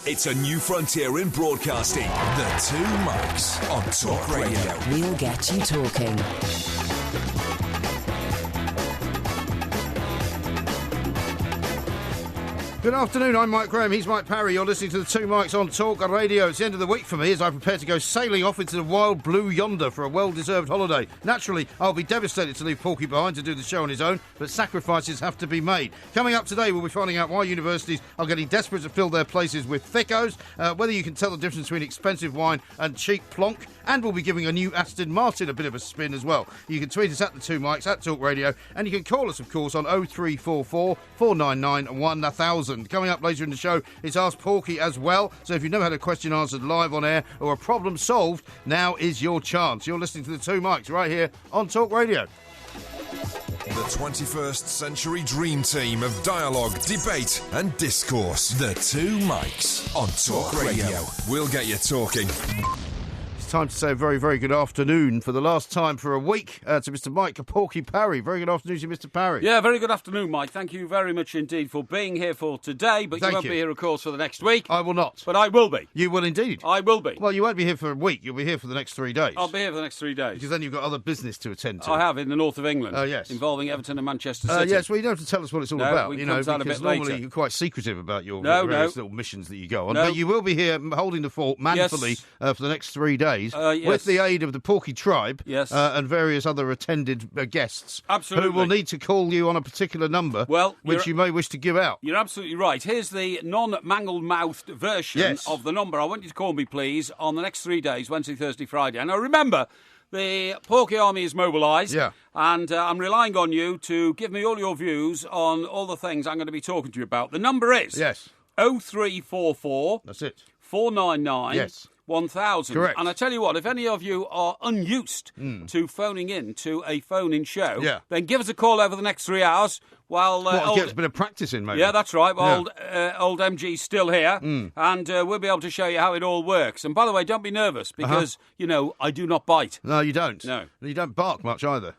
It's a new frontier in broadcasting. The Two Mics on talkRADIO. We'll get you talking. Good afternoon, I'm Mike Graham, he's Mike Parry. You're listening to the Two Mics on talkRADIO. It's the end of the week for me as I prepare to go sailing off into the wild blue yonder for a well-deserved holiday. Naturally, I'll be devastated to leave Porky behind to do the show on his own, but sacrifices have to be made. Coming up today, we'll be finding out why universities are getting desperate to fill their places with thickos, whether you can tell the difference between expensive wine and cheap plonk, and we'll be giving a new Aston Martin a bit of a spin as well. You can tweet us at the Two Mics, at talkRADIO, and you can call us, of course, on 0344 499 1000. Coming up later in the show, it's Ask Porky as well. So if you've never had a question answered live on air or a problem solved, now is your chance. You're listening to the Two Mics right here on talkRADIO. The 21st century dream team of dialogue, debate and discourse. The Two Mics on talkRADIO. We'll get you talking. Time to say a very, very good afternoon for the last time for a week to Mr. Mike Porky Parry. Very good afternoon to you, Mr. Parry. Yeah, very good afternoon, Mike. Thank you very much indeed for being here for today, but you won't be here, of course, for the next week. I will not. But I will be. You will indeed. I will be. Well, you won't be here for a week. You'll be here for the next 3 days. I'll be here for the next 3 days. Because then you've got other business to attend to. I have, in the north of England. Oh, yes. Involving Everton and Manchester City. Yes, well, you don't have to tell us what it's all about. We you can know, tell a because bit normally later. you're quite secretive about your various little missions that you go on. No. But you will be here holding the fort manfully for the next 3 days with the aid of the Porky tribe and various other attended guests. Absolutely. Who will need to call you on a particular number, which you may wish to give out. You're absolutely right. Here's the non-mangled-mouthed version of the number. I want you to call me, please, on the next 3 days, Wednesday, Thursday, Friday. And now remember, the Porky Army is mobilised, and I'm relying on you to give me all your views on all the things I'm going to be talking to you about. The number is 0344. That's it. 499. 1000. Correct. And I tell you what, if any of you are unused to phoning in to a phone-in show, then give us a call over the next 3 hours while... get a bit of practice in, maybe. Yeah, that's right. Well, old MG's still here, and we'll be able to show you how it all works. And by the way, don't be nervous, because, you know, I do not bite. No, you don't. No. You don't bark much either.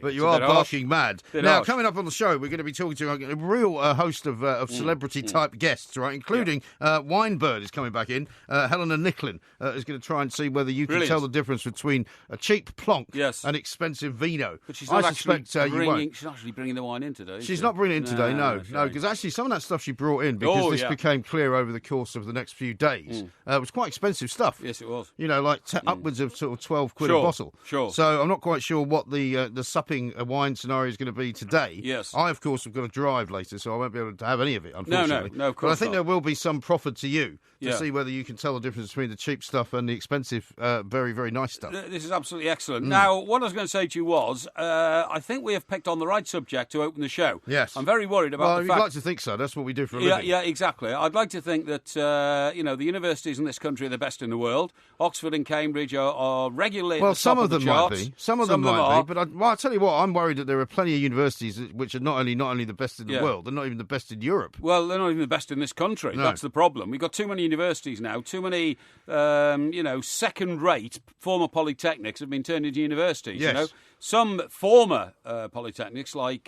But you are barking mad. Now, harsh. coming up on the show, we're going to be talking to a real host of celebrity-type guests, right, including Winebird is coming back in. Helena Nicklin is going to try and see whether you can tell the difference between a cheap plonk and expensive vino. But she's not She's not actually bringing the wine in today. She's not bringing it in today, no, because actually some of that stuff she brought in, because this became clear over the course of the next few days, it was quite expensive stuff. Yes, it was. You know, like upwards of sort of 12 quid a bottle. Sure. So I'm not quite sure what the supping wine scenario is going to be today. Yes. I, of course, have got to drive later, so I won't be able to have any of it, unfortunately. No, of course But I think there will be some profit to you to Yeah. see whether you can tell the difference between the cheap stuff and the expensive, very, very nice stuff. This is absolutely excellent. Now, what I was going to say to you was, I think we have picked on the right subject to open the show. Yes. I'm very worried about the you'd fact... like to think so. That's what we do for a living. Yeah, exactly. I'd like to think that, the universities in this country are the best in the world. Oxford and Cambridge are regularly at the some top of them the charts. might be. Some of them might be. But I'll tell you what, I'm worried that there are plenty of universities which are not only the best in the world, they're not even the best in Europe. Well, they're not even the best in this country. No. That's the problem. We've got too many universities now. Too many, second-rate former polytechnics have been turned into universities. Yes. You know? Some former polytechnics, like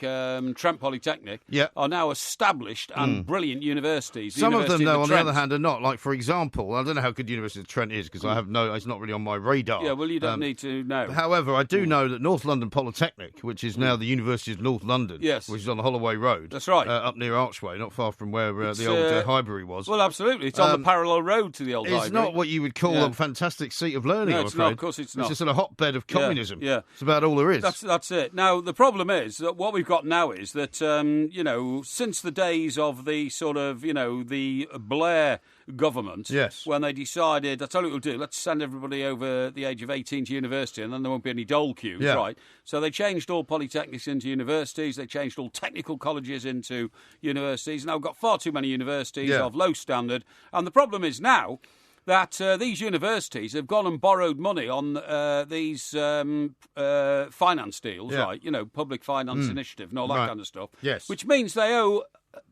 Trent Polytechnic, are now established and brilliant universities. Some of them, though, on the Trent. other hand, are not. Like, for example, I don't know how good University of Trent is, because it's not really on my radar. Yeah, well, you don't need to know. However, I do know that North London Polytechnic, which is now the University of North London, which is on the Holloway Road. That's right. Up near Archway, not far from where the old Highbury was. Well, absolutely. It's on the parallel road to the old Highbury. It's not what you would call a fantastic seat of learning, No, I'm it's afraid. not. Of course it's not. It's just a hotbed of communism. Yeah. It's about all there is. That's it. Now, the problem is that what we've got now is that, since the days of the sort of, the Blair government, when they decided, I tell you what we'll do, let's send everybody over the age of 18 to university and then there won't be any dole queues, right? So they changed all polytechnics into universities, they changed all technical colleges into universities. Now we've got far too many universities of low standard, and the problem is now that these universities have gone and borrowed money on these finance deals, right? Public finance initiative and all that kind of stuff. Yes. Which means they owe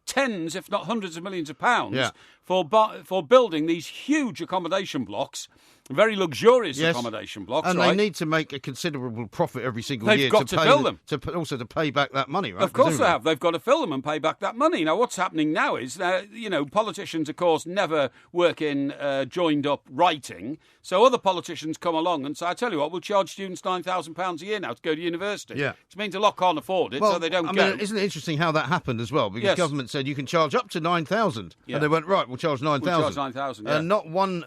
tens, if not hundreds of millions of pounds for building these huge accommodation blocks, very luxurious accommodation blocks, and right? they need to make a considerable profit every single year. They've got to fill them. Also to pay back that money, right? Of course they have. They've got to fill them and pay back that money. Now, what's happening now is, politicians, of course, never work in joined-up writing. So other politicians come along and say, I tell you what, we'll charge students £9,000 a year now to go to university. Yeah. Which means a lot can't afford it, so they don't go. Isn't it interesting how that happened as well? Because government said you can charge up to 9,000. Yeah. And they went, right, we'll charge 9,000. We'll charge 9,000, yeah. And not one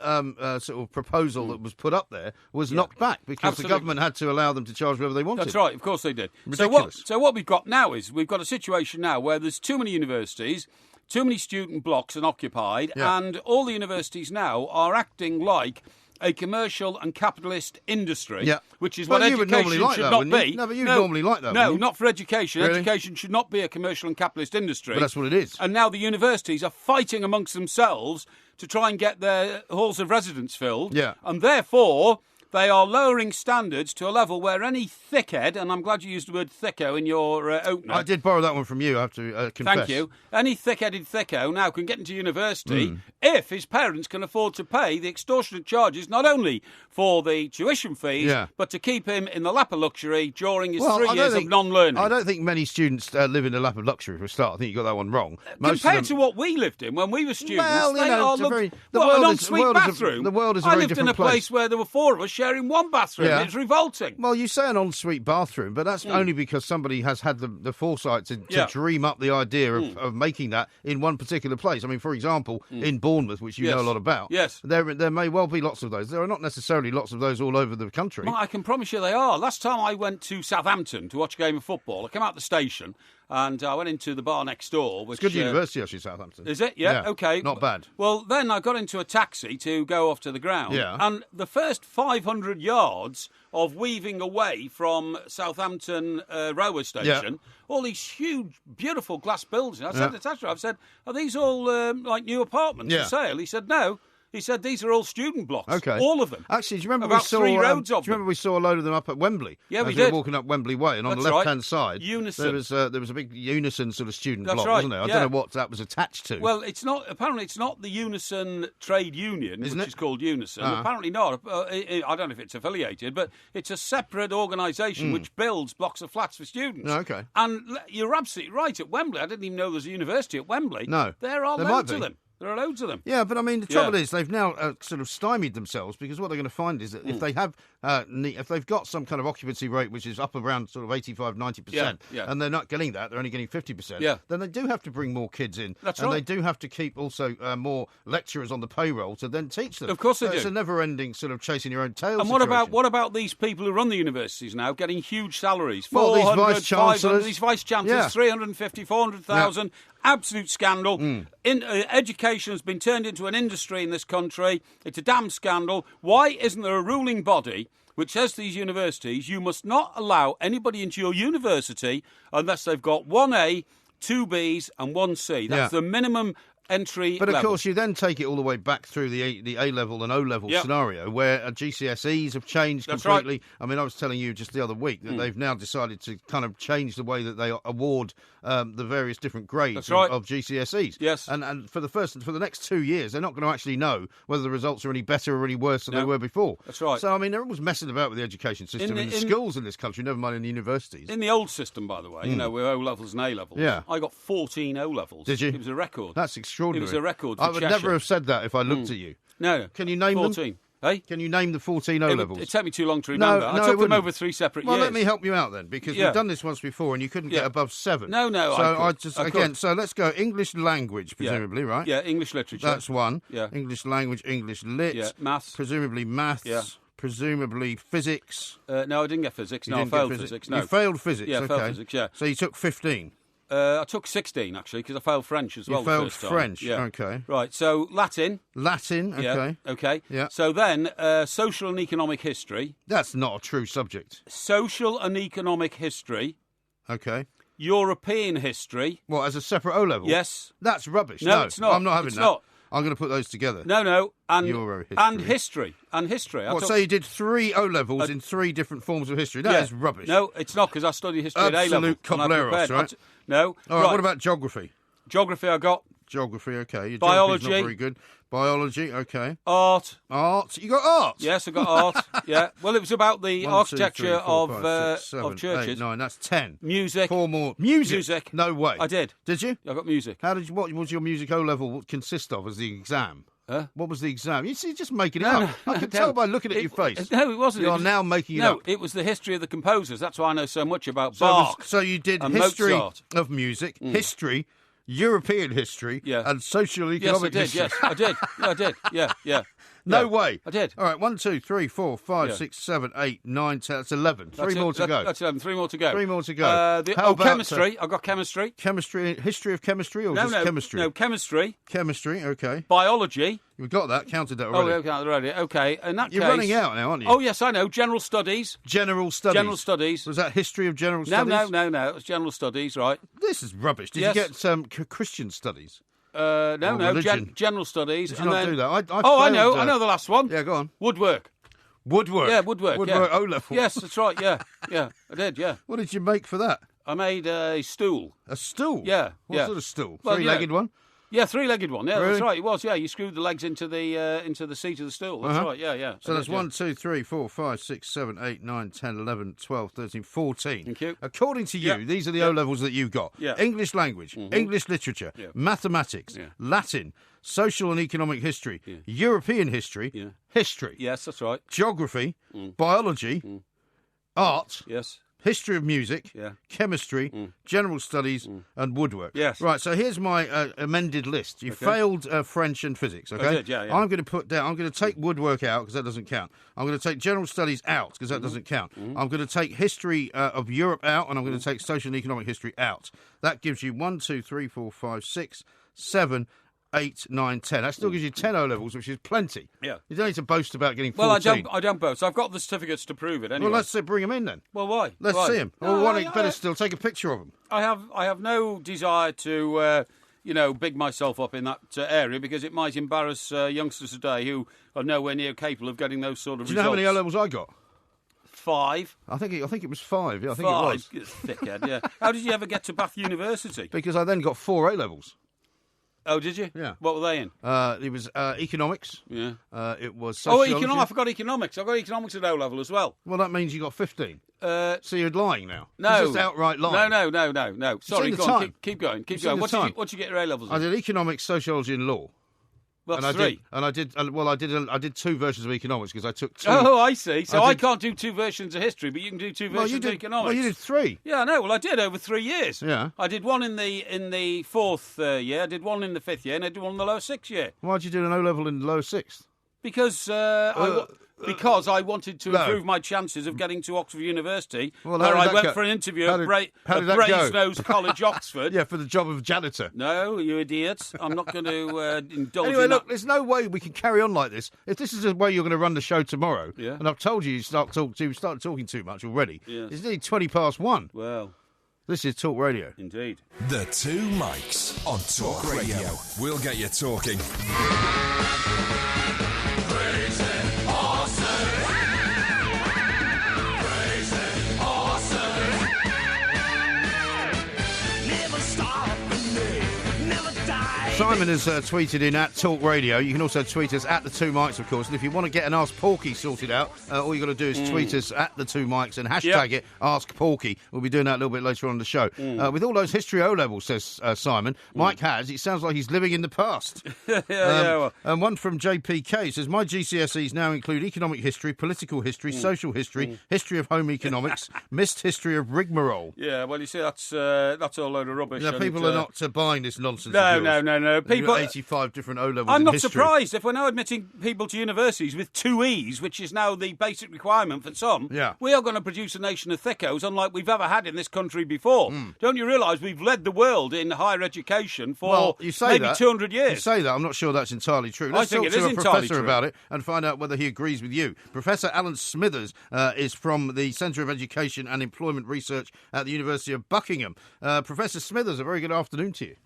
sort of proposal that was put up there was knocked back because the government had to allow them to charge whatever they wanted. That's right, of course they did. Ridiculous. So what we've got now is we've got a situation now where there's too many universities, too many student blocks unoccupied, and all the universities now are acting like a commercial and capitalist industry, which is what education should not be. No, but you'd normally like that. No, not for education. Really? Education should not be a commercial and capitalist industry. But that's what it is. And now the universities are fighting amongst themselves to try and get their halls of residence filled. Yeah. And therefore, they are lowering standards to a level where any thickhead, and I'm glad you used the word thicko in your opener. I did borrow that one from you, I have to confess. Thank you. Any thick-headed thicko now can get into university if his parents can afford to pay the extortionate charges, not only for the tuition fees, but to keep him in the lap of luxury during his 3 years of non-learning. I don't think many students live in the lap of luxury for a start. I think you got that one wrong. Compared to what we lived in when we were students, an ensuite bathroom. The world is a I very lived in different a place where there were four of us sharing one bathroom. Yeah. It's revolting. Well, you say an ensuite bathroom, but that's only because somebody has had the foresight to dream up the idea of making that in one particular place. I mean, for example, in Bournemouth, which you know a lot about, there may well be lots of those. There are not necessarily lots of those all over the country. I can promise you they are. Last time I went to Southampton to watch a game of football, I came out the station and I went into the bar next door. Which, it's good university, actually, Southampton. Is it? Yeah, OK. Not bad. Well, then I got into a taxi to go off to the ground. Yeah. And the first 500 yards of weaving away from Southampton railway station, all these huge, beautiful glass buildings. I said to the taxi driver, I said, are these all like new apartments for sale? He said, no. He said these are all student blocks. Okay. All of them. Actually, do you remember about three roads of them? Do you remember we saw a load of them up at Wembley? Yeah, we did. We were walking up Wembley Way, and on the left-hand side, Unison. There was a big Unison sort of student block, right. wasn't there? I don't know what that was attached to. Well, it's not. Apparently, it's not the Unison trade union, which is called Unison. Apparently not. I don't know if it's affiliated, but it's a separate organisation which builds blocks of flats for students. Okay. And you're absolutely right. At Wembley, I didn't even know there was a university at Wembley. No, there are loads of them. There are loads of them. Yeah, but I mean, the trouble is they've now sort of stymied themselves because what they're going to find is that if they have, if they've got some kind of occupancy rate which is up around sort of 85, 90%, and they're not getting that, they're only getting 50%, then they do have to bring more kids in. That's and right. they do have to keep also more lecturers on the payroll to then teach them. Of course they do. It's a never-ending sort of chasing your own tail And what about these people who run the universities now getting huge salaries? Well, these vice-chancellors. These vice-chancellors, 350, 400,000. Absolute scandal. Education has been turned into an industry in this country. It's a damn scandal. Why isn't there a ruling body which says to these universities, you must not allow anybody into your university unless they've got 1A, 2 Bs and 1 C? That's the minimum entry But of level. course, you then take it all the way back through the A-level and O-level scenario where GCSEs have changed completely. Right. I mean, I was telling you just the other week that they've now decided to kind of change the way that they award the various different grades of GCSEs. Yes. And for the next 2 years, they're not going to actually know whether the results are any better or any worse than they were before. That's right. So, I mean, they're always messing about with the education system in the schools in this country, never mind in the universities. In the old system, by the way, you know, with O-levels and A-levels, I got 14 O-levels. Did you? It was a record. That's extraordinary. It was a record. I would never have said that if I looked at you. No. Can you name 14. them? Hey? Can you name the 14 O-levels? It'd take me too long to remember. I took them over 3 separate years. Well, let me help you out then, because we've done this once before and you couldn't get above 7. No. So let's go English language, presumably, right? Yeah, English literature. That's one. Yeah. English language, English lit. Yeah, maths. Presumably maths. Yeah. Presumably physics. No, I didn't get physics. No, I failed physics. No. You failed physics, Yeah, okay. failed physics, yeah. So you took 15. I took 16, actually, because I failed French as well. You failed the first French, time. Yeah. Okay. Right, so Latin. Latin, okay. Yeah, okay. Yeah. So then, social and economic history. That's not a true subject. Social and economic history. Okay. European history. What, as a separate O-level? Yes. That's rubbish. No, it's not. I'm not having it's that. Not. I'm going to put those together. No, and Euro history. And history. So you did 3 O-levels in 3 different forms of history. That is rubbish. No, it's not, because I studied history at A-level. Absolute cobbleros, right? No. All right, what about geography? Geography I got Geography, okay. Your Biology. Not very good. Biology, okay. Art. Art. You got art? Yes, I got art. Yeah. Well, it was about the 1, 2, 3, architecture 4, 5, 6, 7, of churches. 8, 9. That's 10. Music. 4 more. Music. Music. No way. I did. Did you? I got music. How did you? What was your music O level consist of as the exam? Huh? What was the exam? You see, just making it up. I can tell by looking at your face. No, it wasn't. You are now making it up. No, it was the history of the composers. That's why I know so much about Bach. So you did and history Mozart. of music, history, European history, and social economic history. Yes, I did. Yeah, I did. Yeah. No way. I did. All right, 1, 2, 3, 4, 5, 6, 7, 8, 9, 10. That's 11. Three more to go. That's 11. 3 more to go. 3 more to go. How about chemistry? I've got chemistry. Chemistry, history of chemistry, or just chemistry? No, chemistry. Chemistry, okay. Biology. We've got that. Counted that already. Oh, okay, already. Okay. In that case, you're running out now, aren't you? Oh, yes, I know. General studies. General studies. General studies. Was that history of general studies? No. It was general studies, right? This is rubbish. Did you get Christian studies? No. General studies. Did you not do that? I know the last one. Yeah, go on. Woodwork. Yeah, woodwork. O level. Yes, that's right. Yeah, I did. Yeah. What did you make for that? I made a stool. A stool? Yeah. What sort of stool? Well, Three-legged one? Yeah, three-legged one. Yeah, really? That's right. It was. Yeah, you screwed the legs into the seat of the stool. That's right. Yeah. So that's 1, 2, 3, 4, 5, 6, 7, 8, 9, 10, 11, 12, 13, 14. Thank you. According to you, these are the O levels that you got. Yeah. English language, English literature, mathematics, Latin, social and economic history, European history, history. Yes, that's right. Geography, biology, art. Yes. History of music, chemistry, general studies, and woodwork. Yes. Right, so here's my amended list. You failed French and physics, okay? I did, yeah. I'm going to take woodwork out because that doesn't count. I'm going to take general studies out because that doesn't count. I'm going to take history of Europe out, and I'm going to take social and economic history out. That gives you 1, 2, 3, 4, 5, 6, 7, 8, 9, 10. That still gives you 10 O levels, which is plenty. Yeah. You don't need to boast about getting 14. Well, I don't boast. I've got the certificates to prove it anyway. Well, let's bring them in then. Well, why? Let's see them. Better still take a picture of them. I have no desire to, big myself up in that area because it might embarrass youngsters today who are nowhere near capable of getting those sort of results. Do you know how many O levels I got? 5. I think it was 5. Yeah, I think 5. it was. Thickhead, yeah. How did you ever get to Bath University? Because I then got 4 A levels. Oh, did you? Yeah. What were they in? It was economics. Yeah. It was sociology. Economics. I forgot economics. I got economics at O level as well. Well, that means you got 15. So you're lying now. No. You're just outright lying. No. Sorry, go on. Keep going. What did you get your A levels in? I did economics, sociology, and law. Well, that's 3. I did 2 versions of economics because I took 2. Oh, I see. So I can't do 2 versions of history, but you can do 2 versions of economics. Well, you did 3. Yeah, I know. Well, I did over 3 years. Yeah. I did 1 in the 4th year. I did 1 in the 5th year, and I did 1 in the lower 6th year. Why'd you do an O level in the lower 6th? Because I wanted to improve my chances of getting to Oxford University, where I went for an interview at Brasenose College, Oxford. Yeah, for the job of janitor. No, you idiot. I'm not going to indulge anyway, in look, that. there's no way we can carry on like this. If this is the way you're going to run the show tomorrow, and I've told you started talking too much already, it's nearly 20 past 1. Well... This is Talk Radio. Indeed. The 2 mics on Talk Radio. We'll get you talking. Crazy, awesome. Crazy, awesome. Never stop and never die. Simon has tweeted in at Talk Radio. You can also tweet us at the 2 mics, of course. And if you want to get an Ask Porky sorted out, all you got to do is tweet us at the 2 mics and hashtag it Ask Porky. We'll be doing that a little bit later on in the show. With all those history O levels, says Simon, Mike has. It sounds like he's living in the past. And one from JPK says, my GCSEs now include economic history, political history, social history, history of home economics, missed history of rigmarole. Yeah, well, you see, that's a load of rubbish. People are not buying this nonsense. No. People, 85 different O levels. I'm in not history. surprised if we're now admitting people to universities with 2 E's, which is now the basic requirement for some. Yeah. We are going to produce a nation of thickos, unlike we've ever had in this country before. Don't you realise we've led the world in higher education for maybe 200 years? You say that. I'm not sure that's entirely true. Let's talk to a professor about it and find out whether he agrees with you. Professor Alan Smithers is from the Centre of Education and Employment Research at the University of Buckingham. Professor Smithers, a very good afternoon to you.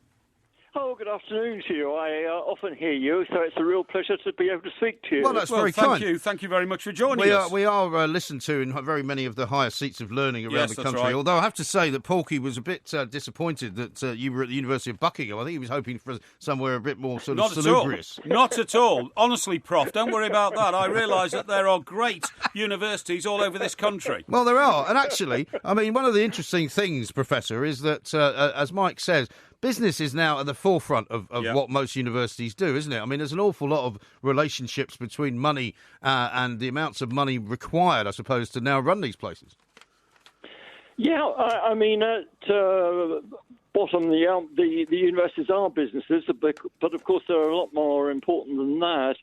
Oh, good afternoon to you. I often hear you, so it's a real pleasure to be able to speak to you. Well, that's very kind. Thank you very much for joining us. We are listened to in very many of the higher seats of learning around the country. Right. Although I have to say that Porky was a bit disappointed that you were at the University of Buckingham. I think he was hoping for somewhere a bit more sort of salubrious. Not at all. Honestly, Prof, don't worry about that. I realise that there are great universities all over this country. Well, there are. And actually, I mean, one of the interesting things, Professor, is that, as Mike says, business is now at the forefront of what most universities do, isn't it? I mean, there's an awful lot of relationships between money and the amounts of money required, I suppose, to now run these places. Yeah, I mean, at bottom, the universities are businesses, but of course they're a lot more important than that.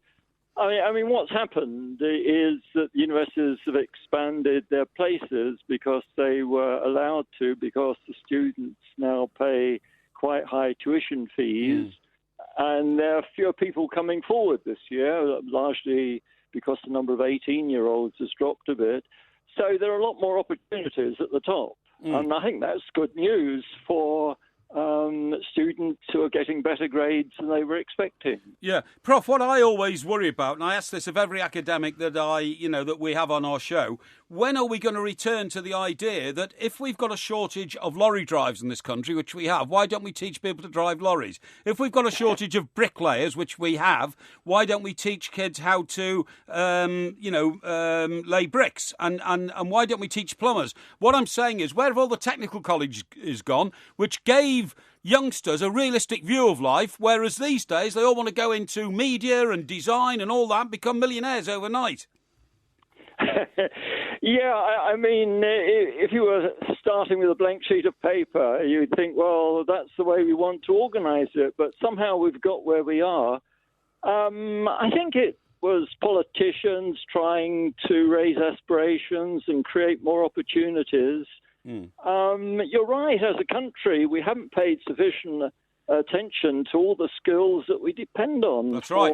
I mean, what's happened is that the universities have expanded their places because they were allowed to, because the students now pay quite high tuition fees, and there are fewer people coming forward this year, largely because the number of 18-year-olds has dropped a bit. So there are a lot more opportunities at the top, and I think that's good news for students who are getting better grades than they were expecting. Yeah, Prof, what I always worry about, and I ask this of every academic that we have on our show, when are we going to return to the idea that if we've got a shortage of lorry drivers in this country, which we have, why don't we teach people to drive lorries? If we've got a shortage of bricklayers, which we have, why don't we teach kids how to, lay bricks? And why don't we teach plumbers? What I'm saying is, where have all the technical colleges gone, which gave youngsters a realistic view of life, whereas these days they all want to go into media and design and all that and become millionaires overnight? Yeah, I mean, if you were starting with a blank sheet of paper, you'd think, well, that's the way we want to organise it, but somehow we've got where we are. I think it was politicians trying to raise aspirations and create more opportunities. You're right, as a country, we haven't paid sufficient attention to all the skills that we depend on. That's right.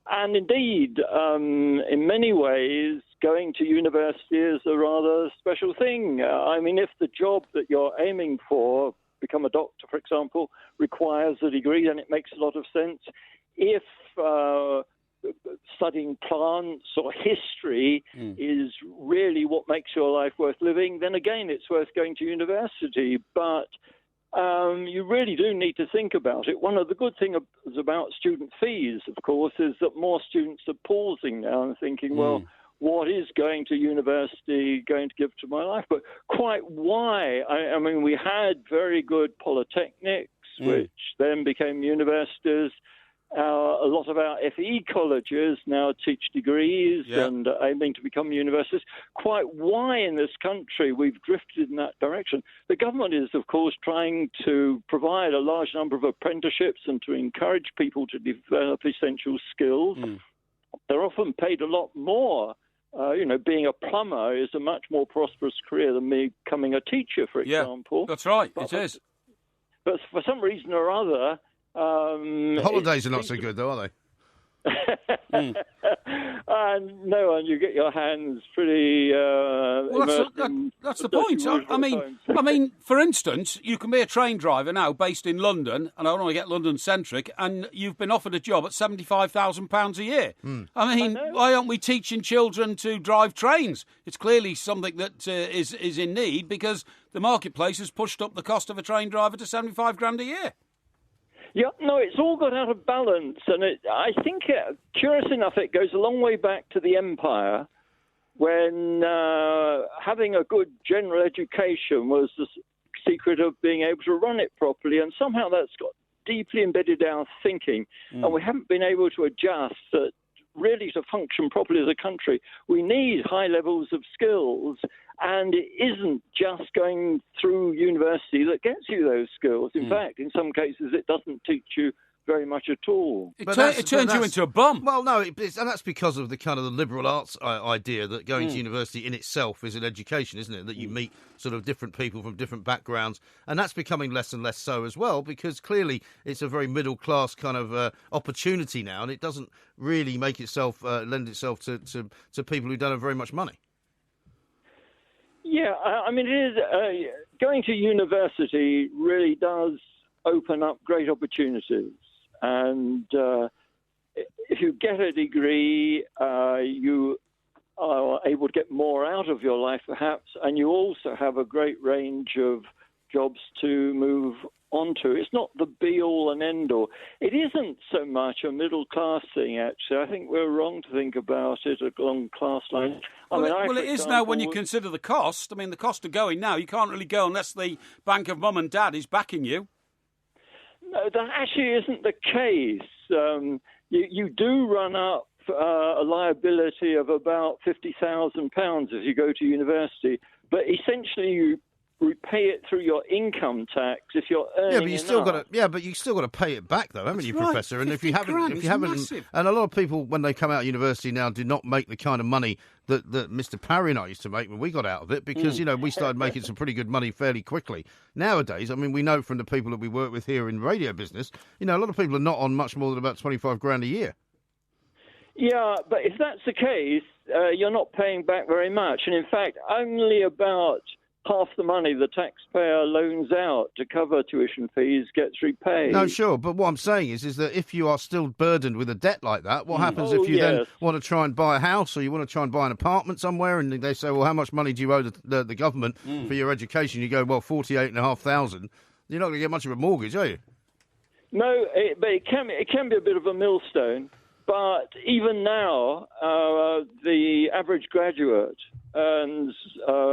And indeed, in many ways, going to university is a rather special thing. I mean, if the job that you're aiming for, become a doctor, for example, requires a degree, then it makes a lot of sense. If studying plants or history is really what makes your life worth living, then again, it's worth going to university. But you really do need to think about it. One of the good things about student fees, of course, is that more students are pausing now and thinking, well, what is going to university going to give to my life? But quite why? I mean, we had very good polytechnics, which then became universities. A lot of our FE colleges now teach degrees and aiming to become universities. Quite why in this country we've drifted in that direction. The government is, of course, trying to provide a large number of apprenticeships and to encourage people to develop essential skills. They're often paid a lot more. Being a plumber is a much more prosperous career than becoming a teacher, for example. That's right, it is. But for some reason or other, the holidays are not so good, though, are they? No, and you get your hands pretty. That's the point. I mean, for instance, you can be a train driver now, based in London, and I don't want to get London-centric, and you've been offered a job at £75,000 a year. I mean, why aren't we teaching children to drive trains? It's clearly something that is in need, because the marketplace has pushed up the cost of a train driver to £75,000 a year. Yeah, no, it's all got out of balance, and I think, curious enough, it goes a long way back to the Empire, when having a good general education was the secret of being able to run it properly, and somehow that's got deeply embedded in our thinking, and we haven't been able to adjust that. Really, to function properly as a country, we need high levels of skills, and it isn't just going through university that gets you those skills. In fact, in some cases, it doesn't teach you very much at all. It turns you into a bum. Well, no, and that's because of the kind of the liberal arts idea that going to university in itself is an education, isn't it? That you meet sort of different people from different backgrounds, and that's becoming less and less so as well, because clearly it's a very middle class kind of opportunity now, and it doesn't really make itself lend itself to people who don't have very much money. Yeah, I mean, it is going to university really does open up great opportunities. And if you get a degree, you are able to get more out of your life, perhaps, and you also have a great range of jobs to move on to. It's not the be-all and end-all. It isn't so much a middle-class thing, actually. I think we're wrong to think about it along class lines. Well, it is now when you consider the cost. I mean, the cost of going now, you can't really go unless the bank of mum and dad is backing you. No, that actually isn't the case. You do run up a liability of about £50,000 if you go to university, but essentially you repay it through your income tax if you're earning but you still got to pay it back, though, haven't you, Professor? And if you haven't, massive. And a lot of people when they come out of university now do not make the kind of money that Mr. Parry and I used to make when we got out of it, because we started making some pretty good money fairly quickly. Nowadays, I mean, we know from the people that we work with here in radio business, a lot of people are not on much more than about 25 grand a year. Yeah, but if that's the case, you're not paying back very much. And in fact, only about half the money the taxpayer loans out to cover tuition fees gets repaid. No, sure, but what I'm saying is that if you are still burdened with a debt like that, what happens if you then want to try and buy a house or you want to try and buy an apartment somewhere and they say, well, how much money do you owe the government for your education? You go, well, 48,500. You're not going to get much of a mortgage, are you? No, but it can be a bit of a millstone. But even now, the average graduate earns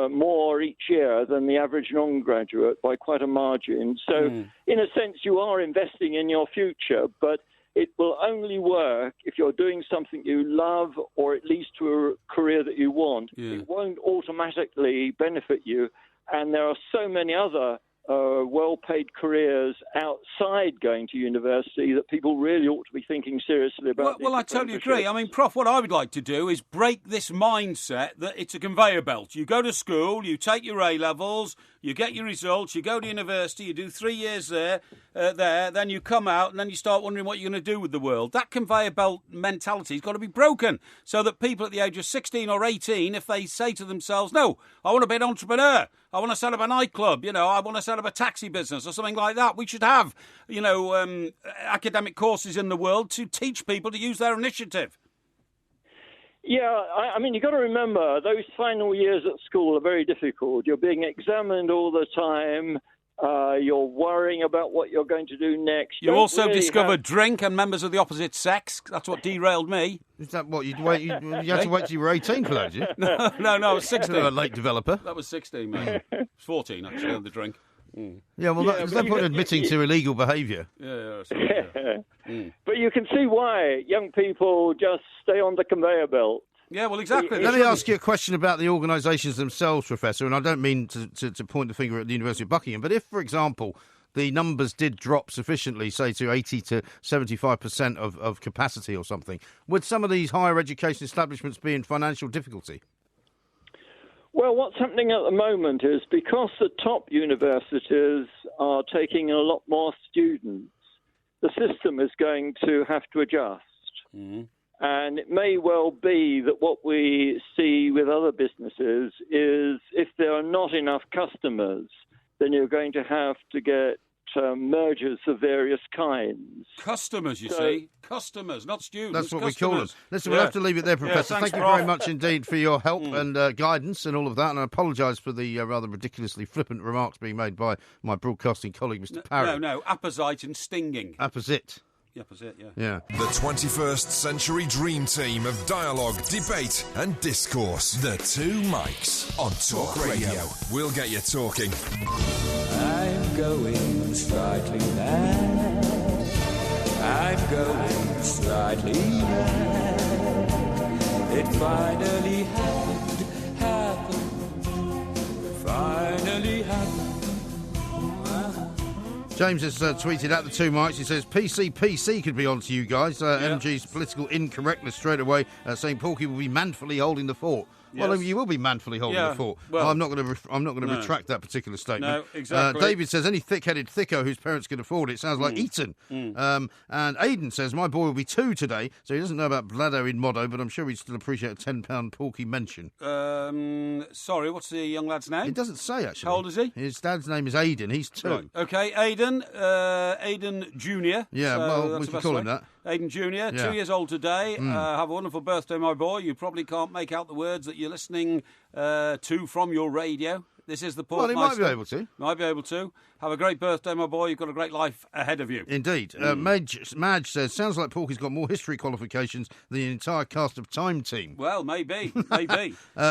more each year than the average non-graduate by quite a margin. So, in a sense, you are investing in your future, but it will only work if you're doing something you love or at least to a career that you want. Yeah. It won't automatically benefit you. And there are so many other well-paid careers outside going to university that people really ought to be thinking seriously about. Well, I totally agree. I mean, Prof, what I would like to do is break this mindset that it's a conveyor belt. You go to school, you take your A-levels, you get your results, you go to university, you do 3 years there, then you come out and then you start wondering what you're going to do with the world. That conveyor belt mentality has got to be broken so that people at the age of 16 or 18, if they say to themselves, no, I want to be an entrepreneur, I want to set up a nightclub, I want to set up a taxi business or something like that. We should have, academic courses in the world to teach people to use their initiative. Yeah, I mean, you've got to remember, those final years at school are very difficult. You're being examined all the time. You're worrying about what you're going to do next. You also discovered drink and members of the opposite sex. That's what derailed me. Is that what? You had to wait till you were 18 for that, did you? No, I was 16. A late developer. That was 16, mate. I was 14, actually, on the drink. Yeah, well, there's no point in admitting to illegal behaviour. But you can see why young people just stay on the conveyor belt. Yeah, well, exactly. Let me ask you a question about the organisations themselves, Professor, and I don't mean to point the finger at the University of Buckingham, but if, for example, the numbers did drop sufficiently, say, to 80 to 75% of capacity or something, would some of these higher education establishments be in financial difficulty? Well, what's happening at the moment is because the top universities are taking a lot more students, the system is going to have to adjust. Mm-hmm. And it may well be that what we see with other businesses is if there are not enough customers, then you're going to have to get mergers of various kinds. Customers, you see? Customers, not students. That's what we call them. Listen, we'll have to leave it there, Professor. Thanks, Thank you very much indeed for your help and guidance and all of that. And I apologise for the rather ridiculously flippant remarks being made by my broadcasting colleague, Mr. Parry. No, apposite and stinging. Apposite. Yeah, opposite, yeah. The 21st century dream team of dialogue, debate and discourse. The Two Mics on Talk Radio. We'll get you talking. I'm going slightly mad. I'm going slightly mad. It finally happened. Finally happened. James has tweeted at the Two Mics. He says, PC could be on to you guys. MG's political incorrectness straight away, saying Porky will be manfully holding the fort. Yes. Well, you will be manfully holding the fort. Well, I'm not going to retract that particular statement. No, exactly. David says any thick-headed thicko whose parents can afford it sounds like Eton. And Aidan says my boy will be 2 today, so he doesn't know about bladder in Modo, but I'm sure he'd still appreciate a £10 porky mention. Sorry, what's the young lad's name? It doesn't say, actually. How old is he? His dad's name is Aidan. He's 2. Right. OK, Aidan Jr. Yeah, well, we can call him that. Aidan Jr., 2 years old today. Have a wonderful birthday, my boy. You probably can't make out the words that you're listening to from your radio. This is the Port. Well, he might be able to. Might be able to. Have a great birthday, my boy. You've got a great life ahead of you. Indeed. Madge says, sounds like Porky's got more history qualifications than the entire cast of Time Team. Well, maybe.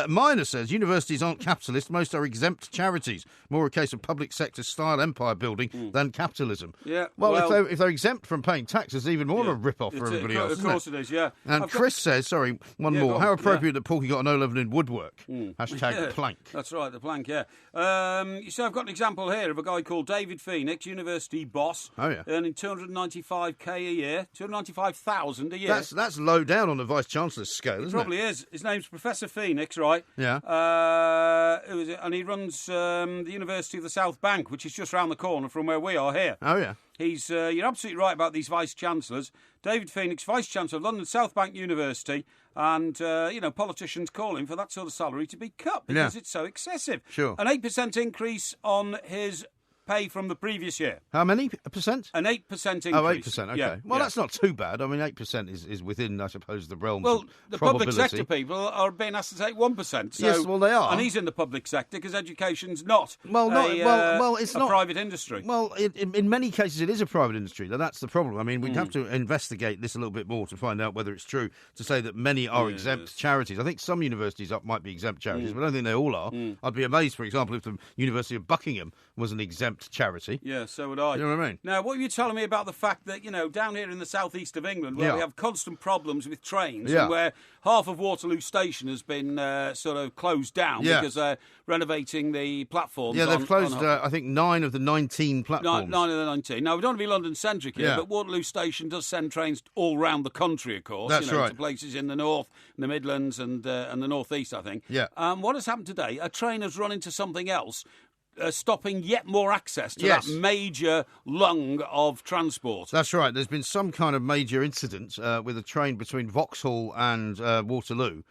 Minor says, universities aren't capitalist. Most are exempt charities. More a case of public sector style empire building than capitalism. Yeah. Well, if they're exempt from paying taxes, even more of a rip-off for everybody else. Of course it is, yeah. And Chris says, sorry, one more. How appropriate that Porky got an O-level in woodwork. Hashtag plank. That's right, the plank, yeah. You see, I've got an example here of a guy called David Phoenix, university boss, earning $295k a year, $295,000 a year. That's low down on the Vice-Chancellor's scale, isn't it? Probably is. His name's Professor Phoenix, right? Yeah. And he runs the University of the South Bank, which is just round the corner from where we are here. Oh, yeah. You're absolutely right about these Vice-Chancellors. David Phoenix, Vice-Chancellor of London South Bank University, and, politicians calling for that sort of salary to be cut because it's so excessive. Sure. An 8% increase on his pay from the previous year. How many %? An 8% increase. Oh, 8%, okay. Yeah, well, that's not too bad. I mean, 8% is within, I suppose, the realms of probability. The public sector people are being asked to take 1%. So, yes, well, they are. And he's in the public sector because education's not it's not a private industry. Well, in many cases, it is a private industry. Now, that's the problem. I mean, we'd have to investigate this a little bit more to find out whether it's true to say that many are exempt charities. I think some universities might be exempt charities, but I don't think they all are. I'd be amazed, for example, if the University of Buckingham was an exempt charity. Yeah, so would I. You know what I mean? Now, what were you telling me about the fact that, down here in the southeast of England, where we have constant problems with trains, and where half of Waterloo Station has been sort of closed down because they're renovating the platforms. Yeah, they've closed, I think, 9 of the 19 platforms. 9 of the 19. Now, we don't want to be London-centric here, but Waterloo Station does send trains all round the country, of course. That's right. To places in the north, the Midlands, and the northeast, I think. Yeah. What has happened today? A train has run into something else, stopping yet more access to that major lung of transport. That's right. There's been some kind of major incident with a train between Vauxhall and Waterloo,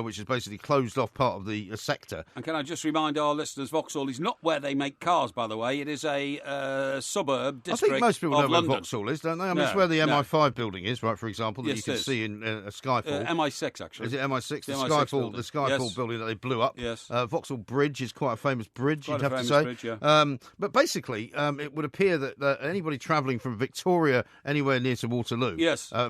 which has basically closed off part of the sector. And can I just remind our listeners, Vauxhall is not where they make cars, by the way. It is a suburb district. I think most people know where London. Vauxhall is, don't they? I mean, it's where the MI5 building is, right, for example, that you can see in Skyfall. MI6, actually. Is it MI6? The Skyfall building that they blew up. Yes. Vauxhall Bridge is quite a famous bridge, you'd have to say. Bridge, yeah. But basically, it would appear that anybody travelling from Victoria anywhere near to Waterloo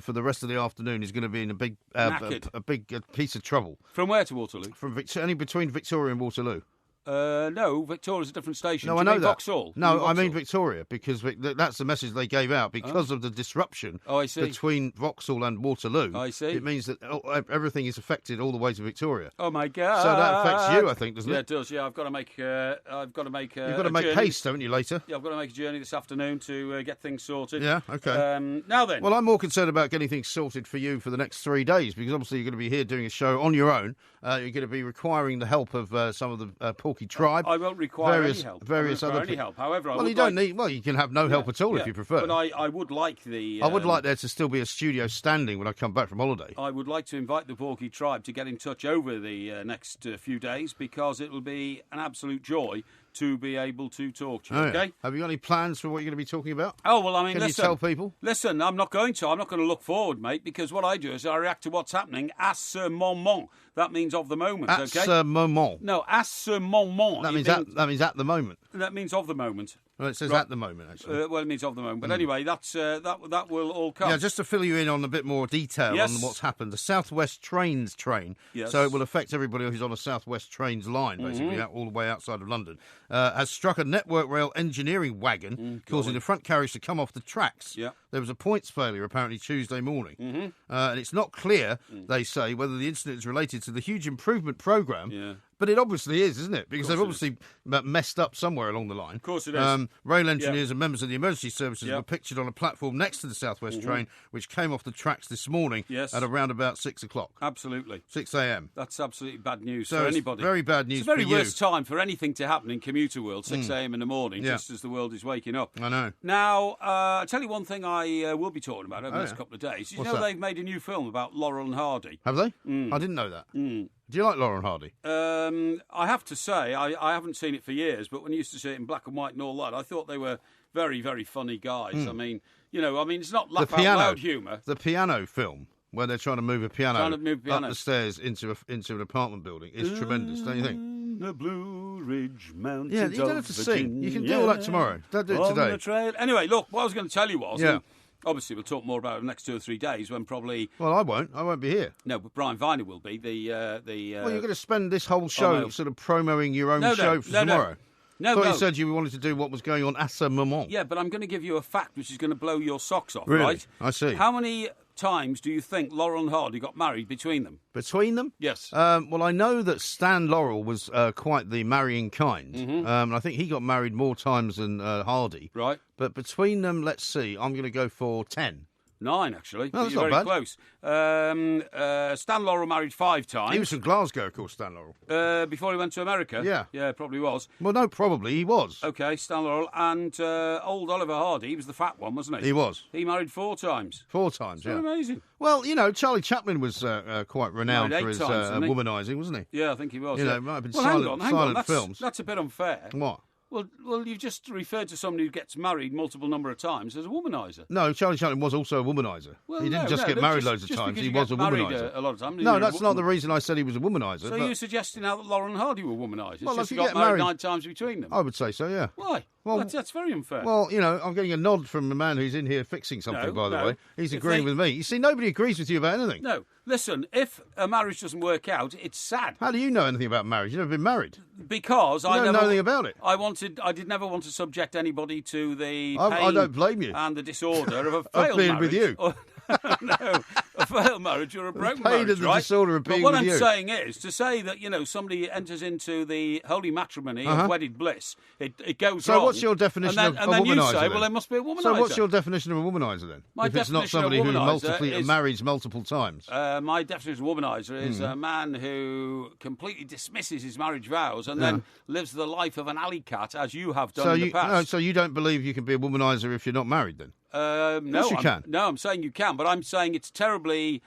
for the rest of the afternoon is going to be in a big piece of trouble. From where to Waterloo? Only between Victoria and Waterloo. No, Victoria's a different station. No, I know that. Vauxhall? No, I mean Victoria, because that's the message they gave out. Because of the disruption between Vauxhall and Waterloo, I see. It means that everything is affected all the way to Victoria. Oh my God! So that affects you, I think, doesn't it? Yeah, it does. Yeah, I've got to make. You've got to make haste, haven't you? Later. Yeah, I've got to make a journey this afftenoon to get things sorted. Yeah. Okay. Now then. Well, I'm more concerned about getting things sorted for you for the next 3 days, because obviously you're going to be here doing a show on your own. You're going to be requiring the help of some of the Porky tribe. I won't require any help. Other help. However, you don't need. Well, you can have no help at all if you prefer. But I would like the. I would like there to still be a studio standing when I come back from holiday. I would like to invite the Porky tribe to get in touch over the next few days, because it will be an absolute joy to be able to talk to you. Okay. Yeah. Have you got any plans for what you're going to be talking about? Oh well, I mean, can you tell people? Listen, I'm not going to. I'm not going to look forward, mate, because what I do is I react to what's happening à ce moment. That means of the moment. At ce moment. No, à ce moment. That means at the moment. That means of the moment. Well, it says at the moment, actually. Well, it means of the moment. But anyway, that will all come. Yeah, just to fill you in on a bit more detail on what's happened. The South West Trains train, so it will affect everybody who's on a South West Trains line, basically, all the way outside of London, has struck a Network Rail engineering wagon, causing the front carriage to come off the tracks. Yeah. There was a points failure, apparently, Tuesday morning. And it's not clear, they say, whether the incident is related to the huge improvement programme But it obviously is, isn't it? Because they've course obviously messed up somewhere along the line. Of course it is. Rail engineers and members of the emergency services were pictured on a platform next to the South West train, which came off the tracks this morning at around about 6 o'clock. Absolutely. 6 a.m. That's absolutely bad news So for it's anybody. very bad news for you. It's the very worst you. time for anything to happen in commuter world, 6 a.m. in the morning, just as the world is waking up. I know. Now, I'll tell you one thing I will be talking about over the next couple of days. You know that? they've made a new film about Laurel and Hardy. Have they? I didn't know that. Do you like Laurel and Hardy? I have to say, I haven't seen it for years, but when I used to see it in black and white and all that, I thought they were very, very funny guys. I mean, it's not laugh-out-loud humour. The piano film, where they're trying to move a piano up the stairs into an apartment building, is tremendous, don't you think? The Blue Ridge Mountains. Yeah, you don't have to sing. You can do all that tomorrow. Don't do it today. Anyway, look, what I was going to tell you was... Obviously, we'll talk more about it in the next 2 or 3 days when probably... Well, I won't. I won't be here. No, but Brian Viner will be. Well, you're going to spend this whole show sort of promoting your own show for tomorrow. No, I thought you said you wanted to do what was going on à ce moment. Yeah, but I'm going to give you a fact which is going to blow your socks off, really? Right? I see. How many times do you think Laurel and Hardy got married between them? Between them? Yes. Well, I know that Stan Laurel was quite the marrying kind. And I think he got married more times than Hardy. Right. But between them, let's see, I'm going to go for 10. 9, actually. No, that's You're not very bad. close. Stan Laurel married 5 times. He was from Glasgow, of course, Stan Laurel. Before he went to America? Yeah. Yeah, probably was. Well, no, probably he was. OK, Stan Laurel. And old Oliver Hardy, he was the fat one, wasn't he? He was. He married 4 times. 4 times, That's amazing. Well, Charlie Chaplin was quite renowned for his womanising, wasn't he? Yeah, I think he was. It might have been hang on. films. That's a bit unfair. What? Well, you've just referred to somebody who gets married multiple number of times as a womaniser. No, Charlie Chaplin was also a womaniser. Well, he didn't just get married loads of times. He was a womaniser. A lot of times. No, that's not the reason I said he was a womaniser. So you're suggesting now that Laurel and Hardy were womanisers? Well, just if you got get married married 9 times between them? I would say so, yeah. Why? Well, that's very unfair. Well, I'm getting a nod from a man who's in here fixing something, by the way. He's agreeing with me. You see, nobody agrees with you about anything. No. Listen, if a marriage doesn't work out, it's sad. How do you know anything about marriage? You've never been married. Because I don't know anything about it. I did never want to subject anybody to the pain I don't blame you. And the disorder of a failed marriage. Of being with you. No, a failed marriage or a broken marriage, pain and the disorder of being with you. But what I'm saying is, to say that, somebody enters into the holy matrimony of wedded bliss, it goes wrong. So what's your definition of a womaniser? And then you say, well, there must be a womaniser. So what's your definition of a womaniser then? If it's not somebody who marries multiple times. My definition of a womaniser is a man who completely dismisses his marriage vows and then lives the life of an alley cat, as you have done in the past. So you don't believe you can be a womaniser if you're not married then? No, you can. No, I'm saying you can, but I'm saying it's terribly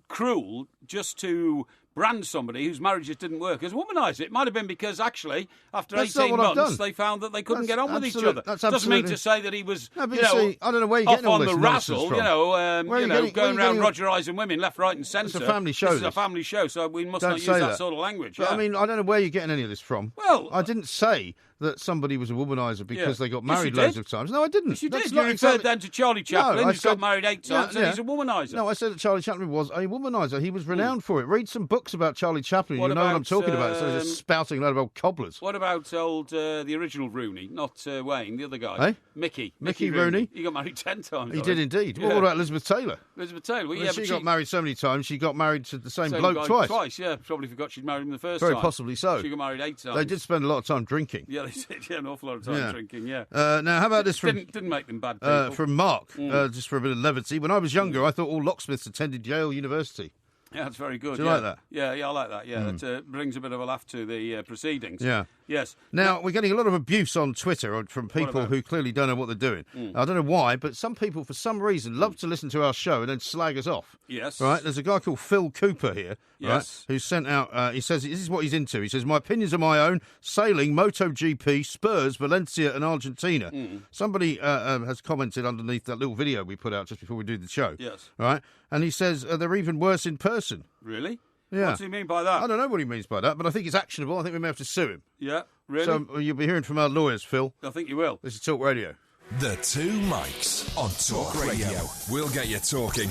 cruel just to brand somebody whose marriages didn't work as a womaniser. It might have been because, actually, after 18 months, they found that they couldn't get on with each other. Doesn't mean to say that he was, I don't know where you're getting off all on this the razzle, going around Rogerising women left, right and centre. It's a family show. This is a family show, so we must not use that sort of language. But, I mean, I don't know where you're getting any of this from. Well, I didn't say that somebody was a womaniser because they got married loads of times. No, I didn't. Yes, you did. You referred then to Charlie Chaplin, who's got married 8 times, and he's a womaniser. No, I said that Charlie Chaplin was a womaniser. He was renowned for it. Read some books about Charlie Chaplin. You know what I'm talking about. Instead of just spouting a load of old cobblers. What about the original Rooney, not Wayne, the other guy? Hey? Mickey Rooney? He got married 10 times. He did indeed. Yeah. Well, what about Elizabeth Taylor? Elizabeth Taylor, well, she got married so many times, she got married to the same bloke twice. Twice, yeah. Probably forgot she'd married him the first time. Very possibly so. She got married 8 times. They did spend a lot of time drinking. Yeah, they did. Yeah, an awful lot of time drinking, yeah. Now, how about this from... Didn't make them bad people. From Mark, just for a bit of levity. When I was younger, I thought all locksmiths attended Yale University. Yeah, that's very good. Do you like that? Yeah, I like that. Yeah, that brings a bit of a laugh to the proceedings. Yeah. Yes. Now, we're getting a lot of abuse on Twitter from people who clearly don't know what they're doing. I don't know why, but some people, for some reason, love to listen to our show and then slag us off. Yes. Right? There's a guy called Phil Cooper here, right, who sent out, he says, this is what he's into. He says, my opinions are my own, sailing, MotoGP, Spurs, Valencia and Argentina. Somebody has commented underneath that little video we put out just before we do the show. Yes. Right? And he says they're even worse in person. Really? Yeah. What does he mean by that? I don't know what he means by that, but I think it's actionable. I think we may have to sue him. Yeah, really? So you'll be hearing from our lawyers, Phil. I think you will. This is Talk Radio. The Two Mics on Talk Radio. We'll get you talking.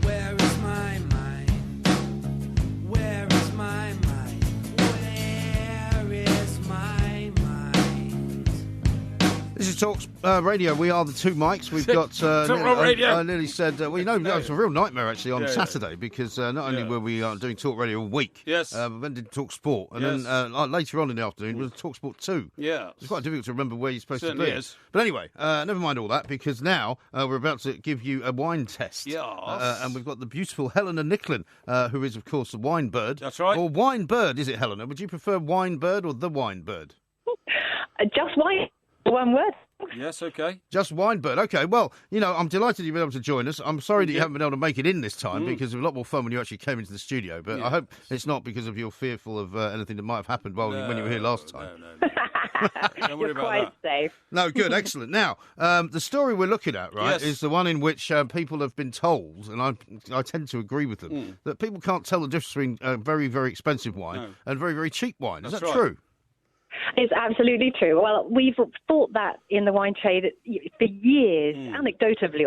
Where is my mind? Where is my mind? Where is my mind? This is Talk Radio. We are the two mics. We've got... Radio. I nearly said... well, you know, it was a real nightmare, actually, on Saturday, because not only were we doing Talk Radio all week, yes, then did Talk Sport, and then later on in the afternoon was Talk Sport 2. Yeah. It's quite difficult to remember where you're supposed to be. Is. But anyway, never mind all that, because now we're about to give you a wine test. Yes. And we've got the beautiful Helena Nicklin, who is, of course, the wine bird. That's right. Or wine bird, is it, Helena? Would you prefer wine bird or the wine bird? Just wine. One word. Yes, okay. Just wine bird. Okay, well, you know, I'm delighted you've been able to join us. I'm sorry that you haven't been able to make it in this time because it was a lot more fun when you actually came into the studio. But I hope it's not because of you're fearful of anything that might have happened when you were here last time. No. Don't worry about Quite safe. No, good, excellent. Now, the story we're looking at, right, is the one in which people have been told, and I tend to agree with them, that people can't tell the difference between very, very expensive wine and very, very cheap wine. Is that true? It's absolutely true. Well, we've thought that in the wine trade for years, anecdotally,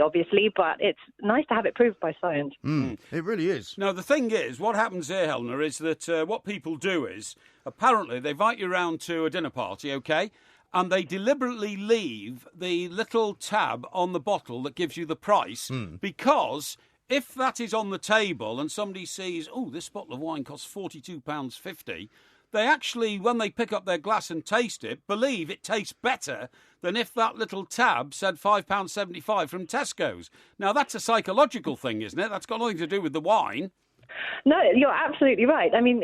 obviously, but it's nice to have it proved by science. It really is. Now, the thing is, what happens here, Helena, is that what people do is, apparently, they invite you round to a dinner party, okay, and they deliberately leave the little tab on the bottle that gives you the price because... if that is on the table and somebody sees, oh, this bottle of wine costs £42.50, they actually, when they pick up their glass and taste it, believe it tastes better than if that little tab said £5.75 from Tesco's. Now, that's a psychological thing, isn't it? That's got nothing to do with the wine. No, you're absolutely right. I mean,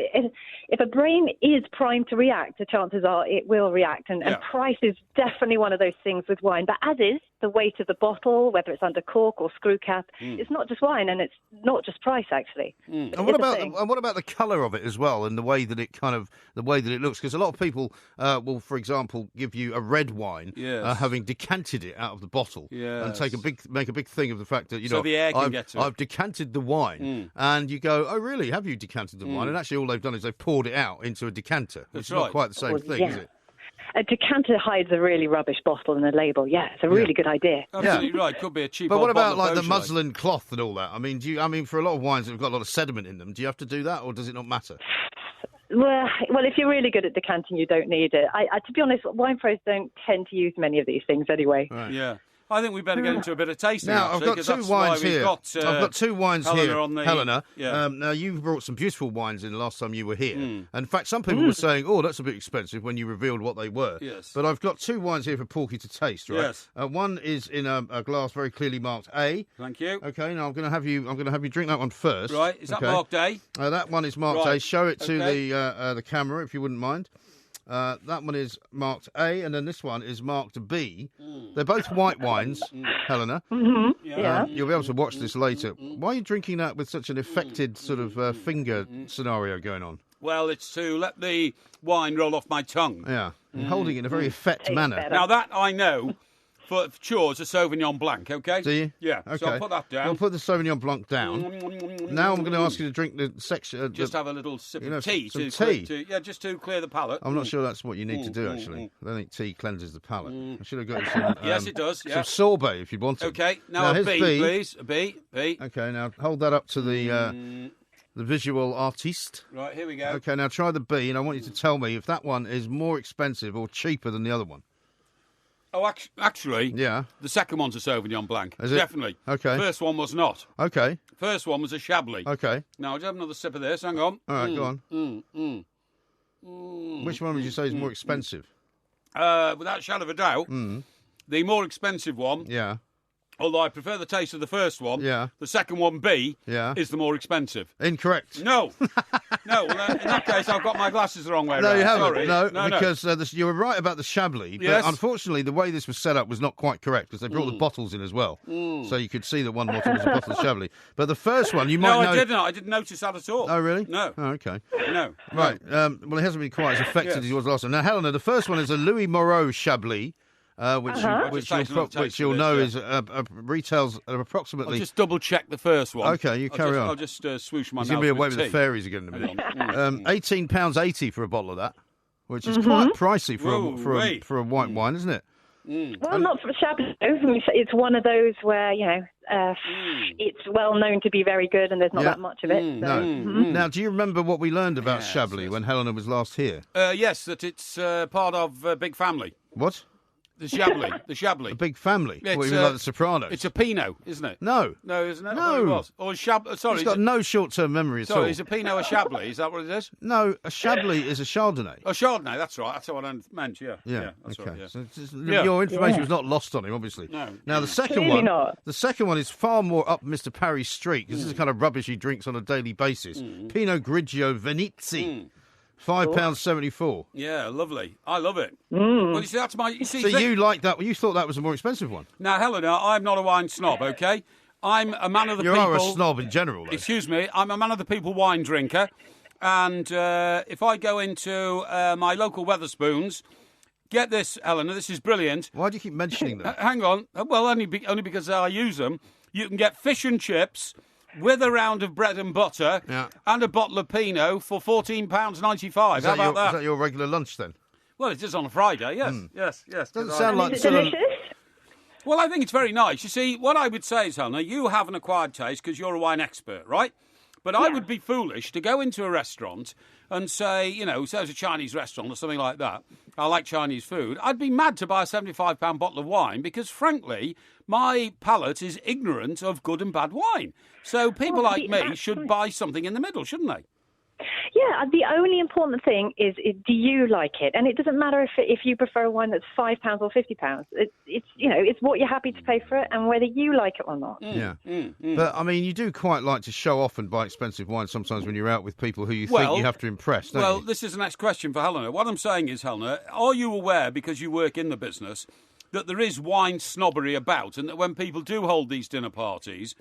if a brain is primed to react, the chances are it will react. And price is definitely one of those things with wine. But as is the weight of the bottle, whether it's under cork or screw cap, it's not just wine, and it's not just price, actually. And what about the colour of it as well, and the way that it looks? Because a lot of people will, for example, give you a red wine, having decanted it out of the bottle, and make a big thing of the fact that the air can get to it. I've decanted the wine, and you go, oh really? Have you decanted the wine? And actually, all they've done is they've poured it out into a decanter, which is not quite the same thing, is it? A decanter hides a really rubbish bottle in the label. Yeah, it's a really good idea. Absolutely right. Could be a cheap. But what about like the muslin cloth and all that? I mean, for a lot of wines that have got a lot of sediment in them, do you have to do that, or does it not matter? Well, if you're really good at decanting, you don't need it. To be honest, wine pros don't tend to use many of these things anyway. Right. Yeah. I think we better get into a bit of tasting. Now, I've got two wines here. I've got two wines here, Helena. Yeah. Now, you brought some beautiful wines in the last time you were here. And in fact, some people were saying, oh, that's a bit expensive when you revealed what they were. Yes. But I've got two wines here for Porky to taste, right? Yes. One is in a glass very clearly marked A. Thank you. Okay, now I'm going to have you drink that one first. Right, is that marked A? That one is marked A. Show it to the camera, if you wouldn't mind. That one is marked A, and then this one is marked B. They're both white wines, Helena. Yeah. You'll be able to watch this later. Why are you drinking that with such an affected sort of finger scenario going on? Well, it's to let the wine roll off my tongue. Yeah, you're holding it in a very effect manner. better. Now, that I know for sure is a Sauvignon Blanc, okay? Do you? Yeah, Okay. so I'll put that down. We'll put the Sauvignon Blanc down. Now I'm going to ask you to drink the section. Just have a little sip of tea. Some tea. Just to clear the palate. I'm not sure that's what you need to do, actually. I don't think tea cleanses the palate. I should have got you some... Yes, it does, yeah. Some sorbet, if you want it. Okay, now a here's B, please. A B. Okay, now hold that up to the visual artiste. Right, here we go. Okay, now try the B, and I want you to tell me if that one is more expensive or cheaper than the other one. Oh, actually, the second one's a Sauvignon Blanc. Is it? Definitely. Okay. First one was not. Okay. First one was a Chablis. Okay. Now, I'll just have another sip of this. Hang on. All right, go on. Which one would you say is more expensive? Without a shadow of a doubt, the more expensive one. Yeah. Although I prefer the taste of the first one. Yeah. The second one, B, is the more expensive. Incorrect. No. No, well, in that case, I've got my glasses the wrong way around. No, you haven't. Sorry. No, because you were right about the Chablis, but unfortunately the way this was set up was not quite correct, because they brought the bottles in as well. So you could see that one bottle was a bottle of Chablis. But the first one, you might know... No, I didn't. I didn't notice that at all. Oh, really? No. Oh, okay. No. Right. Well, it hasn't been quite as effective as it was last time. Now, Helena, the first one is a Louis Moreau Chablis. Which you'll know is retails at approximately... I'll just double-check the first one. Okay, you carry on. I'll just swoosh my mouth. He's going to be away with the fairies again in a minute. £18.80 for a bottle of that, which is quite pricey for a white wine, isn't it? Well, not for Chablis. It's one of those where, it's well known to be very good and there's not that much of it. So. No. Now, do you remember what we learned about Chablis when Helena was last here? Yes, that it's part of Big Family. What? The Chablis. The Chablis. A big family. It's, What, even like the Sopranos? It's a Pinot, isn't it? No. No, isn't it? No. It was. Or sorry. He's got no short-term memory at all. Sorry, is a Pinot a Chablis? Is that what it is? No, a Chablis is a Chardonnay. A Chardonnay, that's right. That's what I meant, yeah. Yeah, that's okay. right, yeah. So your information was not lost on him, obviously. No. Now, the second one is far more up Mr. Parry's street, because this is the kind of rubbish he drinks on a daily basis. Pinot Grigio Venezia. £5.74. Yeah, lovely. I love it. Well, you see, that's my... You like that? You thought that was a more expensive one? Now, Helena, I'm not a wine snob, OK? I'm a man of the people... You are a snob in general, though. Excuse me. I'm a man of the people wine drinker. And if I go into my local Wetherspoons... Get this, Helena, this is brilliant. Why do you keep mentioning them? Hang on. Well, only because I use them. You can get fish and chips... with a round of bread and butter and a bottle of Pinot for £14.95. How about that? Is that your regular lunch then? Well, it is on a Friday, yes. Yes. Doesn't sound like... Is it delicious? Well, I think it's very nice. You see, what I would say is, Helena, you have an acquired taste because you're a wine expert, right? But I would be foolish to go into a restaurant and say, say it's a Chinese restaurant or something like that. I like Chinese food. I'd be mad to buy a £75 bottle of wine because, frankly, my palate is ignorant of good and bad wine. So people like me should buy something in the middle, shouldn't they? Yeah, the only important thing is do you like it? And it doesn't matter if you prefer a wine that's £5 or £50. It's what you're happy to pay for it and whether you like it or not. But, I mean, you do quite like to show off and buy expensive wine sometimes when you're out with people who you think you have to impress, don't you? This is the next question for Helena. What I'm saying is, Helena, are you aware, because you work in the business, that there is wine snobbery about and that when people do hold these dinner parties...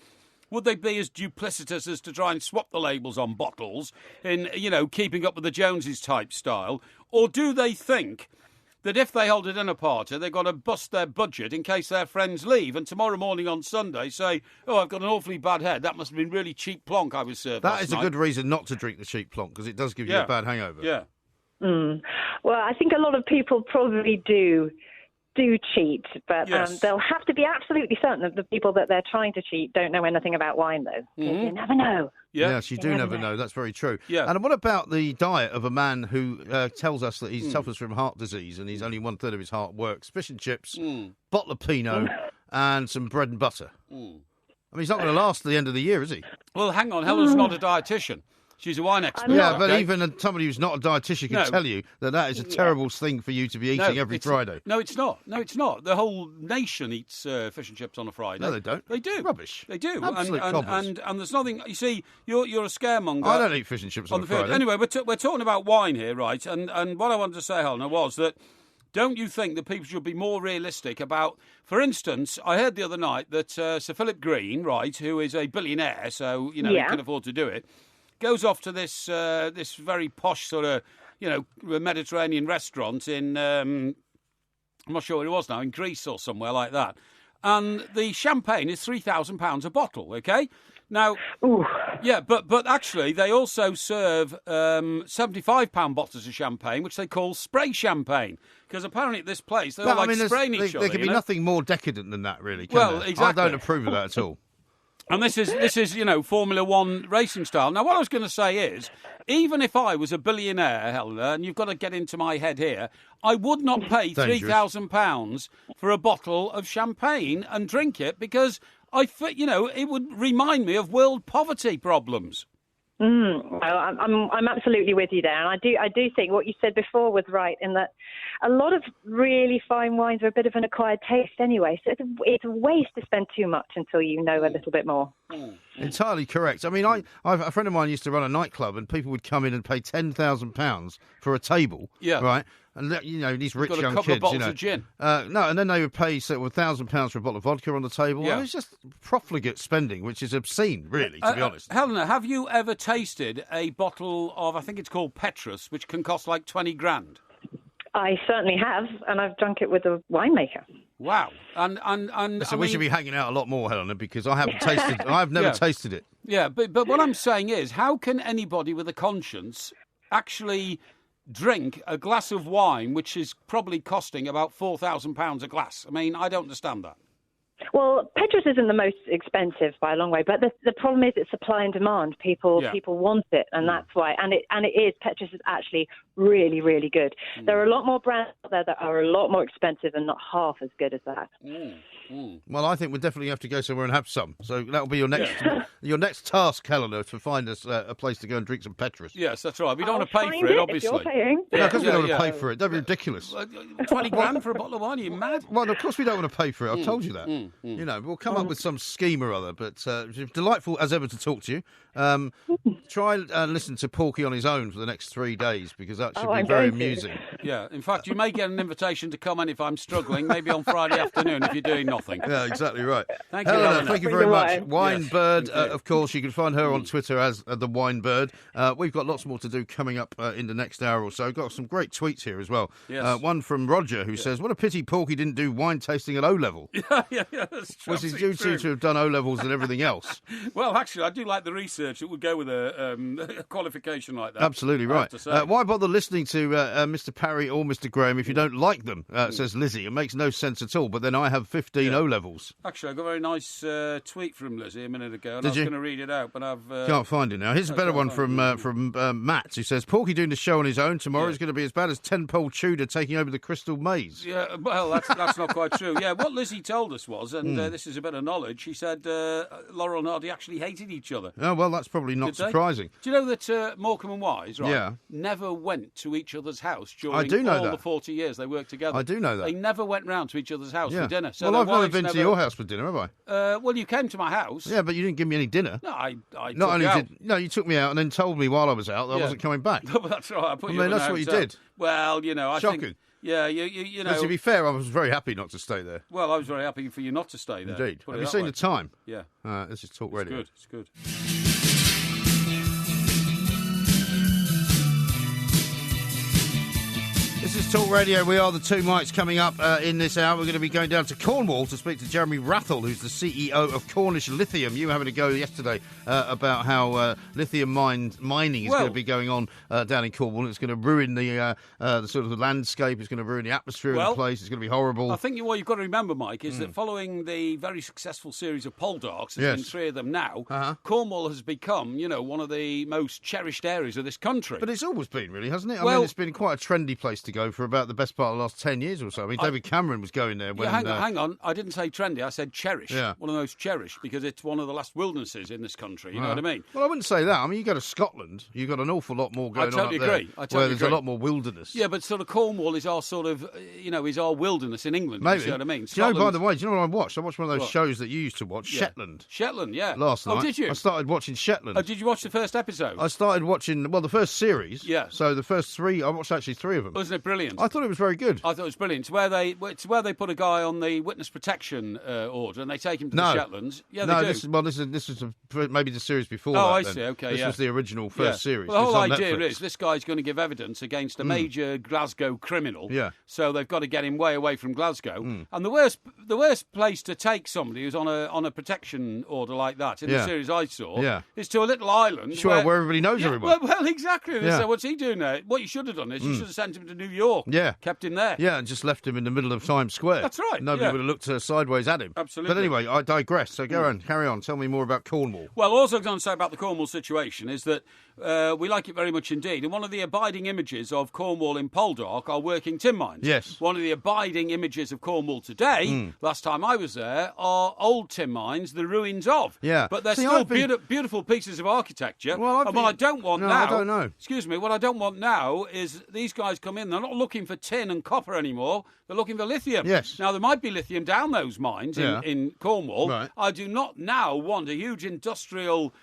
would they be as duplicitous as to try and swap the labels on bottles in, keeping up with the Joneses type style? Or do they think that if they hold a dinner party, they've got to bust their budget in case their friends leave and tomorrow morning on Sunday say, oh, I've got an awfully bad head. That must have been really cheap plonk I was served That is a good reason not to drink the cheap plonk because it does give you a bad hangover. Yeah. Well, I think a lot of people probably do cheat, but they'll have to be absolutely certain that the people that they're trying to cheat don't know anything about wine, though. You never know. Yes, you do never know. That's very true. Yeah. And what about the diet of a man who tells us that he suffers from heart disease and he's only 1/3 of his heart works? Fish and chips, bottle of Pinot, and some bread and butter. I mean, he's not going to last to the end of the year, is he? Well, hang on. Helen's not a dietitian. She's a wine expert. Yeah, but even somebody who's not a dietitian can tell you that is a terrible thing for you to be eating every Friday. No, it's not. The whole nation eats fish and chips on a Friday. No, they don't. They do. Rubbish. They do. Absolute cobblers. And there's nothing... You see, you're a scaremonger. I don't eat fish and chips on a Friday. Anyway, we're talking about wine here, right? And what I wanted to say, Helena, was that don't you think that people should be more realistic about... For instance, I heard the other night that Sir Philip Green, right, who is a billionaire, so, he can afford to do it, goes off to this very posh sort of, Mediterranean restaurant in, I'm not sure where it was now, in Greece or somewhere like that. And the champagne is £3,000 a bottle, OK? Now, but actually they also serve £75 bottles of champagne, which they call spray champagne. Because apparently at this place, they're spraying each other. There can be nothing more decadent than that, really, can there? Exactly. I don't approve of that at all. And this is Formula One racing style. Now, what I was going to say is, even if I was a billionaire, Helena, and you've got to get into my head here, I would not pay £3,000 for a bottle of champagne and drink it because it would remind me of world poverty problems. Well, I'm absolutely with you there, and I do think what you said before was right in that a lot of really fine wines are a bit of an acquired taste anyway. So it's a waste to spend too much until you know a little bit more. Entirely correct. I mean, a friend of mine used to run a nightclub, and people would come in and pay £10,000 for a table. Yeah. Right. And these rich young kids, bottles of gin. And then they would pay £1,000 for a bottle of vodka on the table. Yeah. It's just profligate spending, which is obscene, really, to be honest. Helena, have you ever tasted a bottle of, I think it's called Petrus, which can cost like 20 grand? I certainly have, and I've drunk it with a winemaker. Wow! So we should be hanging out a lot more, Helena, because I haven't tasted. I've never tasted it. Yeah, but what I'm saying is, how can anybody with a conscience actually drink a glass of wine which is probably costing about £4,000 a glass? I mean, I don't understand that. Well, petrol isn't the most expensive by a long way, but the problem is it's supply and demand. People want it, and that's why. And it is. Petrol is actually really, really good. There are a lot more brands out there that are a lot more expensive and not half as good as that. Well, I think we'll definitely have to go somewhere and have some. So that'll be your next task, Helena, to find us a place to go and drink some Petrus. Yes, that's right. We don't want to pay for it, obviously. If you're paying. Yeah, because we don't want to pay for it. That'd be ridiculous. 20 grand for a bottle of wine? Are you mad? Well, of course we don't want to pay for it. I've told you that. You know, we'll come up with some scheme or other. But delightful as ever to talk to you. Try and listen to Porky on his own for the next 3 days, because that should be very amusing. Yeah, in fact, you may get an invitation to come in if I'm struggling, maybe on Friday afternoon if you're doing nothing. Yeah, exactly right. Thank you, Helena. Thank you very much. Wine Yes. Bird, of course, you can find her on Twitter as the Wine Bird. We've got lots more to do coming up in the next hour or so. Got some great tweets here as well. Yes. One from Roger who says, "What a pity Porky didn't do wine tasting at O-level." Yeah, that's true. Which is due to have done O-levels and everything else. Well, actually, I do like the research that would go with a qualification like that. Absolutely right. Why bother listening to Mr. Parry or Mr. Graham if you don't like them, says Lizzie. It makes no sense at all, but then I have 15 O-levels. Actually, I got a very nice tweet from Lizzie a minute ago, and I was going to read it out, but I've... Can't find it now. Here's a better one from Matt, who says, "Porky doing the show on his own tomorrow is going to be as bad as 10-pole Tudor taking over the Crystal Maze." Yeah, well, that's not quite true. Yeah, what Lizzie told us was, and this is a bit of knowledge, she said Laurel and Hardy actually hated each other. Oh, well, that's probably not surprising. Do you know that Morecambe and Wise, never went to each other's house during all the 40 years they worked together? I do know that. They never went round to each other's house for dinner. So well, I've never been to your house for dinner, have I? Well, you came to my house. Yeah, but you didn't give me any dinner. No, I not only you took me out and then told me while I was out that I wasn't coming back. No, but that's right. That's what you did. Well, you know, I Shocking. think... Yeah, you know... But to be fair, I was very happy not to stay there. Well, I was very happy for you not to stay there. Indeed. Have you seen the time? Yeah. This is talkRADIO. It's good. This is talkRADIO. We are the two mics coming up in this hour. We're going to be going down to Cornwall to speak to Jeremy Rathall, who's the CEO of Cornish Lithium. You were having a go yesterday about how lithium mining is going to be going on down in Cornwall. It's going to ruin the sort of the landscape. It's going to ruin the atmosphere of the place. It's going to be horrible. I think what you've got to remember, Mike, is that following the very successful series of Poldarks, there's been 3 of them now, Cornwall has become, one of the most cherished areas of this country. But it's always been, really, hasn't it? I mean, it's been quite a trendy place to go for about the best part of the last 10 years or so. I mean, David Cameron was going there when... hang on. I didn't say trendy. I said cherish. Yeah. One of the most cherished, because it's one of the last wildernesses in this country. You know what I mean? Well, I wouldn't say that. I mean, you go to Scotland, you've got an awful lot more going on up there. I totally agree. There's a lot more wilderness. Yeah, but sort of Cornwall is our sort of, is our wilderness in England. Maybe. You see what I mean? By the way, do you know what I watched? I watched one of those shows that you used to watch, Shetland. Shetland, yeah. Last night. Oh, did you? I started watching Shetland. Oh, did you watch the first episode? I started watching, the first series. Yeah. So the first 3, I watched actually 3 of them. Wasn't it brilliant? I thought it was very good. I thought it was brilliant. It's where they put a guy on the witness protection order and they take him to the Shetlands. Yeah, they do. This is maybe the series before that. Oh, I see. Okay, This was the original first series. Well, the whole idea is this guy's going to give evidence against a major Glasgow criminal. Yeah. So they've got to get him way away from Glasgow. And the worst place to take somebody who's on a protection order like that in the series I saw is to a little island. Sure, where everybody knows everybody. Well, exactly. So what's he doing there? What you should have done is you should have sent him to New York. Yeah. Kept him there. Yeah, and just left him in the middle of Times Square. That's right. Nobody would have looked sideways at him. Absolutely. But anyway, I digress. So go on, carry on. Tell me more about Cornwall. Well, also going to say about the Cornwall situation is that we like it very much indeed. And one of the abiding images of Cornwall in Poldark are working tin mines. Yes. One of the abiding images of Cornwall today, last time I was there, are old tin mines, the ruins of. Yeah. But they're still beautiful pieces of architecture. Well, what I don't want now... I don't know. Excuse me. What I don't want now is these guys come in, they're not looking for tin and copper anymore. They're looking for lithium. Yes. Now, there might be lithium down those mines in Cornwall. Right. I do not now want a huge industrial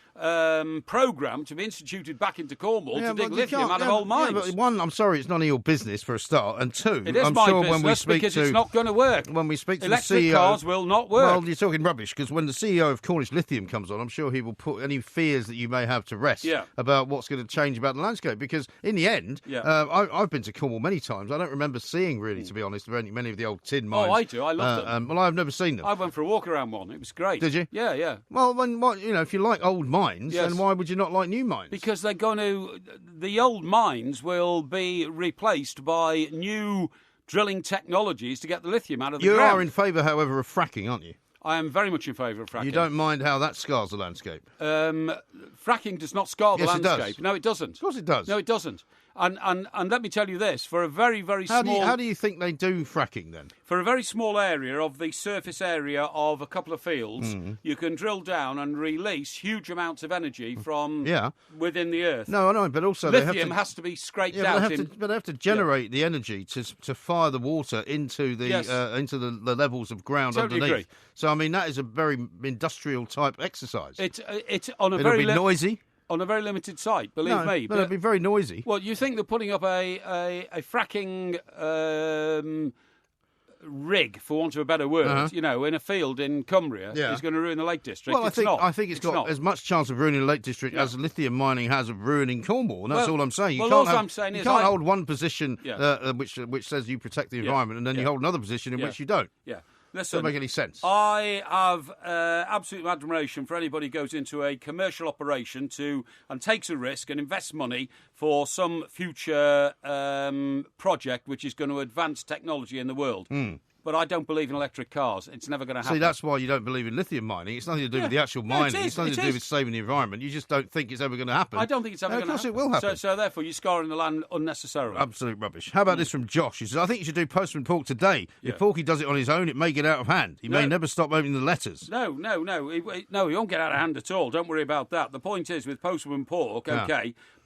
programme to be instituted back into Cornwall to dig lithium out of old mines. But one, I'm sorry, it's none of your business for a start, and two, it is I'm my sure business when we speak because it's not going to work. When we speak to electric the CEO, cars will not work. Well, you're talking rubbish because when the CEO of Cornish Lithium comes on, I'm sure he will put any fears that you may have to rest about what's going to change about the landscape. Because in the end, I've been to Cornwall many times. I don't remember seeing really, to be honest, many of the old tin mines. Oh, I do. I love them. Well, I've never seen them. I went for a walk around one. It was great. Did you? Yeah, yeah. Well, if you like old mines, then why would you not like new mines? Because the old mines will be replaced by new drilling technologies to get the lithium out of the ground. You are in favour, however, of fracking, aren't you? I am very much in favour of fracking. You don't mind how that scars the landscape? Fracking does not scar the landscape. It does. No, it doesn't. Of course it does. No, it doesn't. And let me tell you this, for a very, very small... How do you think they do fracking, then? For a very small area of the surface area of a couple of fields, you can drill down and release huge amounts of energy from within the earth. No, I know, but also... Lithium has to be scraped out. But they have to generate the energy to fire the water into the levels of ground totally underneath. Agree. So, I mean, that is a very industrial-type exercise. It's on a It'll be noisy. On a very limited site, believe me. But it'll be very noisy. Well, you think they're putting up a fracking rig, for want of a better word, in a field in Cumbria is going to ruin the Lake District? Well, I think it's got as much chance of ruining the Lake District as lithium mining has of ruining Cornwall, and that's all I'm saying. You can't hold one position which says you protect the environment, and then you hold another position in which you don't. Yeah. Listen, doesn't make any sense. I have absolute admiration for anybody who goes into a commercial operation and takes a risk and invests money for some future project which is going to advance technology in the world. But I don't believe in electric cars. It's never going to happen. See, that's why you don't believe in lithium mining. It's nothing to do with the actual mining. It's nothing to do with saving the environment. You just don't think it's ever going to happen. I don't think it's ever going to happen. Of course it will happen. So therefore, you're scarring the land unnecessarily. Absolute rubbish. How about this from Josh? He says, I think you should do Postman Pork today. If Porky does it on his own, it may get out of hand. He may never stop opening the letters. No. He won't get out of hand at all. Don't worry about that. The point is, with Postman Pork,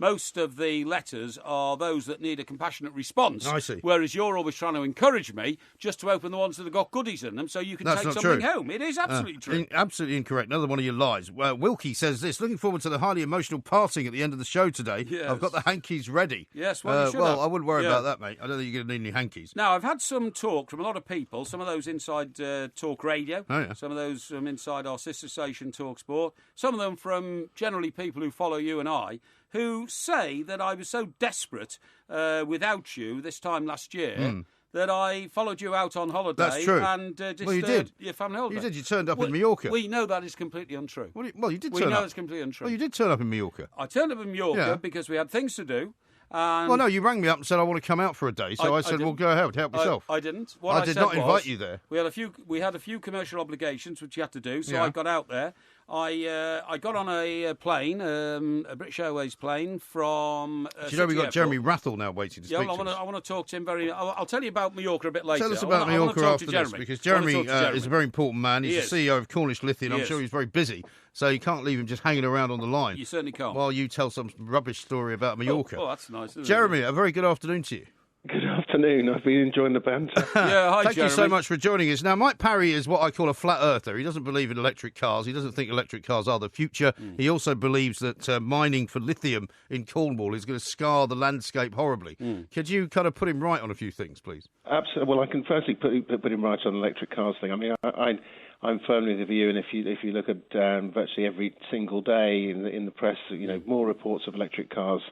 most of the letters are those that need a compassionate response. I see. Whereas you're always trying to encourage me just to open the ones that have got goodies in them so you can take something home. It is absolutely true. Absolutely incorrect. Another one of your lies. Wilkie says this, looking forward to the highly emotional parting at the end of the show today. Yes. I've got the hankies ready. Yes, well, you should have. I wouldn't worry about that, mate. I don't think you're going to need any hankies. Now, I've had some talk from a lot of people, some of those inside talkRADIO, some of those from inside our sister station TalkSport, some of them from generally people who follow you and I, who say that I was so desperate without you this time last year that I followed you out on holiday. That's true. And you did. Your family holiday. You did. You turned up in Mallorca. We know that is completely untrue. You did turn up. We know it's completely untrue. Well, you did turn up in Mallorca. I turned up in Mallorca because we had things to do. Well, no, you rang me up and said I want to come out for a day, so I said, well, go ahead, help yourself. I didn't. I did not invite you there. We had a few commercial obligations which you had to do, so I got out there. I got on a plane, a British Airways plane from. Do you know we've got Jeremy Rathall now waiting to speak to us? I want to talk to him I'll tell you about Mallorca a bit later. Tell us about Mallorca after this, because Jeremy is a very important man. He's the CEO of Cornish Lithium. I'm sure he's very busy, so you can't leave him just hanging around on the line. You certainly can't. While you tell some rubbish story about Mallorca. Oh, that's nice. Jeremy, a very good afternoon to you. Good afternoon. I've been enjoying the banter. Hi, Thank Jeremy. you so much for joining us. Now, Mike Parry is what I call a flat earther. He doesn't believe in electric cars. He doesn't think electric cars are the future. He also believes that mining for lithium in Cornwall is going to scar the landscape horribly. Could you kind of put him right on a few things, please? Absolutely. Well, I can firstly put him right on the electric cars thing. I mean, I'm firmly of the view, and if you look at virtually every single day in the press, more reports of electric cars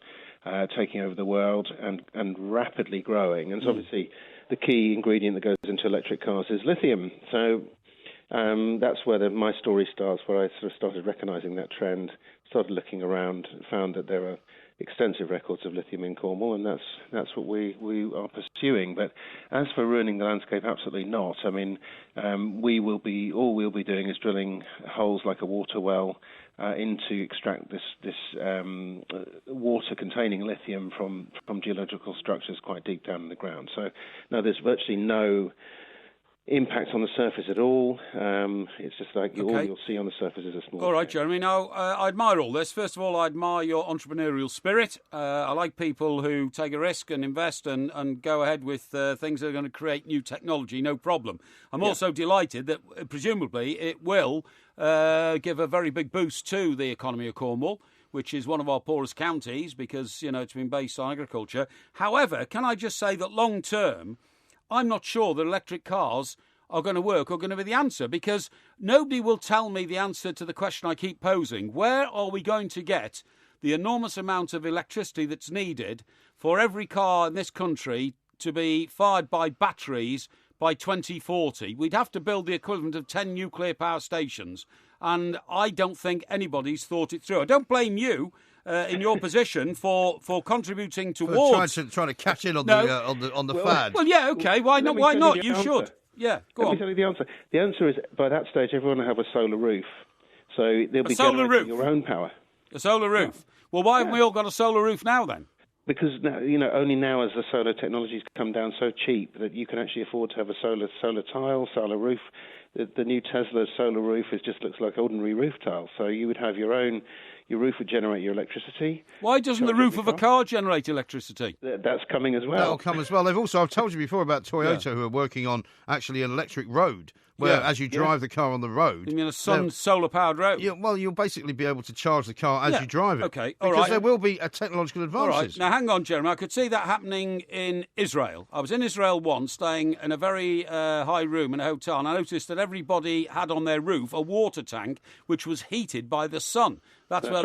taking over the world and rapidly growing. And so obviously the key ingredient that goes into electric cars is lithium. So that's where my story starts, where I sort of started recognising that trend, started looking around, found that there are extensive records of lithium in Cornwall, and that's what we are pursuing. But as for ruining the landscape, absolutely not. I mean, all we'll be doing is drilling holes like a water well to extract this water containing lithium from geological structures quite deep down in the ground. So no, there's virtually no impact on the surface at all. It's just like all you'll see on the surface is a small. All right, Jeremy. Now, I admire all this. First of all, I admire your entrepreneurial spirit. I like people who take a risk and invest and go ahead with things that are going to create new technology, no problem. I'm also delighted that presumably it will give a very big boost to the economy of Cornwall, which is one of our poorest counties because, it's been based on agriculture. However, can I just say that long term, I'm not sure that electric cars are going to work or going to be the answer, because nobody will tell me the answer to the question I keep posing. Where are we going to get the enormous amount of electricity that's needed for every car in this country to be fired by batteries by 2040? We'd have to build the equivalent of 10 nuclear power stations, and I don't think anybody's thought it through. I don't blame you in your position for contributing towards trying to catch in on the fad. Well, yeah, okay. Why not? You should. Yeah, go on. Let me tell you the answer. The answer is, by that stage, everyone will have a solar roof. So they'll be generating your own power. A solar roof? Yeah. Well, why haven't we all got a solar roof now, then? Because now, only now as the solar technologies come down so cheap that you can actually afford to have a solar tile, solar roof. The new Tesla solar roof just looks like ordinary roof tile. So you would have your roof would generate your electricity. Why doesn't the roof of a car generate electricity? That's coming as well. That'll come as well. I've told you before about Toyota, who are working on actually an electric road. Where as you drive the car on the road... You mean a solar-powered road? Yeah, well, you'll basically be able to charge the car as you drive it. Okay, all right. Because there will be a technological advances. All right. Now, hang on, Jeremy. I could see that happening in Israel. I was in Israel once, staying in a very high room in a hotel, and I noticed that everybody had on their roof a water tank which was heated by the sun. That's where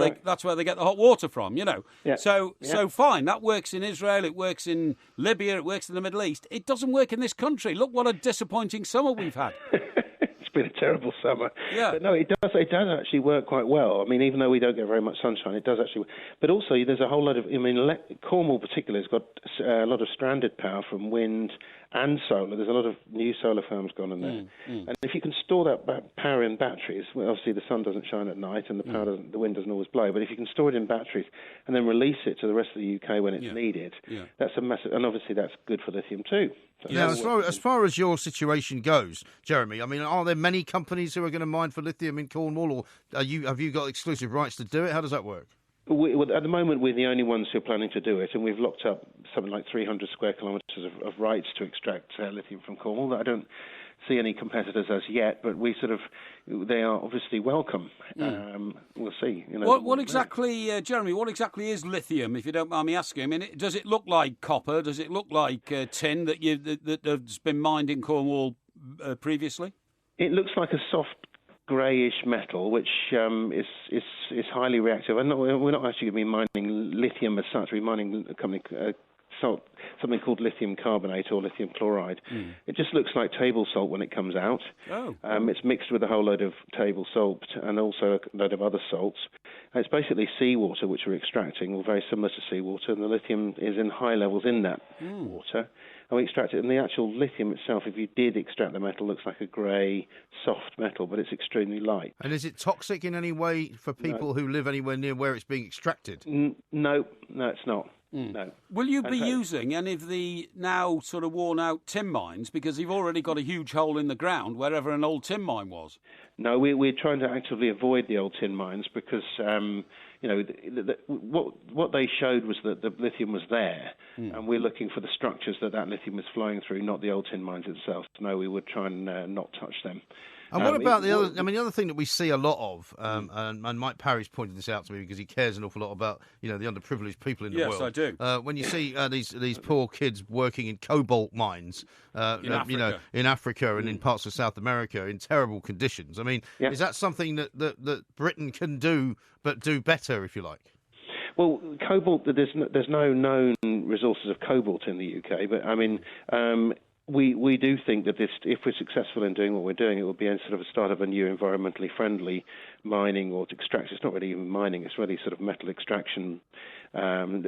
they get the hot water from, Yeah. So fine, that works in Israel, it works in Libya, it works in the Middle East. It doesn't work in this country. Look what a disappointing summer we've had. It's been a terrible summer. Yeah. But no, it does actually work quite well. I mean, even though we don't get very much sunshine, it does actually work. But also, there's a whole lot of, Cornwall particularly has got a lot of stranded power from wind and solar. There's a lot of new solar farms gone in there. And if you can store that power in batteries, well, obviously the sun doesn't shine at night and the wind doesn't always blow, but if you can store it in batteries and then release it to the rest of the UK when it's needed, that's a massive, and obviously that's good for lithium too. So now, as far as your situation goes, Jeremy, I mean, are there many companies who are going to mine for lithium in Cornwall, or have you got exclusive rights to do it? How does that work? At the moment, we're the only ones who are planning to do it, and we've locked up something like 300 square kilometres of rights to extract lithium from Cornwall. I don't see any competitors as yet, but they are obviously welcome. We'll see. What exactly, Jeremy? What exactly is lithium? If you don't mind me asking, I mean, does it look like copper? Does it look like tin that's been mined in Cornwall previously? It looks like a soft greyish metal, which is highly reactive. We're not actually going to be mining lithium as such. We're mining something called lithium carbonate or lithium chloride. It just looks like table salt when it comes out. It's mixed with a whole load of table salt and also a load of other salts. And it's basically seawater which we're extracting, or very similar to seawater, and the lithium is in high levels in that water. And we extract it, and the actual lithium itself, if you did extract the metal, looks like a grey, soft metal, but it's extremely light. And is it toxic in any way for people who live anywhere near where it's being extracted? No, it's not. No. Will you be using any of the now sort of worn-out tin mines, because you've already got a huge hole in the ground wherever an old tin mine was? No, we're trying to actively avoid the old tin mines because what they showed was that the lithium was there, and we're looking for the structures that lithium is flowing through, not the old tin mines itself. No, we would try and not touch them. And what about the other? I mean, the other thing that we see a lot of, and Mike Parry's pointed this out to me because he cares an awful lot about the underprivileged people in the world. Yes, I do. When you see these poor kids working in cobalt mines, in Africa and in parts of South America in terrible conditions. I mean, is that something that Britain can do, but do better, if you like? Well, cobalt. There's no known resources of cobalt in the UK, but I mean. We do think that if we're successful in doing what we're doing, it will be a sort of a start of a new environmentally friendly mining or extraction. It's not really even mining; it's really sort of metal extraction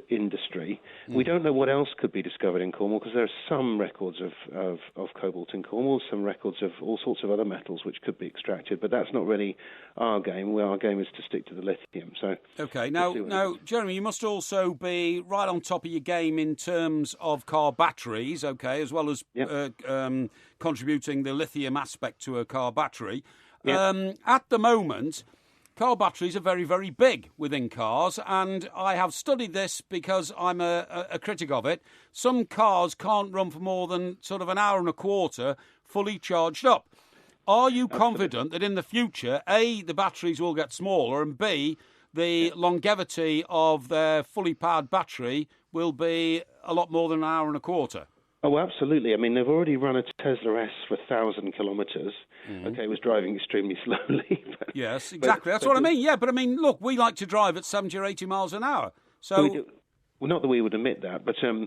industry. We don't know what else could be discovered in Cornwall because there are some records of cobalt in Cornwall, some records of all sorts of other metals which could be extracted, but that's not really our game. Our game is to stick to the lithium. So okay, now, Jeremy, you must also be right on top of your game in terms of car batteries, okay, as well as contributing the lithium aspect to a car battery. At the moment, car batteries are very, very big within cars, and I have studied this because I'm a critic of it. Some cars can't run for more than sort of an hour and a quarter fully charged up. Are you confident that in the future, A, the batteries will get smaller, and B, the longevity of their fully powered battery will be a lot more than an hour and a quarter? Oh, absolutely. I mean, they've already run a Tesla S for 1,000 kilometres. Okay, it was driving extremely slowly. Yes, exactly. That's what I mean. Yeah, but I mean, look, we like to drive at 70 or 80 miles an hour. So Well, not that we would admit that, but no.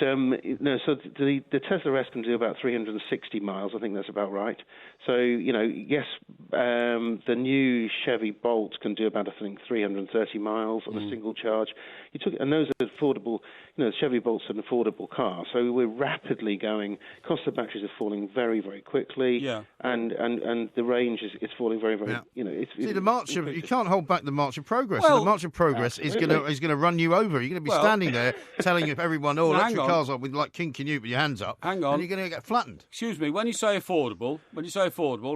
So the Tesla S can do about 360 miles. I think that's about right. So yes, the new Chevy Bolt can do about 330 miles on a single charge. And those are affordable. The Chevy Bolt's an affordable car. So we're rapidly going. Cost of batteries are falling very, very quickly. Yeah. And the range is falling very, very. See, the march of you can't hold back the march of progress. Well, the march of progress is going to run you over. You're going to be standing there telling everyone, electric cars are with like King Canute with your hands up. Hang on. And you're going to get flattened. Excuse me, when you say affordable,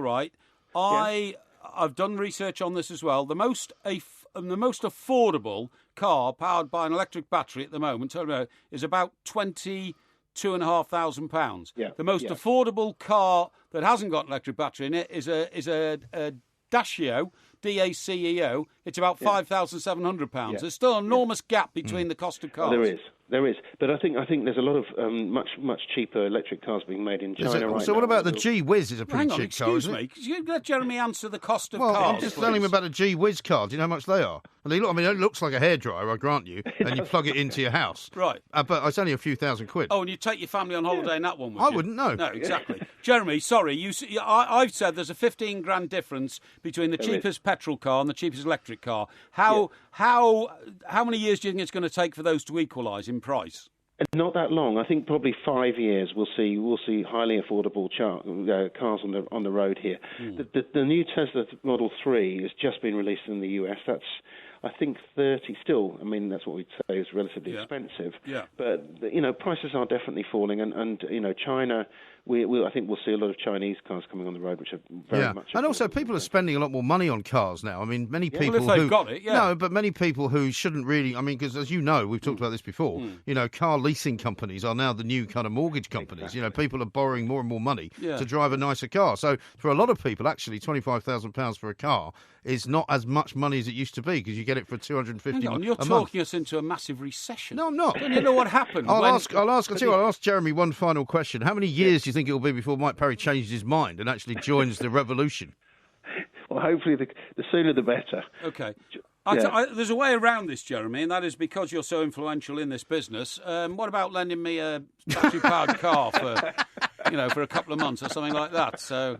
right, I've done research on this as well. The most affordable car powered by an electric battery at the moment is about £22,500. Yeah. The most affordable car that hasn't got an electric battery in it is a Dacio, DACEO. It's about £5,700. Yeah. There's still an enormous gap between the cost of cars. There is, but I think there's a lot of much cheaper electric cars being made in China right now. So what about the G-Whiz? Is a pretty cheap car, isn't it? Excuse me, could you let Jeremy answer the cost of cars? I'm just telling him about a G-Whiz car. Do you know how much they are? Well, it looks like a hairdryer, I grant you, and you plug it into your house. Right. But it's only a few £1,000. Oh, and you take your family on holiday in that one, would I you? wouldn't know. No, exactly. Jeremy, sorry, I've said there's a 15 grand difference between the cheapest petrol car and the cheapest electric car. How many years do you think it's going to take for those to equalise in price? Not that long. I think probably 5 years we'll see highly affordable cars on the road here. The new Tesla Model 3 has just been released in the US. That's, I think, 30 still. I mean, that's what we'd say is relatively expensive. Yeah. But prices are definitely falling, and China. I think we'll see a lot of Chinese cars coming on the road, which are very much. And also, people are spending a lot more money on cars now. I mean, many people if they've got it, no, but many people who shouldn't really. I mean, because as you know, we've talked about this before. Car leasing companies are now the new kind of mortgage companies. Exactly. People are borrowing more and more money to drive a nicer car. So for a lot of people, actually, £25,000 for a car is not as much money as it used to be because you get it for $250 a month. You're talking us into a massive recession. No, I'm not. Don't you know what happened? I'll ask Jeremy one final question. How many years do you think it will be before Mike Parry changes his mind and actually joins the revolution? Well, hopefully the sooner the better. Okay. There's a way around this, Jeremy, and that is because you're so influential in this business. What about lending me a battery-powered car for a couple of months or something like that? So,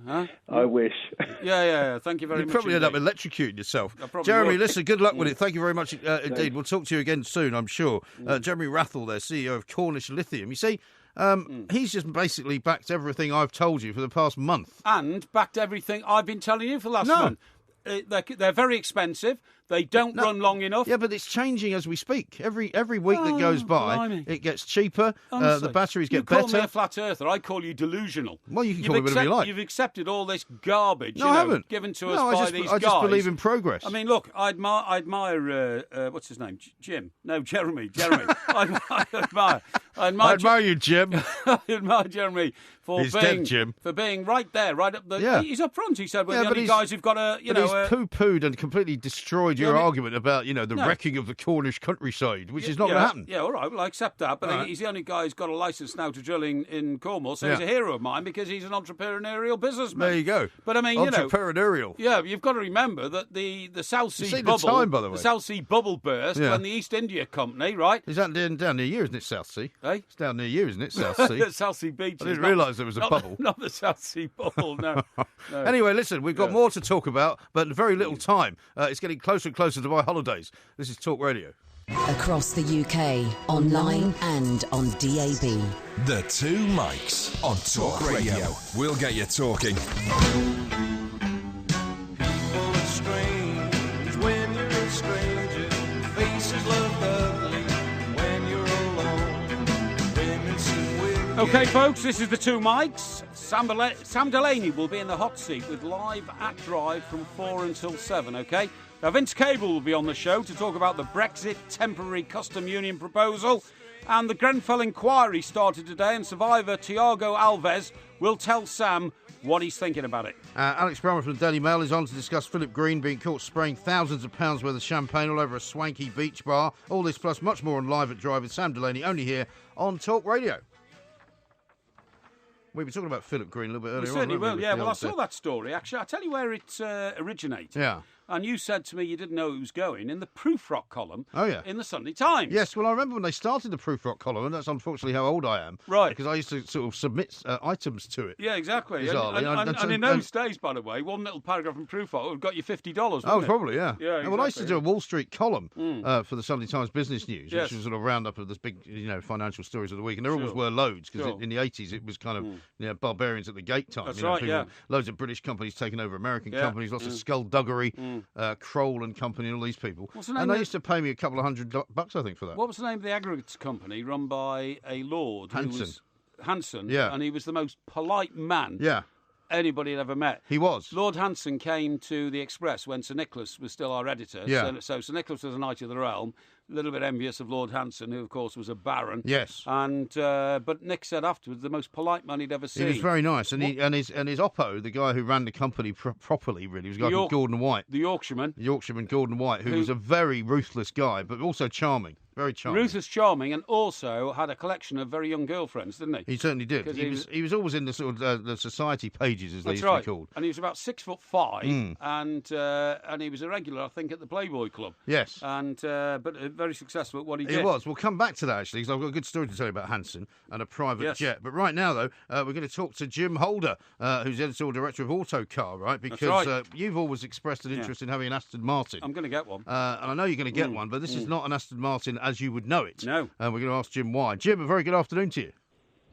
I wish. Yeah. Thank you very much. You'd probably end up electrocuting yourself. Jeremy, listen, good luck with it. Thank you very much indeed. We'll talk to you again soon, I'm sure. Jeremy Rathall there, CEO of Cornish Lithium. You see, he's just basically backed everything I've told you for the past month. And backed everything I've been telling you for the last month. They're very expensive. They don't run long enough. Yeah, but it's changing as we speak. Every week that goes by, it gets cheaper. The batteries get better. You call me a flat earther. I call you delusional. Well, you can call me whatever you like. You've accepted all this garbage. I haven't. Given to us by these guys. I just believe in progress. I mean, look, I admire what's his name? Jim? No, Jeremy. I admire you, Jim. I admire Jeremy He's dead, Jim. for being right there, right up the. Yeah. He's up front. He said, "We're the only guys who've got a." He's poo-pooed and completely destroyed your argument about the wrecking of the Cornish countryside, which is not going to happen. Yeah, all right. Well, I accept that, but he's the only guy who's got a licence now to drill in Cornwall, so he's a hero of mine because he's an entrepreneurial businessman. There you go. But I mean, entrepreneurial. You've got to remember that the South Sea bubble. The time, by the way. The South Sea bubble burst when the East India Company, right? Is that down near you, isn't it, South Sea? It's down near you, isn't it, South Sea? The South Sea beaches. I didn't realise there was a bubble. Not the South Sea bubble, no. Anyway, listen, we've got more to talk about, but very little time. It's getting closer and closer to my holidays. This is Talk Radio. Across the UK, online and on DAB. The Two Mics on Talk Radio. We'll get you talking. People are strange when you're a stranger. Faces look ugly when you're alone. Women seem wicked. Okay, folks, this is the Two Mics. Sam Delaney will be in the hot seat with live at Drive from 4 until 7, okay? Now, Vince Cable will be on the show to talk about the Brexit temporary custom union proposal. And the Grenfell inquiry started today, and survivor Tiago Alves will tell Sam what he's thinking about it. Alex Brummer from the Daily Mail is on to discuss Philip Green being caught spraying thousands of pounds worth of champagne all over a swanky beach bar. All this plus much more on Live at Drive with Sam Delaney, only here on Talk Radio. We were talking about Philip Green a little bit earlier on. We certainly will, yeah. Well, I saw that story, actually. I'll tell you where it originated. Yeah. and you said to me you didn't know it was going in the Proof Rock column in the Sunday Times. Yes, well, I remember when they started the Proof Rock column, and that's unfortunately how old I am. Right. Because I used to sort of submit items to it. Yeah, exactly. And in those days, by the way, one little paragraph in Proof Rock would have got you $50, wouldn't it? Probably, yeah. Yeah, exactly. Well, I used to do a Wall Street column for the Sunday Times Business News, which was sort of a roundup of the big, financial stories of the week, and there always were loads, because in the 80s it was kind of barbarians at the gate time. That's right, Loads of British companies taking over American companies, lots of skullduggery, Kroll and company, and all these people. And they used to pay me a couple of $100, I think, for that. What was the name of the aggregates company run by a lord? Hanson. Yeah. And he was the most polite man anybody had ever met. He was. Lord Hanson came to the Express when Sir Nicholas was still our editor. Yeah. So Sir Nicholas was a Knight of the Realm, a little bit envious of Lord Hanson, who, of course, was a baron. Yes. And but Nick said afterwards, the most polite man he'd ever seen. He was very nice. And his Oppo, the guy who ran the company properly, really, was a guy called Gordon White. The Yorkshireman. Gordon White, who was a very ruthless guy, but also charming. Very charming. Ruthless, charming, and also had a collection of very young girlfriends, didn't he? He certainly did. He was always in the sort of the society pages, as they used to be called. And he was about 6'5", and he was a regular, I think, at the Playboy Club. Yes. And but very successful at what he did. He was. We'll come back to that, actually, because I've got a good story to tell you about Hanson and a private jet. But right now, though, we're going to talk to Jim Holder, who's editorial director of Autocar, right? Because you've always expressed an interest in having an Aston Martin. I'm going to get one. And I know you're going to get one, but this is not an Aston Martin as you would know it. No. And we're going to ask Jim why. Jim, a very good afternoon to you.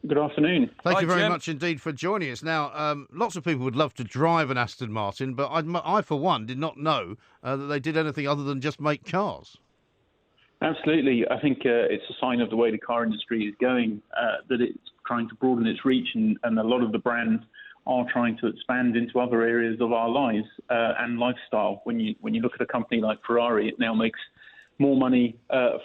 Good afternoon. Thank you very Jim. much indeed for joining us. Now, lots of people would love to drive an Aston Martin, but I for one, did not know that they did anything other than just make cars. Absolutely. I think it's a sign of the way the car industry is going, that it's trying to broaden its reach, and a lot of the brands are trying to expand into other areas of our lives and lifestyle. When you look at a company like Ferrari, it now makes more money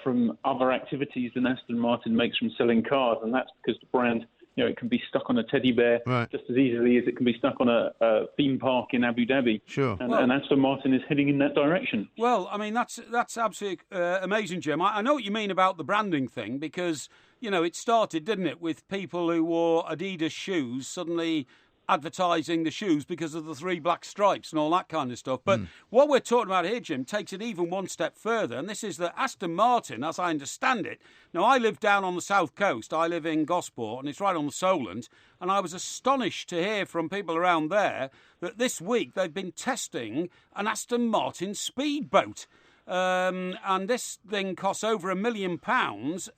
from other activities than Aston Martin makes from selling cars, and that's because the brand, it can be stuck on a teddy bear just as easily as it can be stuck on a theme park in Abu Dhabi. Sure. And Aston Martin is heading in that direction. Well, I mean, that's absolutely amazing, Jim. I know what you mean about the branding thing, because, it started, didn't it, with people who wore Adidas shoes suddenly advertising the shoes because of the 3 black stripes and all that kind of stuff. But what we're talking about here, Jim, takes it even one step further, and this is that Aston Martin, as I understand it, now I live down on the south coast, I live in Gosport, and it's right on the Solent, and I was astonished to hear from people around there that this week they've been testing an Aston Martin speedboat. And this thing costs over £1 million,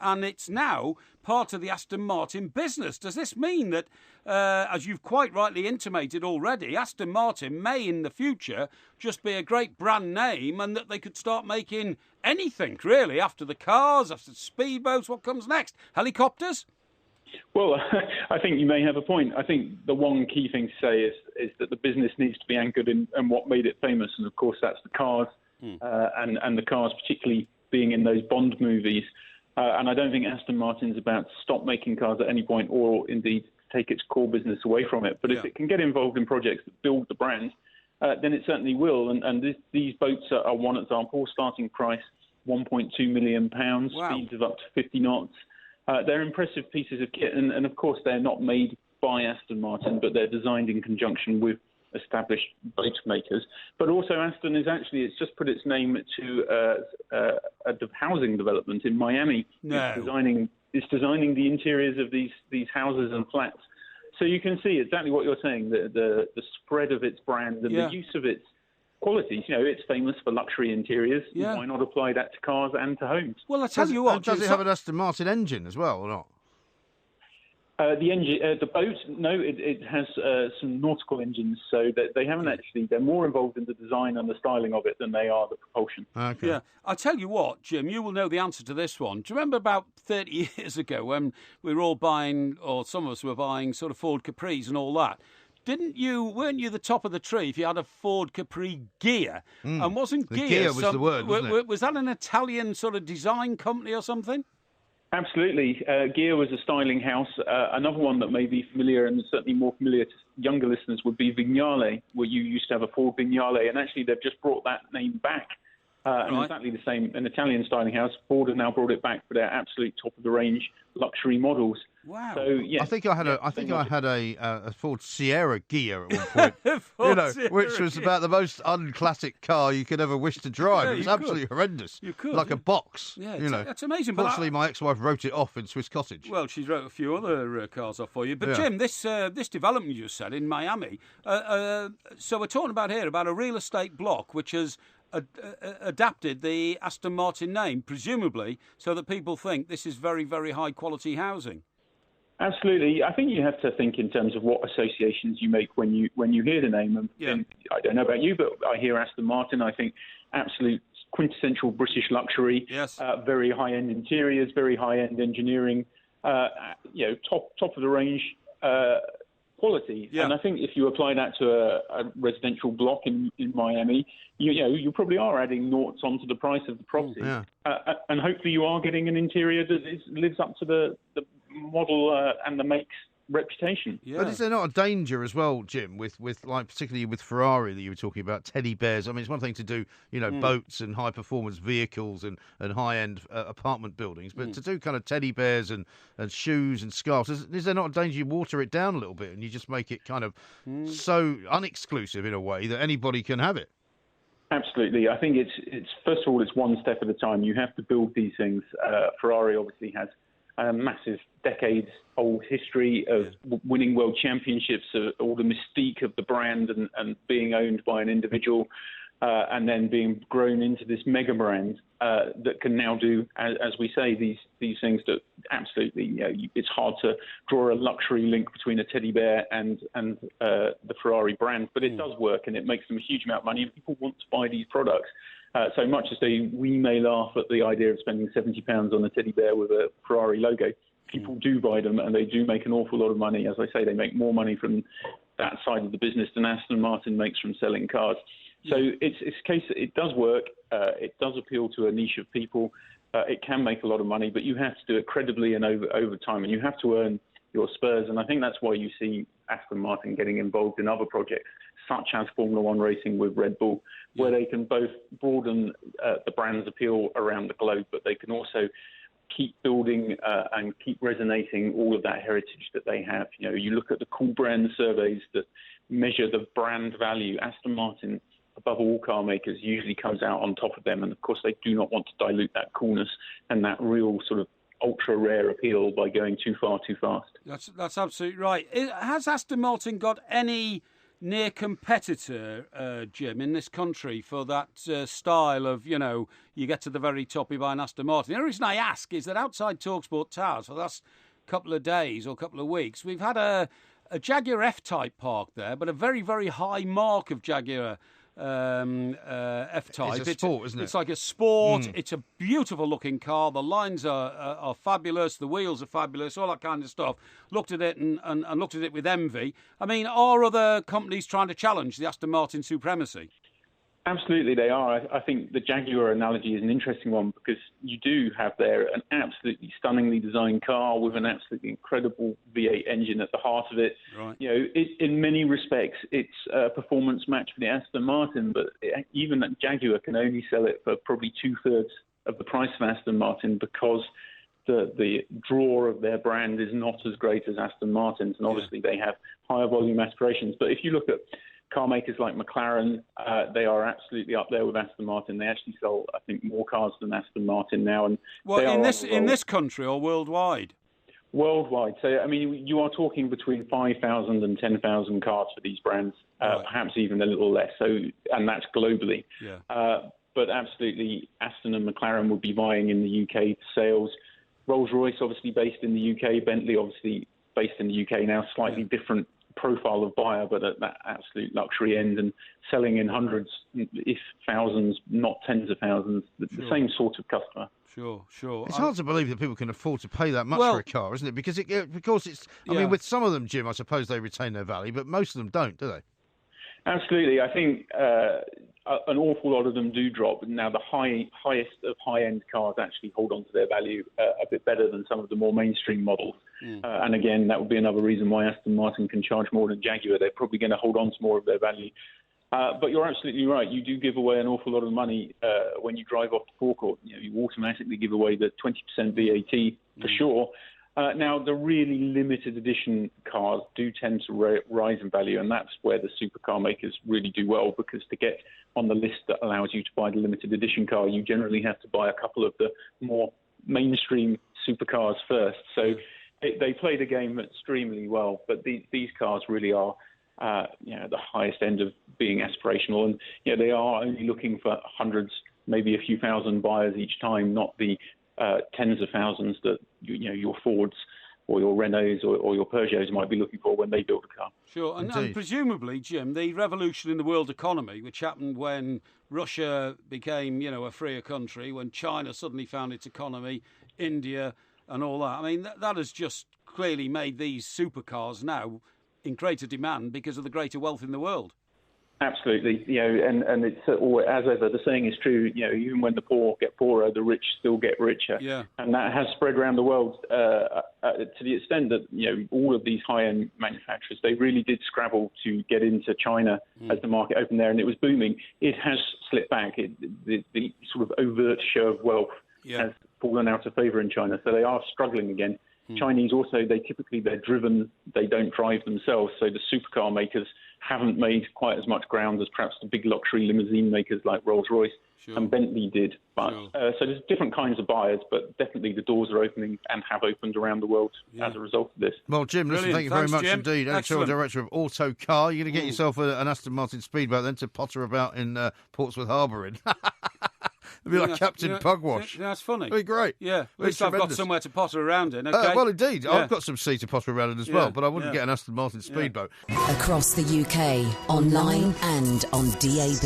and it's now part of the Aston Martin business. Does this mean that, as you've quite rightly intimated already, Aston Martin may in the future just be a great brand name, and that they could start making anything, really, after the cars, after speedboats? What comes next? Helicopters? Well, I think you may have a point. I think the one key thing to say is that the business needs to be anchored in what made it famous, and of course that's the cars. And the cars, particularly being in those Bond movies. And I don't think Aston Martin's about to stop making cars at any point, or indeed take its core business away from it. But if it can get involved in projects that build the brand, then it certainly will. And these boats are one example. Starting price, £1.2 million, speeds of up to 50 knots. They're impressive pieces of kit. And of course, they're not made by Aston Martin, but they're designed in conjunction with established boat makers. But also Aston it's just put its name to a housing development in Miami. No. It's designing the interiors of these houses and flats. So you can see exactly what you're saying, the spread of its brand and the use of its qualities. It's famous for luxury interiors. Yeah. Why not apply that to cars and to homes? Well, I tell you what. Does it have an Aston Martin engine as well, or not? The engine, the boat, no, it has some nautical engines, so that they haven't actually. They're more involved in the design and the styling of it than they are the propulsion. Okay. Yeah, I'll tell you what, Jim, you will know the answer to this one. Do you remember about 30 years ago when we were all buying, or some of us were buying, sort of Ford Capris and all that? Weren't you the top of the tree if you had a Ford Capri Gear? And wasn't Gear was the word, wasn't it? Was that an Italian sort of design company or something? Absolutely. Gear was a styling house. Another one that may be familiar, and certainly more familiar to younger listeners, would be Vignale, where you used to have a Ford Vignale, and actually they've just brought that name back And exactly the same, an Italian styling house. Ford have now brought it back for their absolute top-of-the-range luxury models. Wow! So yeah, I think I had a Ford Sierra Ghia at one point, which was about the most unclassic car you could ever wish to drive. Yeah, it was absolutely horrendous. You could, like a box. Yeah, that's amazing. Fortunately, my ex-wife wrote it off in Swiss Cottage. Well, she's wrote a few other cars off for you. But Jim, this development you just said in Miami. So we're talking about here about a real estate block which has adapted the Aston Martin name, presumably, so that people think this is very, very high quality housing. Absolutely. I think you have to think in terms of what associations you make when you hear the name. And I don't know about you, but I hear Aston Martin. I think absolute quintessential British luxury. Yes. Very high-end interiors, very high-end engineering. Top of the range quality. Yeah. And I think if you apply that to a residential block in Miami, you probably are adding noughts onto the price of the property. Yeah. And hopefully you are getting an interior that lives up to the model and the make's reputation. Yeah. But is there not a danger as well, Jim, with like particularly with Ferrari that you were talking about, teddy bears? I mean, it's one thing to do, boats and high performance vehicles and high end apartment buildings, but to do kind of teddy bears and shoes and scarves, is there not a danger you water it down a little bit and you just make it kind of so unexclusive in a way that anybody can have it? Absolutely. I think it's first of all, it's one step at a time. You have to build these things. Ferrari obviously has a massive decades-old history of winning world championships, all the mystique of the brand and being owned by an individual, and then being grown into this mega brand that can now do, as we say, these things that absolutely, it's hard to draw a luxury link between a teddy bear and the Ferrari brand, but it does work and it makes them a huge amount of money and people want to buy these products. So much as we may laugh at the idea of spending £70 on a teddy bear with a Ferrari logo, people do buy them and they do make an awful lot of money. As I say, they make more money from that side of the business than Aston Martin makes from selling cars. So it's a case that it does work. It does appeal to a niche of people. It can make a lot of money, but you have to do it credibly and over time, and you have to earn your spurs. And I think that's why you see Aston Martin getting involved in other projects, such as Formula One racing with Red Bull, where they can both broaden the brand's appeal around the globe, but they can also keep building and keep resonating all of that heritage that they have. You look at the cool brand surveys that measure the brand value. Aston Martin, above all car makers, usually comes out on top of them. And of course, they do not want to dilute that coolness and that real sort of ultra rare appeal by going too far too fast. That's absolutely right. Has Aston Martin got any near competitor, Jim, in this country for that style of, you get to the very top, you buy an Aston Martin? The only reason I ask is that outside TalkSport Towers for the last couple of days or couple of weeks, we've had a Jaguar F-Type parked there, but a very, very high mark of Jaguar F-Type. It's a sport, isn't it? It's like a sport. It's a beautiful looking car. The lines are fabulous. The wheels are fabulous. All that kind of stuff. Looked at it and looked at it with envy. I mean, are other companies trying to challenge the Aston Martin supremacy? Absolutely, they are. I think the Jaguar analogy is an interesting one because you do have there an absolutely stunningly designed car with an absolutely incredible V8 engine at the heart of it. Right. In many respects, it's a performance match for the Aston Martin, but even that Jaguar can only sell it for probably 2/3 of the price of Aston Martin because the draw of their brand is not as great as Aston Martin's, and obviously they have higher volume aspirations. But if you look at car makers like McLaren, they are absolutely up there with Aston Martin. They actually sell, I think, more cars than Aston Martin now. And in this country or worldwide? Worldwide. So, I mean, you are talking between 5,000 and 10,000 cars for these brands, perhaps even a little less. So, and that's globally. Yeah. But absolutely, Aston and McLaren would be vying in the UK sales. Rolls-Royce, obviously based in the UK. Bentley, obviously based in the UK now, slightly different profile of buyer, but at that absolute luxury end and selling in hundreds, if thousands, not tens of thousands, the same sort of customer. Sure. It's hard to believe that people can afford to pay that much for a car, isn't it? Because I mean, with some of them, Jim, I suppose they retain their value, but most of them don't, do they? Absolutely. I think an awful lot of them do drop. Now, the highest of high-end cars actually hold on to their value a bit better than some of the more mainstream models. And again, that would be another reason why Aston Martin can charge more than Jaguar. They're probably going to hold on to more of their value. But you're absolutely right. You do give away an awful lot of money when you drive off the forecourt. You automatically give away the 20% VAT for sure. Now, the really limited edition cars do tend to rise in value, and that's where the supercar makers really do well, because to get on the list that allows you to buy the limited edition car, you generally have to buy a couple of the more mainstream supercars first. So they play the game extremely well, but these cars really are the highest end of being aspirational, and they are only looking for hundreds, maybe a few thousand buyers each time, not the tens of thousands that your Fords or your Renaults or your Peugeots might be looking for when they build a car. Sure, and presumably, Jim, the revolution in the world economy, which happened when Russia became, a freer country, when China suddenly found its economy, India and all that, I mean, that has just clearly made these supercars now in greater demand because of the greater wealth in the world. Absolutely, and it's as ever, the saying is true. Even when the poor get poorer, the rich still get richer. Yeah. And that has spread around the world to the extent that all of these high-end manufacturers, they really did scrabble to get into China as the market opened there, and it was booming. It has slipped back. The sort of overt show of wealth has fallen out of favour in China, so they are struggling again. Chinese also, they're driven, they don't drive themselves, so the supercar makers haven't made quite as much ground as perhaps the big luxury limousine makers like Rolls-Royce and Bentley did. But so there's different kinds of buyers, but definitely the doors are opening and have opened around the world as a result of this. Well, Jim, listen, thank you very much Jim. indeed. Editorial Director of Autocar. You're going to get yourself an Aston Martin speedboat then to potter about in Portsmouth Harbour in. It'd be like Captain Pugwash. That's funny. It'd be great. Yeah, at least I've got somewhere to potter around in. Okay? Well, indeed. Yeah. I've got some sea to potter around in as well, but I wouldn't get an Aston Martin speedboat. Across the UK, online and on DAB.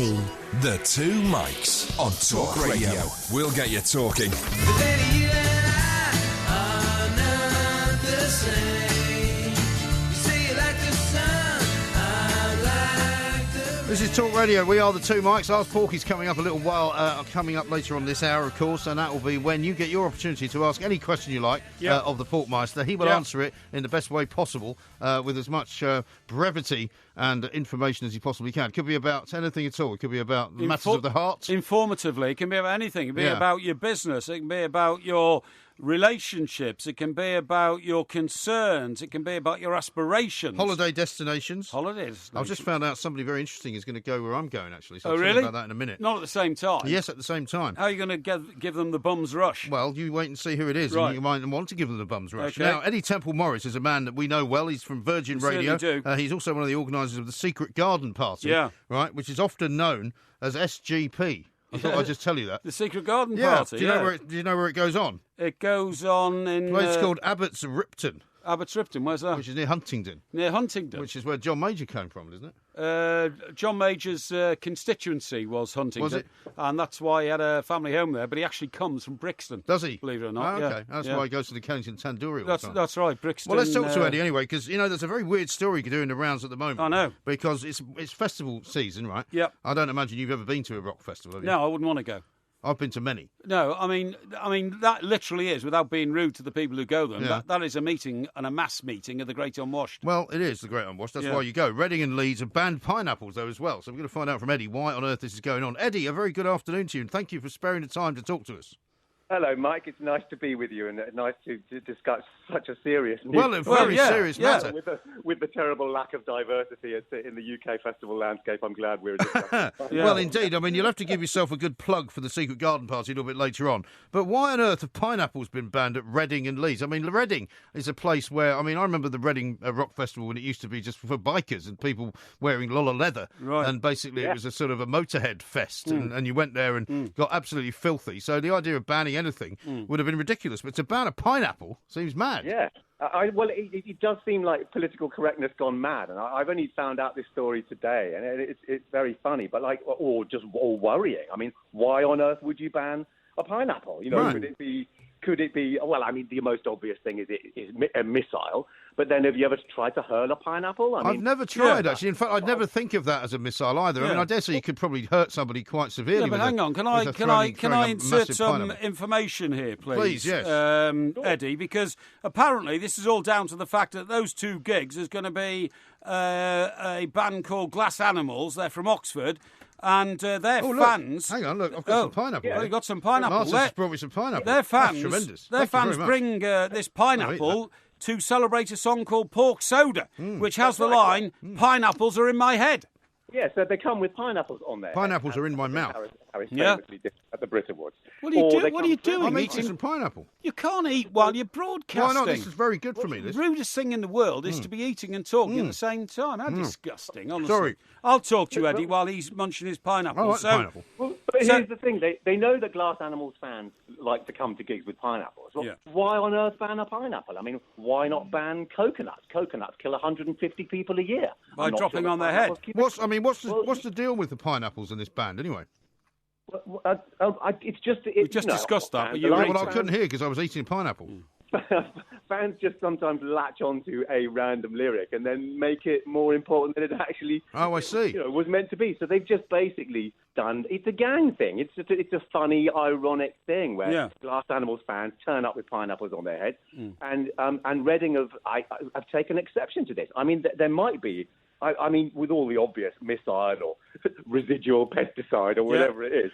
The Two Mics on Talk Radio. We'll get you talking. Baby, you and I are not the same. You say you like the sun, I like the... This is Talk Radio. We are the Two Mics. Ask Porky's coming up a little while, coming up later on this hour, of course, and that will be when you get your opportunity to ask any question you like of the Porkmeister. He will answer it in the best way possible, with as much brevity and information as he possibly can. It could be about anything at all. It could be about matters of the heart. Informatively. It can be about anything. It can be about your business. It can be about your relationships. It can be about your concerns. It can be about your aspirations. Holiday destinations. Holidays. I've just found out somebody very interesting is going to go where I'm going, actually. So oh, I'll tell really? you about that in a minute. Not at the same time? Yes, at the same time. How are you going to give them the bum's rush? Well, you wait and see who it is, and you might want to give them the bum's rush. Okay. Now, Eddie Temple Morris is a man that we know well. He's from Virgin Radio. He's also one of the organisers of the Secret Garden Party, right, which is often known as SGP. I thought I'd just tell you that. The Secret Garden Party, do you know where it goes on? It goes on in... a place called Abbots Ripton. Abbots Ripton, where's that? Which is near Huntingdon. Near Huntingdon. Which is where John Major came from, isn't it? John Major's constituency was Huntingdon. Was it? And that's why he had a family home there, but he actually comes from Brixton. Does he? Believe it or not. Oh, okay. That's why he goes to the Kennington Tandoori all the time. That's right, Brixton. Well, let's talk to Eddie anyway, because, there's a very weird story doing the rounds at the moment. I know. Because it's festival season, right? Yep. I don't imagine you've ever been to a rock festival, have you? No, I wouldn't want to go. I've been to many. No, I mean that literally is, without being rude to the people who go there. That is a meeting and a mass meeting of the Great Unwashed. Well, it is the Great Unwashed. That's why you go. Reading and Leeds have banned pineapples though as well. So we're going to find out from Eddie why on earth this is going on. Eddie, a very good afternoon to you, and thank you for sparing the time to talk to us. Hello, Mike. It's nice to be with you and nice to discuss such a serious serious matter. With the terrible lack of diversity in the UK festival landscape, I'm glad we're discussing. Well, indeed. I mean, you'll have to give yourself a good plug for the Secret Garden Party a little bit later on. But why on earth have pineapples been banned at Reading and Leeds? I mean, Reading is a place where, I remember the Reading Rock Festival when it used to be just for bikers and people wearing Lola leather. Right. And basically it was a sort of a motorhead fest and you went there and got absolutely filthy. So the idea of banning anything would have been ridiculous, but to ban a pineapple seems mad. Yeah. Well, it does seem like political correctness gone mad, and I've only found out this story today, and it's very funny, but or worrying. I mean, why on earth would you ban a pineapple? Would it be Could it be? Well, I mean, the most obvious thing is a missile. But then, have you ever tried to hurl a pineapple? I've never tried, actually. In fact, I'd never think of that as a missile either. Yeah. I mean, I dare say you could probably hurt somebody quite severely. Yeah, but hang on, can I insert some information here, please? Please, yes. Eddie, because apparently this is all down to the fact that those two gigs is going to be a band called Glass Animals. They're from Oxford. And their fans... Hang on, look, I've got some pineapple. Yeah, you got some pineapple. Martin's just brought me some pineapple. Their fans, That's tremendous. Their fans bring this pineapple to celebrate a song called Pork Soda, which has the line, pineapples are in my head. Yeah, so they come with pineapples on there. Pineapples are in my mouth. Harris famously did at the Brit Awards. What are you doing? I'm eating some pineapple. You can't eat while you're broadcasting. Why not? This is very good for me. The rudest thing in the world is to be eating and talking at the same time. How disgusting, honestly. Sorry. I'll talk to you, Eddie, while he's munching his pineapple. I like pineapple. Well, but here's the thing. They know that Glass Animals fans like to come to gigs with pineapples. Well, why on earth ban a pineapple? I mean, why not ban coconuts? Coconuts kill 150 people a year. By dropping on their head. What's the deal with the pineapples in this band, anyway? It's just... We just discussed that. But I couldn't hear because I was eating pineapple. Fans just sometimes latch onto a random lyric and then make it more important than it actually was meant to be. So they've just basically done... It's a gang thing. It's a funny, ironic thing where Glass Animals fans turn up with pineapples on their heads. And Reading have taken exception to this. I mean, there might be... I mean, with all the obvious missile or residual pesticide or whatever it is,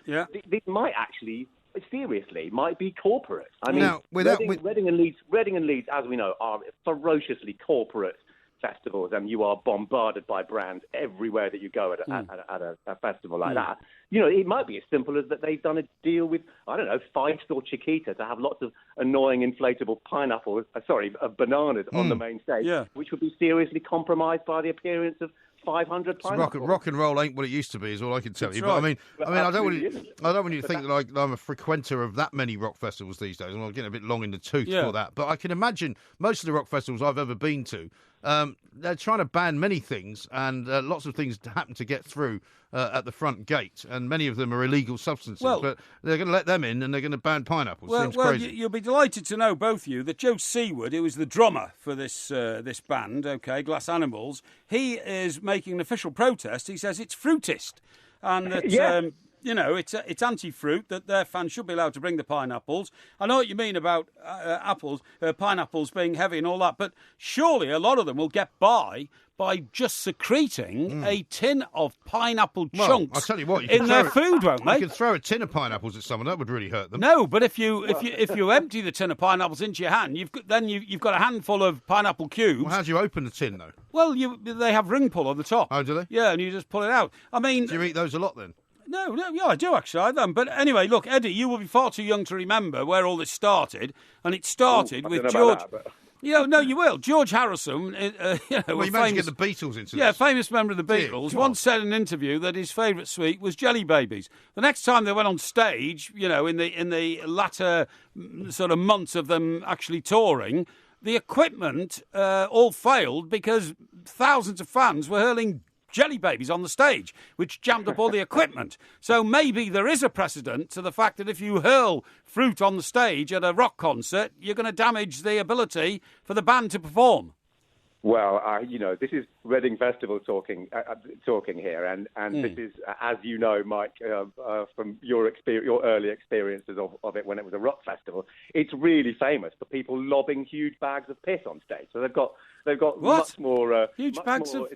this might actually... seriously, might be corporate. I mean, Reading and Leeds, as we know, are ferociously corporate festivals, and you are bombarded by brands everywhere that you go at a festival like that. You know, it might be as simple as that they've done a deal with, I don't know, Feist or Chiquita to have lots of annoying inflatable bananas on the main stage, which would be seriously compromised by the appearance of 500 pineapples. Rock and roll ain't what it used to be, is all I can tell you. Right. But I don't want you to think that I'm a frequenter of that many rock festivals these days. I'm getting a bit long in the tooth for that. But I can imagine most of the rock festivals I've ever been to, they're trying to ban many things, and lots of things happen to get through at the front gate, and many of them are illegal substances. But they're going to let them in, and they're going to ban pineapples. Seems crazy. You'll be delighted to know, both of you, that Joe Seaward, who was the drummer for this band, Glass Animals, he is making an official protest. He says it's fruitist, and that it's anti-fruit, that their fans should be allowed to bring the pineapples. I know what you mean about pineapples being heavy and all that, but surely a lot of them will get by just secreting a tin of pineapple chunks I'll tell you what, in their food, won't they? You could throw a tin of pineapples at someone, that would really hurt them. No, but if you empty the tin of pineapples into your hand, you've got a handful of pineapple cubes. Well, how do you open the tin, though? Well, they have ring pull on the top. Oh, do they? Yeah, and you just pull it out. I mean... Do you eat those a lot, then? No, I do actually. I don't. But anyway, look, Eddie, you will be far too young to remember where all this started, and it started with George. No, you will. George Harrison. You managed to get the Beatles into this. Yeah, famous member of the Beatles. Once said in an interview that his favourite sweet was Jelly Babies. The next time they went on stage, in the latter sort of months of them actually touring, the equipment all failed because thousands of fans were hurling Jelly Babies on the stage, which jammed up all the equipment. So maybe there is a precedent to the fact that if you hurl fruit on the stage at a rock concert, you're going to damage the ability for the band to perform. Well, this is Reading Festival talking here, and this is, as you know, Mike, from your early experiences of it when it was a rock festival. It's really famous for people lobbing huge bags of piss on stage. So they've got much more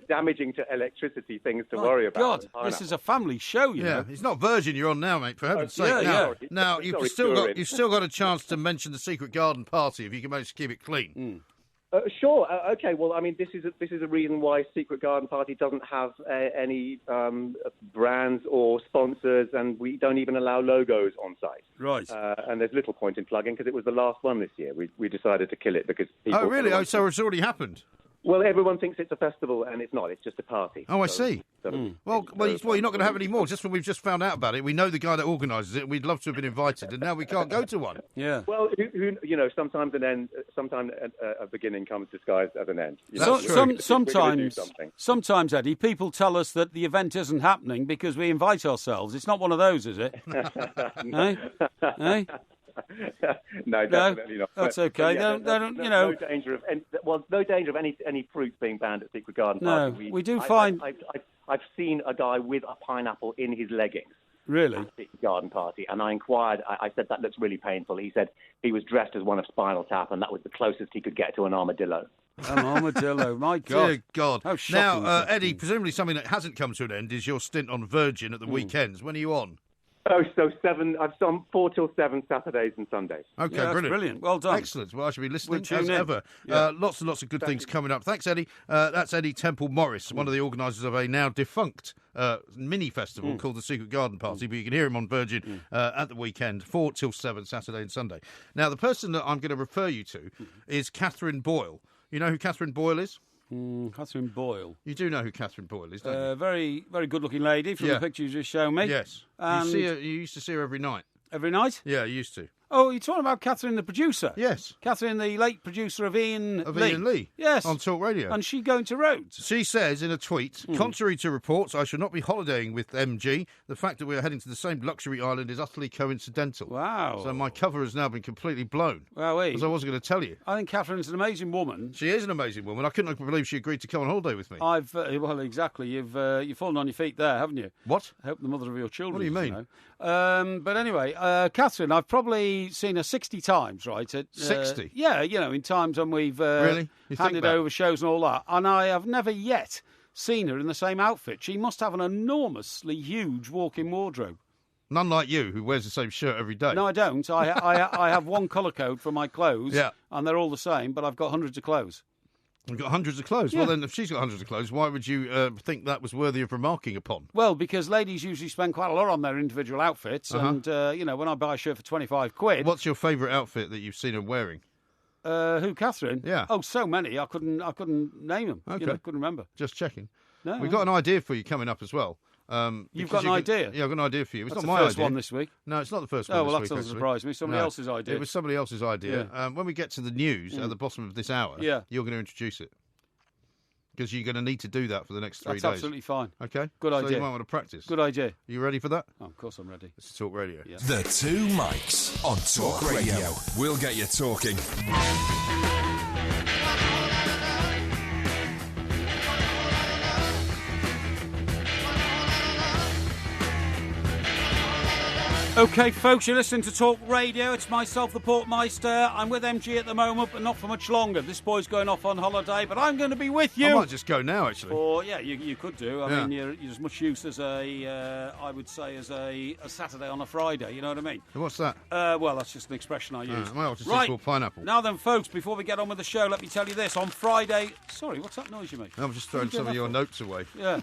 damaging to electricity things to worry about. God, this is a family show, you know. It's not Virgin you're on now, mate. For heaven's sake. Now you've still got a chance to mention the Secret Garden Party if you can manage to keep it clean. Sure. Okay. Well, I mean, this is a reason why Secret Garden Party doesn't have any brands or sponsors, and we don't even allow logos on site. Right. And there's little point in plugging because it was the last one this year. We decided to kill it because people... Oh, really? So it's already happened? Well, everyone thinks it's a festival, and it's not. It's just a party. Oh, I see. Well, you're not going to have any more. Just when we've just found out about it, we know the guy that organises it. We'd love to have been invited, and now we can't go to one. Yeah. Well, sometimes a beginning comes disguised as an end. Sometimes, Eddie, people tell us that the event isn't happening because we invite ourselves. It's not one of those, is it? Eh? No, definitely not. That's okay. Yeah, they don't, no danger of any fruits being banned at Secret Garden Party. We do find. I've seen a guy with a pineapple in his leggings. Really? At the garden party, and I inquired. I said that looks really painful. He said he was dressed as one of Spinal Tap, and that was the closest he could get to an armadillo. An armadillo, my God! Dear God! How shocking! Now, Eddie, presumably something that hasn't come to an end is your stint on Virgin at the weekends. When are you on? Oh, so 7. I've done 4 till 7 Saturdays and Sundays. Okay, that's brilliant. Well done. Excellent. Well, I should be listening as in. ever. Lots and lots of good things coming up. Thanks, Eddie. That's Eddie Temple Morris, one of the organisers of a now defunct mini festival called the Secret Garden Party. But you can hear him on Virgin at the weekend, 4 till 7, Saturday and Sunday. Now, the person that I'm going to refer you to is Catherine Boyle. You know who Catherine Boyle is? Catherine Boyle. You do know who Catherine Boyle is, don't you? Very, very good-looking lady from the picture you just showed me. Yes. And you used to see her every night. Every night? Yeah, you used to. Oh, you're talking about Catherine, the producer? Yes. Catherine, the late producer of Ian Lee. Yes. On talkRADIO. And she going to Rhodes? She says in a tweet, contrary to reports, I shall not be holidaying with MG. The fact that we are heading to the same luxury island is utterly coincidental. Wow. So my cover has now been completely blown. Wowee. Because I wasn't going to tell you. I think Catherine's an amazing woman. She is an amazing woman. I couldn't believe she agreed to come on holiday with me. Well, exactly. You've fallen on your feet there, haven't you? What? I hope the mother of your children. What do you mean? But anyway, Catherine, I've probably seen her 60 times, right? 60? Yeah, in times when we've really? handed over shows and all that. And I have never yet seen her in the same outfit. She must have an enormously huge walk-in wardrobe. None like you, who wears the same shirt every day. No, I don't. I have one colour code for my clothes, and they're all the same, but I've got hundreds of clothes. You've got hundreds of clothes. Yeah. Well, then, if she's got hundreds of clothes, why would you think that was worthy of remarking upon? Well, because ladies usually spend quite a lot on their individual outfits, and, when I buy a shirt for 25 quid... What's your favourite outfit that you've seen her wearing? Who, Catherine? Yeah. Oh, so many. I couldn't name them. Okay. Couldn't remember. Just checking. No. We've got an idea for you coming up as well. You've got an idea? Yeah, I've got an idea for you. It's That's not my first idea. One this week. No, it's not the first one this week. Oh, well, that doesn't actually. surprise me. Somebody else's idea. It was somebody else's idea. Yeah. When we get to the news at the bottom of this hour, you're going to introduce it. Because you're going to need to do that for the next 3 days. That's absolutely fine. Okay? Good idea. So you might want to practice. Good idea. Are you ready for that? Oh, of course I'm ready. This is talkRADIO. Yeah. The two mics on talkRADIO. We'll get you talking. OK, folks, you're listening to talkRADIO. It's myself, the Portmeister. I'm with MG at the moment, but not for much longer. This boy's going off on holiday, but I'm going to be with you. I might just go now, actually. You could do. I mean, you're as much use as I would say, as a Saturday on a Friday. You know what I mean? What's that? Well, that's just an expression I use. Well, just right. called pineapple. Now then, folks, before we get on with the show, let me tell you this. On Friday... Sorry, what's that noise you make? I'm just throwing some of your notes away. Yeah.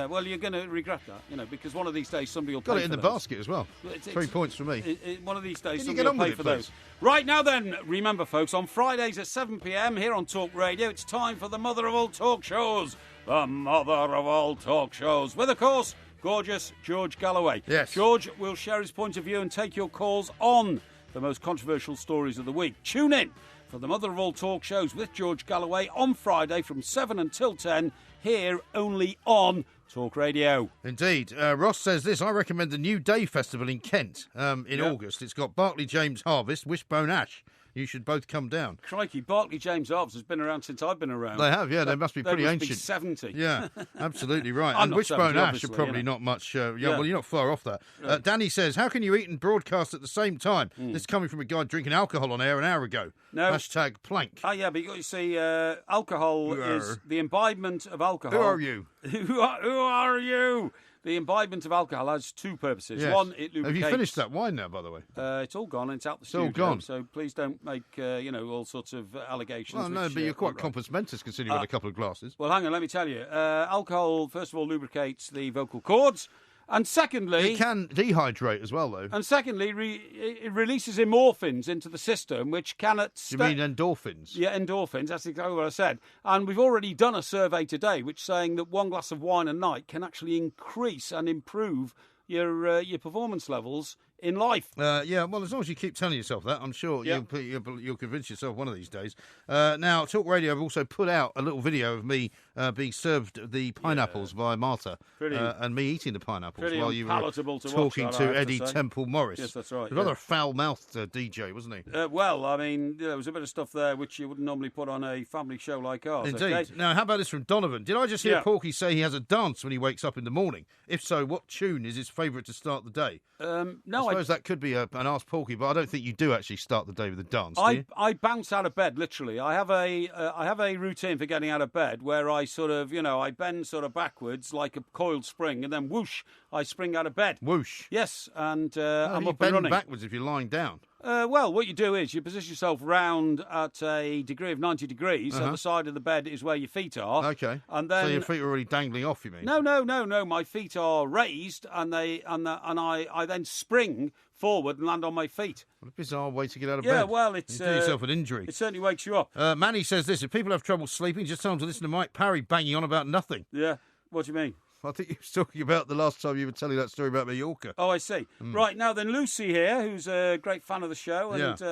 Well, you're going to regret that, because one of these days somebody will pay for Got it in the basket as well. 3 points for me. One of these days, Can somebody will pay for those. Right now then, remember folks, on Fridays at 7 p.m. here on talkRADIO, it's time for the mother of all talk shows. The mother of all talk shows. With, of course, gorgeous George Galloway. Yes. George will share his point of view and take your calls on the most controversial stories of the week. Tune in for the mother of all talk shows with George Galloway on Friday from 7 until 10, here only on talkRADIO. Indeed. Ross says this, I recommend the New Day Festival in Kent in August. It's got Barclay James Harvest, Wishbone Ash. You should both come down. Crikey, Barclay James Harvest has been around since I've been around. They have, yeah. They must be pretty ancient. Be 70. Yeah, absolutely right. I'm and not Wishbone 70, Ash are probably not much... Well, you're not far off that. Right. Danny says, how can you eat and broadcast at the same time? This is coming from a guy drinking alcohol on air an hour ago. No. Hashtag plank. Oh, yeah, but you see, alcohol is the imbibement of alcohol. Who are you? Who are you? The imbibement of alcohol has two purposes. Yes. One, it lubricates... Have you finished that wine now, by the way? It's all gone. It's out the It's studio. all gone. So please don't make, all sorts of allegations. Well, no, but you're quite compos mentis considering you've had a couple of glasses. Well, hang on, let me tell you. Alcohol, first of all, lubricates the vocal cords. And secondly... It can dehydrate as well, though. And secondly, it releases endorphins into the system, which cannot... You mean endorphins? Yeah, endorphins. That's exactly what I said. And we've already done a survey today which is saying that one glass of wine a night can actually increase and improve your performance levels in life. Yeah, well, as long as you keep telling yourself that, I'm sure you'll convince yourself one of these days. Now, talkRADIO have also put out a little video of me being served the pineapples via Marta, and me eating the pineapples while you were talking to Eddie Temple Morris. Yes, that's right. He was rather a foul-mouthed DJ, wasn't he? Well, I mean, there was a bit of stuff there which you wouldn't normally put on a family show like ours. Indeed. Okay? Now, how about this from Donovan? Did I just hear Porky say he has a dance when he wakes up in the morning? If so, what tune is his favourite to start the day? No, I suppose that could be an Ask Porky, but I don't think you do actually start the day with a dance, do you? I bounce out of bed, literally. I have a routine for getting out of bed where I sort of, I bend sort of backwards like a coiled spring, and then whoosh, I spring out of bed. Whoosh? Yes, and I'm you up and bend running. backwards if you're lying down. Well, what you do is you position yourself round at a degree of 90 degrees. So the side of the bed is where your feet are. Okay. And then, so your feet are already dangling off, you mean? No. My feet are raised, and I then spring forward and land on my feet. What a bizarre way to get out of bed. Yeah, well, it's... You do yourself an injury. It certainly wakes you up. Manny says this, if people have trouble sleeping, just tell them to listen to Mike Parry banging on about nothing. Yeah, what do you mean? I think you were talking about the last time you were telling that story about Mallorca. Oh, I see. Right, now then, Lucy here, who's a great fan of the show, and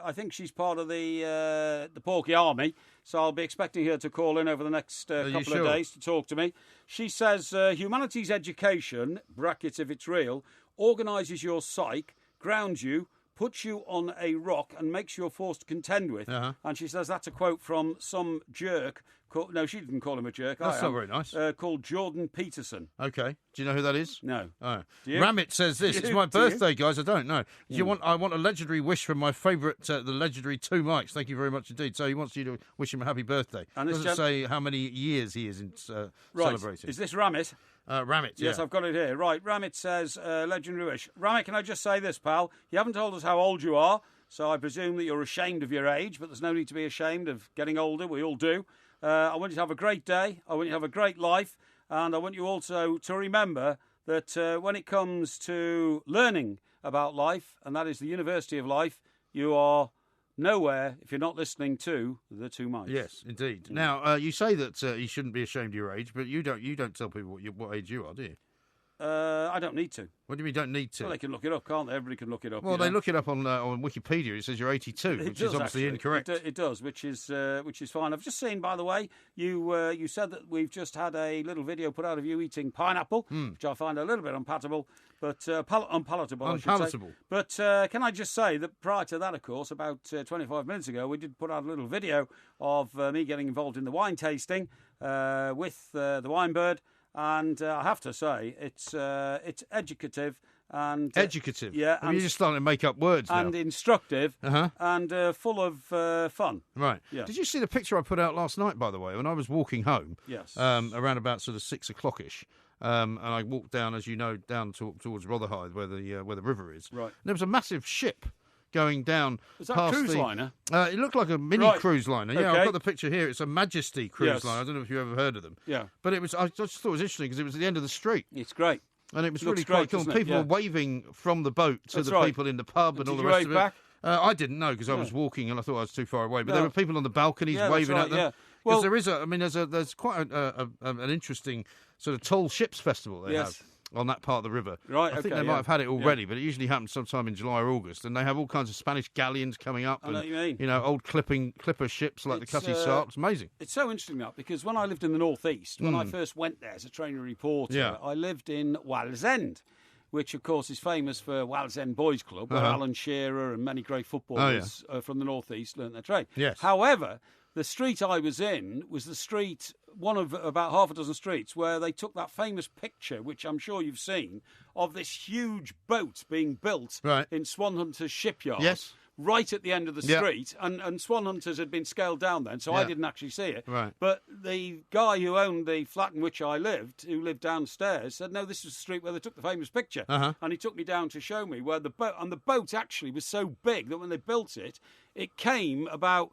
I think she's part of the Porky Army, so I'll be expecting her to call in over the next couple of days to talk to me. She says, humanities education, brackets if it's real, organises your psyche, grounds you, puts you on a rock and makes you a force to contend with. And she says that's a quote from some jerk. No, she didn't call him a jerk. That's not very nice. Called Jordan Peterson. Okay. Do you know who that is? No. Oh. Do you? Ramit says this. It's my birthday, guys. I don't know. I want a legendary wish from my favourite, the legendary Two Mikes. Thank you very much indeed. So he wants you to wish him a happy birthday. And doesn't say how many years he is in celebrating. Is this Ramit? Ramit, Yes, I've got it here. Right, Ramit says, legendary wish. Ramit, can I just say this, pal? You haven't told us how old you are, so I presume that you're ashamed of your age, but there's no need to be ashamed of getting older. We all do. I want you to have a great day. I want you to have a great life. And I want you also to remember that when it comes to learning about life, and that is the University of Life, you are nowhere if you're not listening to the Two Mics. Yes, indeed. Now, you say that you shouldn't be ashamed of your age, but you don't tell people what age you are, do you? I don't need to. What do you mean don't need to? Well, they can look it up, can't they? Everybody can look it up. Well, they look it up on Wikipedia. It says you're 82, which is obviously incorrect. It does, which is fine. I've just seen, by the way, you said that we've just had a little video put out of you eating pineapple, which I find a little bit unpalatable, but unpalatable. I should say. But can I just say that prior to that, of course, about 25 minutes ago, we did put out a little video of me getting involved in the wine tasting with the Wine Bird. And I have to say, it's educative and educative. Yeah, you're just starting to make up words now. And instructive, and full of fun. Right. Yeah. Did you see the picture I put out last night? By the way, when I was walking home, yes, around about sort of 6 o'clockish, and I walked down, as you know, down towards Rotherhithe, where the river is. Right. And there was a massive ship going down. Was that past a cruise liner? It looked like a mini cruise liner. Yeah, okay. I've got the picture here. It's a Majesty cruise line. I don't know if you've ever heard of them. Yeah. But I just thought it was interesting because it was at the end of the street. It's great. And it was really quite cool. People were waving from the boat to the people in the pub and all the rest of it. Back? I didn't know because I was walking and I thought I was too far away. But there were people on the balconies waving at them. Yeah. Because there's quite an interesting sort of tall ships festival they have on that part of the river. Right, I think they might have had it already, but it usually happens sometime in July or August, and they have all kinds of Spanish galleons coming up. I know what you mean. You know, old clipper ships like the Cutty Sark. It's amazing. It's so interesting that because when I lived in the northeast, when I first went there as a training reporter, I lived in Wallsend, which of course is famous for Wallsend Boys Club, where Alan Shearer and many great footballers from the northeast learnt their trade. Yes. However, the street I was in was the street, one of about half a dozen streets, where they took that famous picture, which I'm sure you've seen, of this huge boat being built in Swan Hunters shipyard. Yes. Right at the end of the street, and Swan Hunters had been scaled down then, so I didn't actually see it. Right. But the guy who owned the flat in which I lived, who lived downstairs, said, no, this was the street where they took the famous picture. And he took me down to show me where the boat, and the boat actually was so big that when they built it, it came about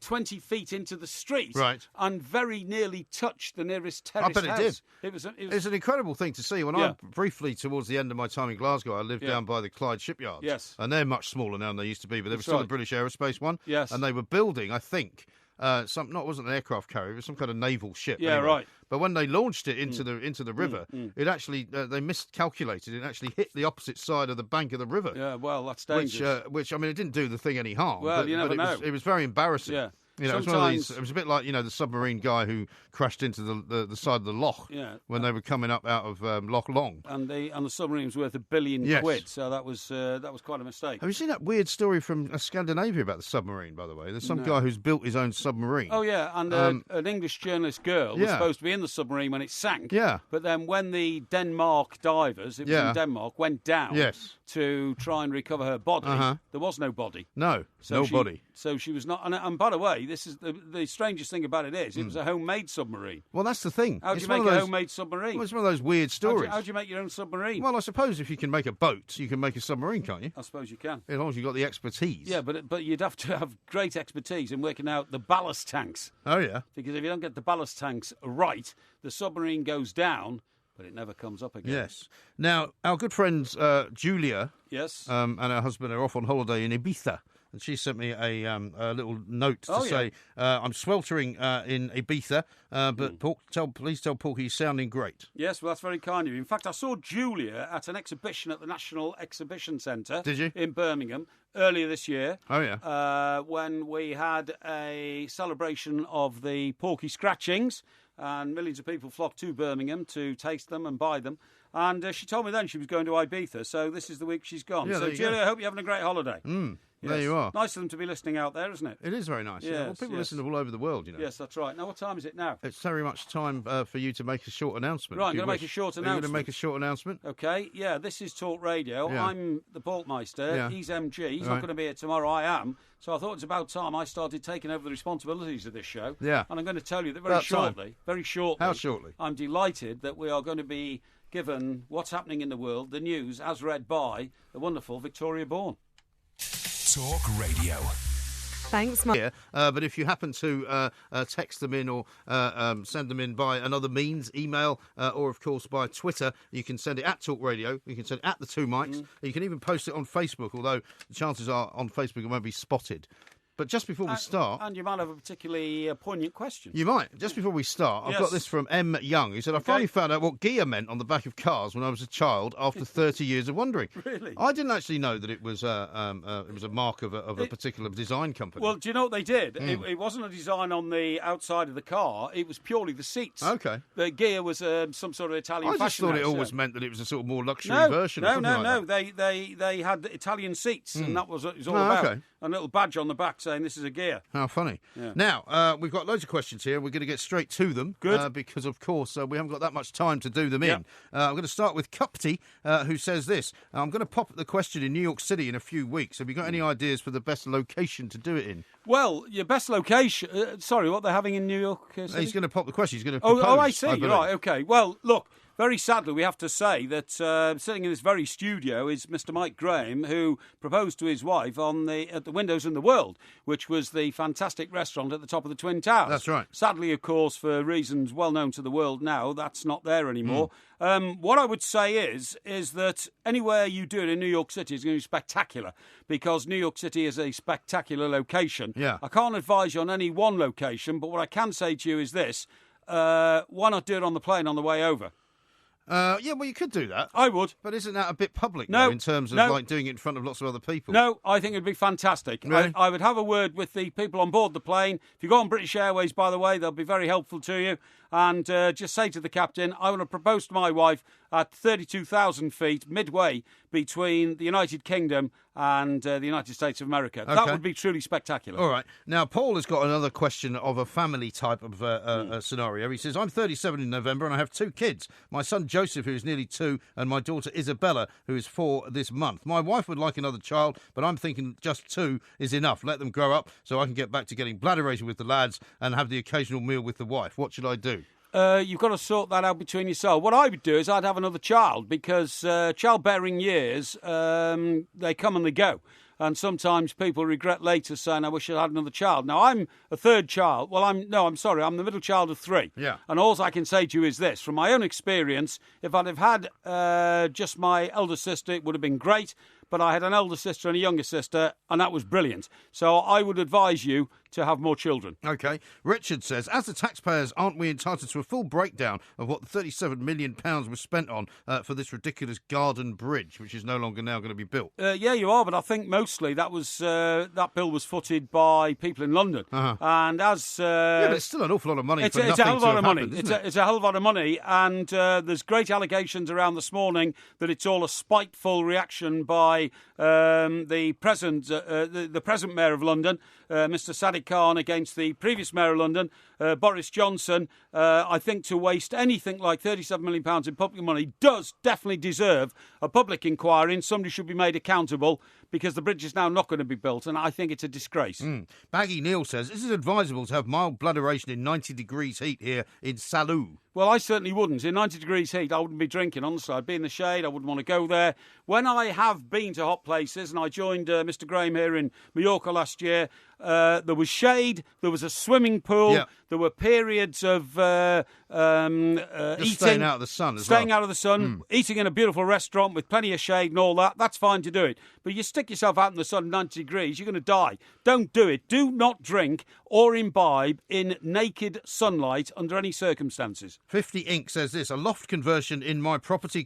20 feet into the street and very nearly touched the nearest terrace house. I bet it did. It's an incredible thing to see. When I briefly, towards the end of my time in Glasgow, I lived down by the Clyde shipyards. Yes. And they're much smaller now than they used to be, but they were still the British Aerospace one. Yes. And they were building, I think, it wasn't an aircraft carrier, it was some kind of naval ship. Yeah, anyway. right. But when they launched it into the river, it actually they miscalculated. It actually hit the opposite side of the bank of the river. Yeah, well, that's dangerous. Which I mean, it didn't do the thing any harm. Well, you never know. It was very embarrassing. Yeah. You know, sometimes... it was a bit like, the submarine guy who crashed into the side of the loch when they were coming up out of Loch Long. And the submarine was worth $1 billion quid, so that was quite a mistake. Have you seen that weird story from Scandinavia about the submarine, by the way? There's some guy who's built his own submarine. Oh, yeah, and an English journalist girl was supposed to be in the submarine when it sank. Yeah. But then when the Denmark divers, it was in Denmark, went down to try and recover her body, there was no body. No, no body. So she was not... And by the way, this is the strangest thing about it is, it was a homemade submarine. Well, that's the thing. How do you make a homemade submarine? Well, it's one of those weird stories. How do you make your own submarine? Well, I suppose if you can make a boat, you can make a submarine, can't you? I suppose you can. As long as you've got the expertise. Yeah, but you'd have to have great expertise in working out the ballast tanks. Oh, yeah. Because if you don't get the ballast tanks right, the submarine goes down, but it never comes up again. Yes. Now, our good friend Julia and her husband are off on holiday in Ibiza. And she sent me a little note to say, I'm sweltering in Ibiza, but please tell Paul he's sounding great. Yes, well, that's very kind of you. In fact, I saw Julia at an exhibition at the National Exhibition Centre. Did you? In Birmingham earlier this year. Oh, yeah. When we had a celebration of the Porky Scratchings, and millions of people flocked to Birmingham to taste them and buy them. And she told me then she was going to Ibiza, so this is the week she's gone. Yeah, so, Julia, I hope you're having a great holiday. Yes. There you are. Nice of them to be listening out there, isn't it? It is very nice. Yes, Well, people listen all over the world, Yes, that's right. Now, what time is it now? It's very much time for you to make a short announcement. Right, I'm going to make a short announcement. Are you going to make a short announcement? OK, this is Talk Radio. Yeah. I'm the Baltmeister. Yeah. He's MG. He's not going to be here tomorrow. I am. So I thought it's about time I started taking over the responsibilities of this show. Yeah. And I'm going to tell you that very shortly. How shortly? I'm delighted that we are going to be given what's happening in the world, the news, as read by the wonderful Victoria Bourne. Talk Radio. Thanks, Mark. But if you happen to text them in or send them in by another means, email, or of course by Twitter, you can send it at Talk Radio. You can send it at the Two Mics. You can even post it on Facebook, although the chances are on Facebook it won't be spotted. But just before we start... And you might have a particularly poignant question. You might. Just before we start, I've got this from M. Young, who said, I finally found out what gear meant on the back of cars when I was a child after 30 years of wondering. Really? I didn't actually know that it was a mark of a particular design company. Well, do you know what they did? It wasn't a design on the outside of the car. It was purely the seats. OK. The gear was some sort of Italian fashion. I just thought it always meant that it was a sort of more luxury version. No. They had Italian seats, and that was what it was all about. Okay. A little badge on the back saying this is a gear. How funny. Yeah. Now, we've got loads of questions here. We're going to get straight to them. Good. Because, of course, we haven't got that much time to do them in. I'm going to start with Cupty, who says this. I'm going to pop the question in New York City in a few weeks. Have you got any ideas for the best location to do it in? Well, your best location... sorry, what they're having in New York City? He's going to pop the question. He's going to propose, Oh, I see. Right, OK. Well, look... Very sadly, we have to say that sitting in this very studio is Mr. Mike Graham, who proposed to his wife at the Windows in the World, which was the fantastic restaurant at the top of the Twin Towers. That's right. Sadly, of course, for reasons well known to the world now, that's not there anymore. What I would say is that anywhere you do it in New York City is going to be spectacular, because New York City is a spectacular location. Yeah. I can't advise you on any one location, but what I can say to you is this. Why not do it on the plane on the way over? Well, you could do that. I would. But isn't that a bit public, though, in terms of like doing it in front of lots of other people? No, I think it'd be fantastic. Really? I would have a word with the people on board the plane. If you go on British Airways, by the way, they'll be very helpful to you. And just say to the captain, I want to propose to my wife at 32,000 feet, midway between the United Kingdom and the United States of America. Okay. That would be truly spectacular. All right. Now, Paul has got another question of a family type of scenario. He says, I'm 37 in November and I have 2 kids. My son Joseph, who is nearly 2, and my daughter Isabella, who is 4 this month. My wife would like another child, but I'm thinking just 2 is enough. Let them grow up so I can get back to getting bladderated with the lads and have the occasional meal with the wife. What should I do? You've got to sort that out between yourselves. What I would do is I'd have another child, because childbearing years, they come and they go. And sometimes people regret later saying, I wish I had another child. Now, I'm a third child. Well, I'm the middle child of 3. Yeah. And all I can say to you is this. From my own experience, if I'd have had just my elder sister, it would have been great. But I had an elder sister and a younger sister, and that was brilliant. So I would advise you to have more children. OK. Richard says, as the taxpayers, aren't we entitled to a full breakdown of what the £37 million was spent on for this ridiculous garden bridge, which is no longer now going to be built? Yeah, you are, but I think mostly that bill was footed by people in London. And as... yeah, but it's still an awful lot of money for nothing it's a hell of a lot of money. Happened, isn't it? It's a hell of a lot of money, and there's great allegations around this morning that it's all a spiteful reaction by the present Mayor of London, Mr Sadiq Khan, against the previous Mayor of London, Boris Johnson. I think to waste anything like £37 million in public money does definitely deserve a public inquiry, and somebody should be made accountable, because the bridge is now not going to be built, and I think it's a disgrace. Baggy Neil says, is it advisable to have mild blood aeration in 90 degrees heat here in Salou? Well, I certainly wouldn't. In 90 degrees heat, I wouldn't be drinking, honestly. I'd be in the shade. I wouldn't want to go there. When I have been to hot places, and I joined Mr Graham here in Mallorca last year, there was shade, there was a swimming pool, there were periods of eating. Staying out of the sun as well. Staying out of the sun, eating in a beautiful restaurant with plenty of shade and all that. That's fine to do it. But you stick yourself out in the sun 90 degrees, you're going to die. Don't do it. Do not drink or imbibe in naked sunlight under any circumstances. 50 Inc. says this, a loft conversion in my property,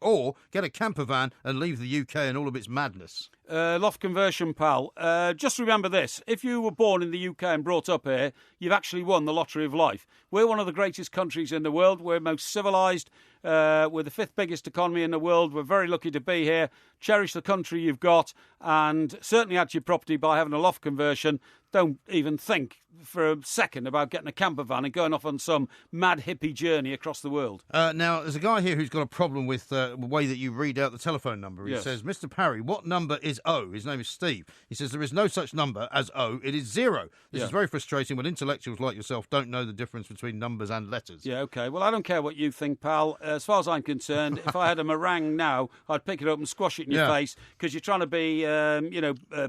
or get a camper van and leave the UK and all of its madness. Loft conversion, pal. Just remember this. If you were born in the UK and brought up here, you've actually won the lottery of life. We're one of the greatest countries in the world. We're most civilised. We're the 5th biggest economy in the world. We're very lucky to be here. Cherish the country you've got, and certainly add to your property by having a loft conversion. Don't even think for a second about getting a camper van and going off on some mad hippie journey across the world. Now, there's a guy here who's got a problem with the way that you read out the telephone number. He says, Mr. Parry, what number is O? His name is Steve. He says, there is no such number as O. It is 0. This is very frustrating when intellectuals like yourself don't know the difference between numbers and letters. Yeah, OK. Well, I don't care what you think, pal. As far as I'm concerned, if I had a meringue now, I'd pick it up and squash it in your face, because you're trying to be,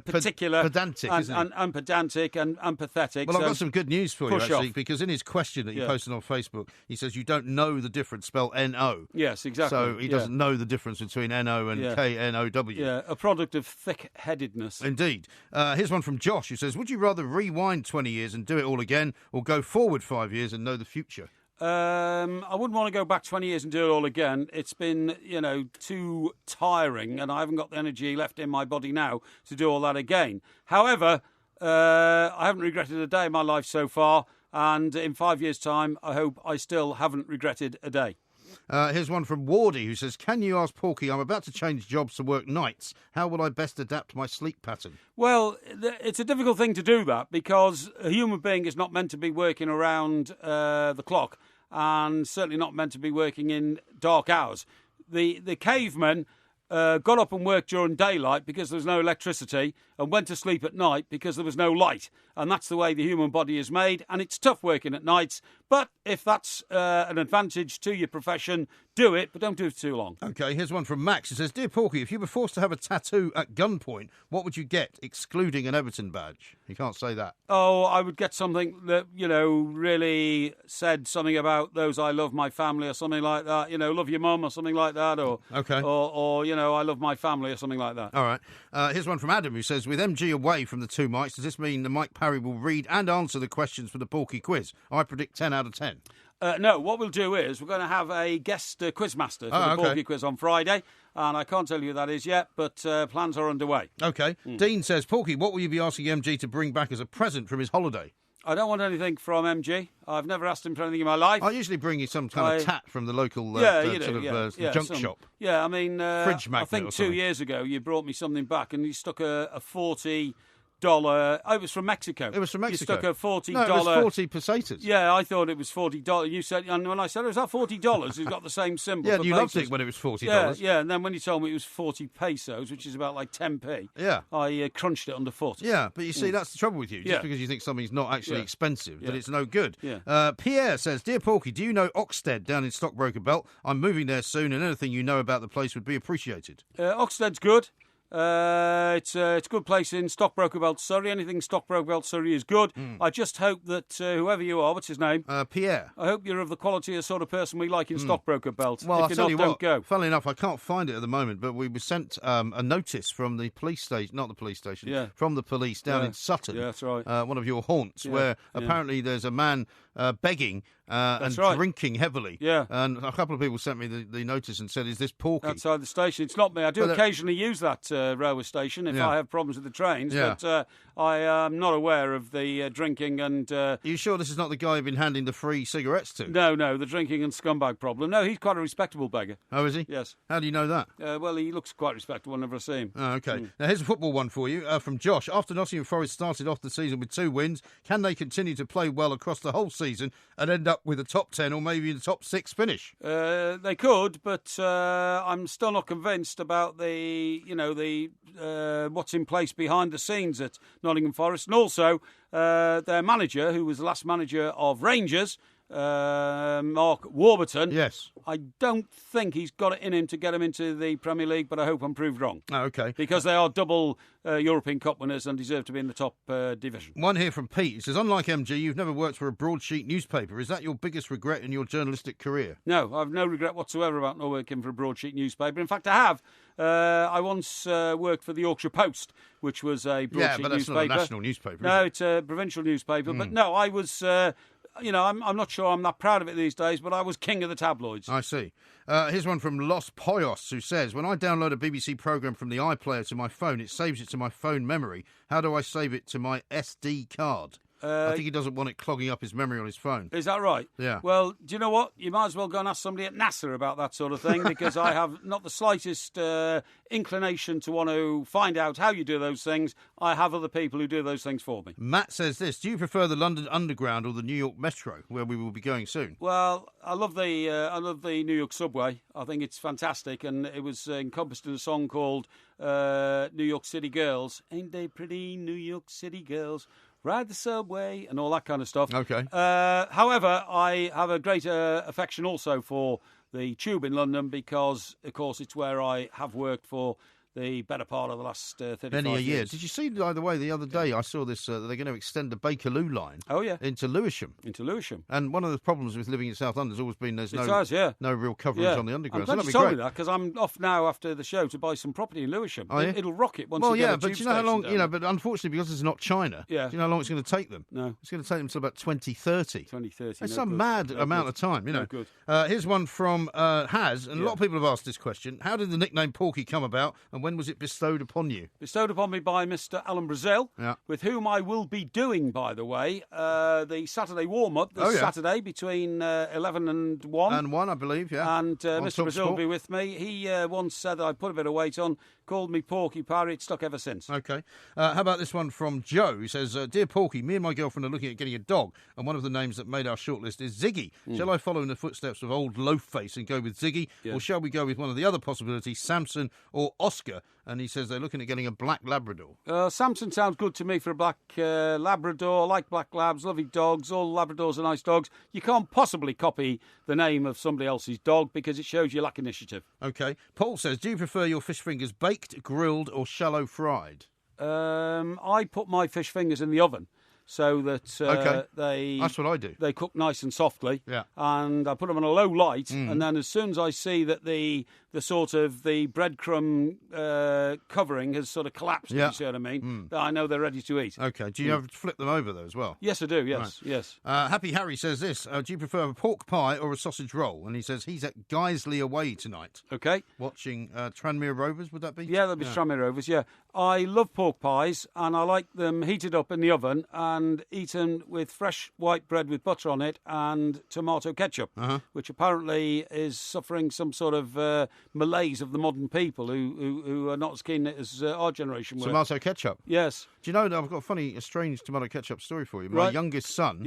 particular. Pedantic, isn't it? And pedantic and pathetic. Well, I've got some good news for you, actually, off. because in his question that he posted on Facebook, he says you don't know the difference, spell N-O. Yes, exactly. So he doesn't know the difference between N-O and K-N-O-W. Yeah, a product of thick-headedness. Indeed. Here's one from Josh, who says, would you rather rewind 20 years and do it all again, or go forward 5 years and know the future? I wouldn't want to go back 20 years and do it all again. It's been, too tiring, and I haven't got the energy left in my body now to do all that again. However, I haven't regretted a day in my life so far, and in 5 years' time, I hope I still haven't regretted a day. Here's one from Wardy, who says, can you ask Porky, I'm about to change jobs to work nights. How will I best adapt my sleep pattern? Well, it's a difficult thing to do that, because a human being is not meant to be working around the clock, and certainly not meant to be working in dark hours. The cavemen got up and worked during daylight because there was no electricity, and went to sleep at night because there was no light. And that's the way the human body is made, and it's tough working at nights. But if that's an advantage to your profession, do it, but don't do it for too long. OK, here's one from Max. He says, dear Porky, if you were forced to have a tattoo at gunpoint, what would you get, excluding an Everton badge? You can't say that. Oh, I would get something that, really said something about those I love my family or something like that. Love your mum or something like that. Or, I love my family or something like that. All right. Here's one from Adam, who says, with MG away from the two mics, does this mean that Mike Parry will read and answer the questions for the Porky quiz? I predict 10 out of 10. No, what we'll do is we're going to have a guest quizmaster for the Porky quiz on Friday, and I can't tell you who that is yet, but plans are underway. OK. Dean says, Porky, what will you be asking MG to bring back as a present from his holiday? I don't want anything from MG. I've never asked him for anything in my life. I usually bring you some kind of tat from the local junk shop. Yeah, I mean, fridge magnet. I think 2 years ago you brought me something back, and you stuck a $40. Oh, it was from Mexico. It was from Mexico. You stuck a $40. No, it was 40 pesetas. Yeah, I thought it was $40. You said, and when I said, is that $40? It's got the same symbol. Yeah, you loved it when it was $40. Yeah, and then when you told me it was 40 pesos, which is about like 10p, I crunched it underfoot. Yeah, but you see, that's the trouble with you. Just because you think something's not actually expensive, that it's no good. Yeah. Pierre says, dear Porky, do you know Oxted down in Stockbroker Belt? I'm moving there soon, and anything you know about the place would be appreciated. Oxted's good. It's a good place in Stockbroker Belt, Surrey. Anything Stockbroker Belt, Surrey is good. I just hope that whoever you are, what's his name? Pierre. I hope you're of the quality of sort of person we like in Stockbroker Belt. Well, if you're not, don't go. Funnily enough, I can't find it at the moment, but we were sent a notice from the police station, not the police station, from the police down in Sutton. Yeah, that's right. One of your haunts, where apparently there's a man begging and drinking heavily. Yeah. And a couple of people sent me the notice and said, is this Porky? Outside the station. It's not me. I do occasionally use that railway station if I have problems with the trains, but I am not aware of the drinking and... Are you sure this is not the guy you've been handing the free cigarettes to? No, the drinking and scumbag problem. No, he's quite a respectable beggar. Oh, is he? Yes. How do you know that? Well, he looks quite respectable whenever I see him. Oh, okay. Now, here's a football one for you from Josh. After Nottingham Forest started off the season with 2 wins, can they continue to play well across the whole season and end up with a top 10 or maybe the top 6 finish? They could, but I'm still not convinced about the what's in place behind the scenes at Nottingham Forest, and also their manager, who was the last manager of Rangers, Mark Warburton. Yes. I don't think he's got it in him to get him into the Premier League, but I hope I'm proved wrong. Oh, okay. Because they are double European Cup winners and deserve to be in the top division. One here from Pete. He says, unlike MG, you've never worked for a broadsheet newspaper. Is that your biggest regret in your journalistic career? No, I've no regret whatsoever about not working for a broadsheet newspaper. In fact, I have. I once worked for the Yorkshire Post, which was a broadsheet newspaper. Yeah, but that's not a national newspaper, No, it's a provincial newspaper. But no, I was... I'm not sure I'm that proud of it these days, but I was king of the tabloids. I see. Here's one from Los Poyos, who says, when I download a BBC programme from the iPlayer to my phone, it saves it to my phone memory. How do I save it to my SD card? I think he doesn't want it clogging up his memory on his phone. Is that right? Yeah. Well, do you know what? You might as well go and ask somebody at NASA about that sort of thing, because I have not the slightest inclination to want to find out how you do those things. I have other people who do those things for me. Matt says this, do you prefer the London Underground or the New York Metro, where we will be going soon? Well, I love the New York subway. I think it's fantastic, and it was encompassed in a song called New York City Girls. Ain't they pretty New York City girls? Ride the subway and all that kind of stuff. Okay. However, I have a greater affection also for the Tube in London because, of course, it's where I have worked for the better part of the last 35 Many a year. years. Did you see, by the way, the other day I saw this, they're going to extend the Bakerloo line into Lewisham. Into Lewisham. And one of the problems with living in South London has always been there's no real coverage on the Underground. I'm glad you told me that, because I'm off now after the show to buy some property in Lewisham. Oh, yeah? It'll rock it once you get a tube but you know how long, station down. but unfortunately, because it's not China, do you know how long it's going to take them? No. It's going to take them until about 2030. 2030. That's some mad amount of time, you know. Good. Here's one from Haz, and a lot of people have asked this question. How did the nickname Porky come about, and when was it bestowed upon you? Bestowed upon me by Mr. Alan Brazil, with whom I will be doing, by the way, the Saturday warm-up this Saturday between 11 and 1. And 1, I believe, yeah. And Mr. Brazil will be with me. He once said that I put a bit of weight on, called me Porky Parry. It's stuck ever since. Okay. How about this one from Joe, who says, Dear Porky, me and my girlfriend are looking at getting a dog, and one of the names that made our shortlist is Ziggy. Shall I follow in the footsteps of old Loafface and go with Ziggy, or shall we go with one of the other possibilities, Samson or Oscar? And he says they're looking at getting a black Labrador. Samson sounds good to me for a black Labrador. I like black labs, lovely dogs. All Labradors are nice dogs. You can't possibly copy the name of somebody else's dog because it shows you lack initiative. Okay. Paul says, do you prefer your fish fingers baked, grilled or shallow fried? I put my fish fingers in the oven so that that's what I do. They cook nice and softly. Yeah. And I put them on a low light, and then as soon as I see that the sort of the breadcrumb covering has sort of collapsed, if you see what I mean, I know they're ready to eat. Okay. Do you have to flip them over though as well? Yes, I do. Yes, right. yes. Happy Harry says this: do you prefer a pork pie or a sausage roll? And he says he's at Guiseley away tonight. Okay. Watching Tranmere Rovers. Would that be? Yeah, that'd be Tranmere Rovers. Yeah, I love pork pies, and I like them heated up in the oven and eaten with fresh white bread with butter on it and tomato ketchup, which apparently is suffering some sort of malaise of the modern people who are not as keen as our generation were. Tomato ketchup? Yes. Do you know, I've got a strange tomato ketchup story for you. My youngest son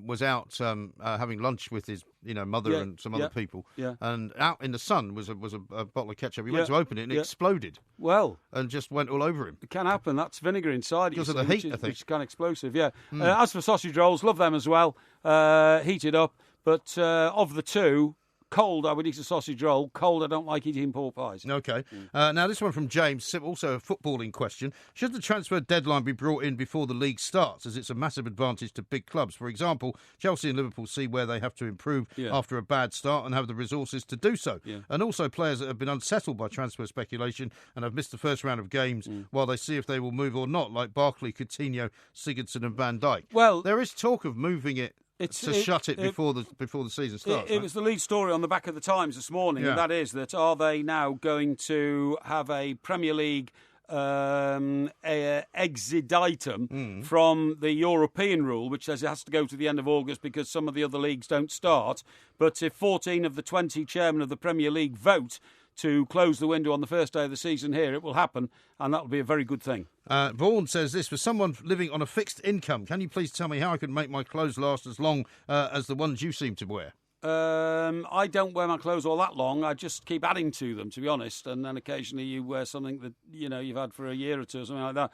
was out having lunch with his mother and some other people. Yeah. And out in the sun was a bottle of ketchup. He went to open it and it exploded. Well. And just went all over him. It can happen. That's vinegar inside. Because of the heat, I think. Which is kind of explosive, yeah. As for sausage rolls, love them as well. Heated up. But of the two, Cold, I would eat a sausage roll. Cold, I don't like eating pork pies. OK. Now, this one from James, also a footballing question. Should the transfer deadline be brought in before the league starts, as it's a massive advantage to big clubs? For example, Chelsea and Liverpool see where they have to improve after a bad start and have the resources to do so. Yeah. And also players that have been unsettled by transfer speculation and have missed the first round of games while they see if they will move or not, like Barkley, Coutinho, Sigurdsson and Van Dijk. Well, there is talk of moving it shut it before the season starts. It was the lead story on the back of the Times this morning, and that is that are they now going to have a Premier League exiditum from the European rule, which says it has to go to the end of August because some of the other leagues don't start. But if 14 of the 20 chairmen of the Premier League vote to close the window on the first day of the season here, it will happen, and that will be a very good thing. Vaughan says this, for someone living on a fixed income, can you please tell me how I can make my clothes last as long as the ones you seem to wear? I don't wear my clothes all that long. I just keep adding to them, to be honest, and then occasionally you wear something that you've had for a year or two or something like that.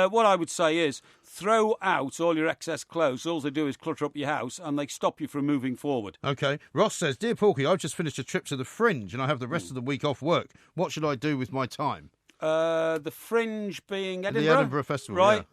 What I would say is throw out all your excess clothes. All they do is clutter up your house and they stop you from moving forward. OK. Ross says, Dear Porky, I've just finished a trip to the Fringe and I have the rest of the week off work. What should I do with my time? The Fringe being Edinburgh? The Edinburgh Festival, right.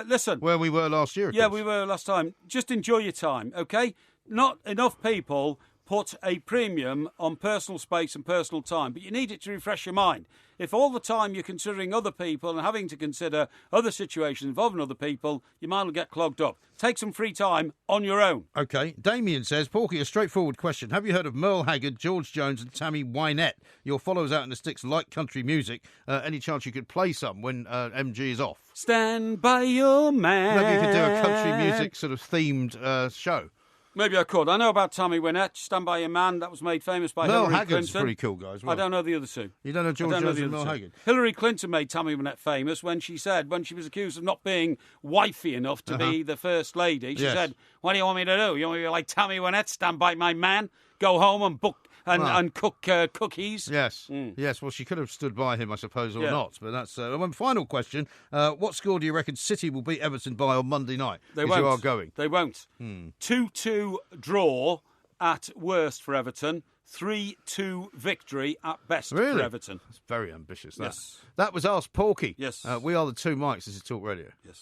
Listen. Where we were last year, of course. We were last time. Just enjoy your time, OK? Not enough people put a premium on personal space and personal time, but you need it to refresh your mind. If all the time you're considering other people and having to consider other situations involving other people, your mind will get clogged up. Take some free time on your own. OK. Damien says, Porky, a straightforward question. Have you heard of Merle Haggard, George Jones and Tammy Wynette? Your followers out in the sticks like country music. Any chance you could play some when MG is off? Stand by your man. Maybe you could do a country music sort of themed show. Maybe I could. I know about Tammy Wynette, Stand By Your Man. That was made famous by Hillary Clinton. Haggard's pretty cool, guys. Well. I don't know the other two. You don't know George Jones and Merle Haggard? Hillary Clinton made Tammy Wynette famous when she was accused of not being wifey enough to be the First Lady. She said, what do you want me to do? You want me to be like Tammy Wynette, stand by my man, go home and book and cook cookies? Yes. Yes, well, she could have stood by him, I suppose, or not. But that's one final question. What score do you reckon City will beat Everton by on Monday night? They won't. You are going. They won't. 2-2 draw at worst for Everton. 3-2 victory at best for Everton. That's very ambitious, that. Yes. That was Ask Porky. Yes. We are the Two Mics. This is Talk Radio. Yes.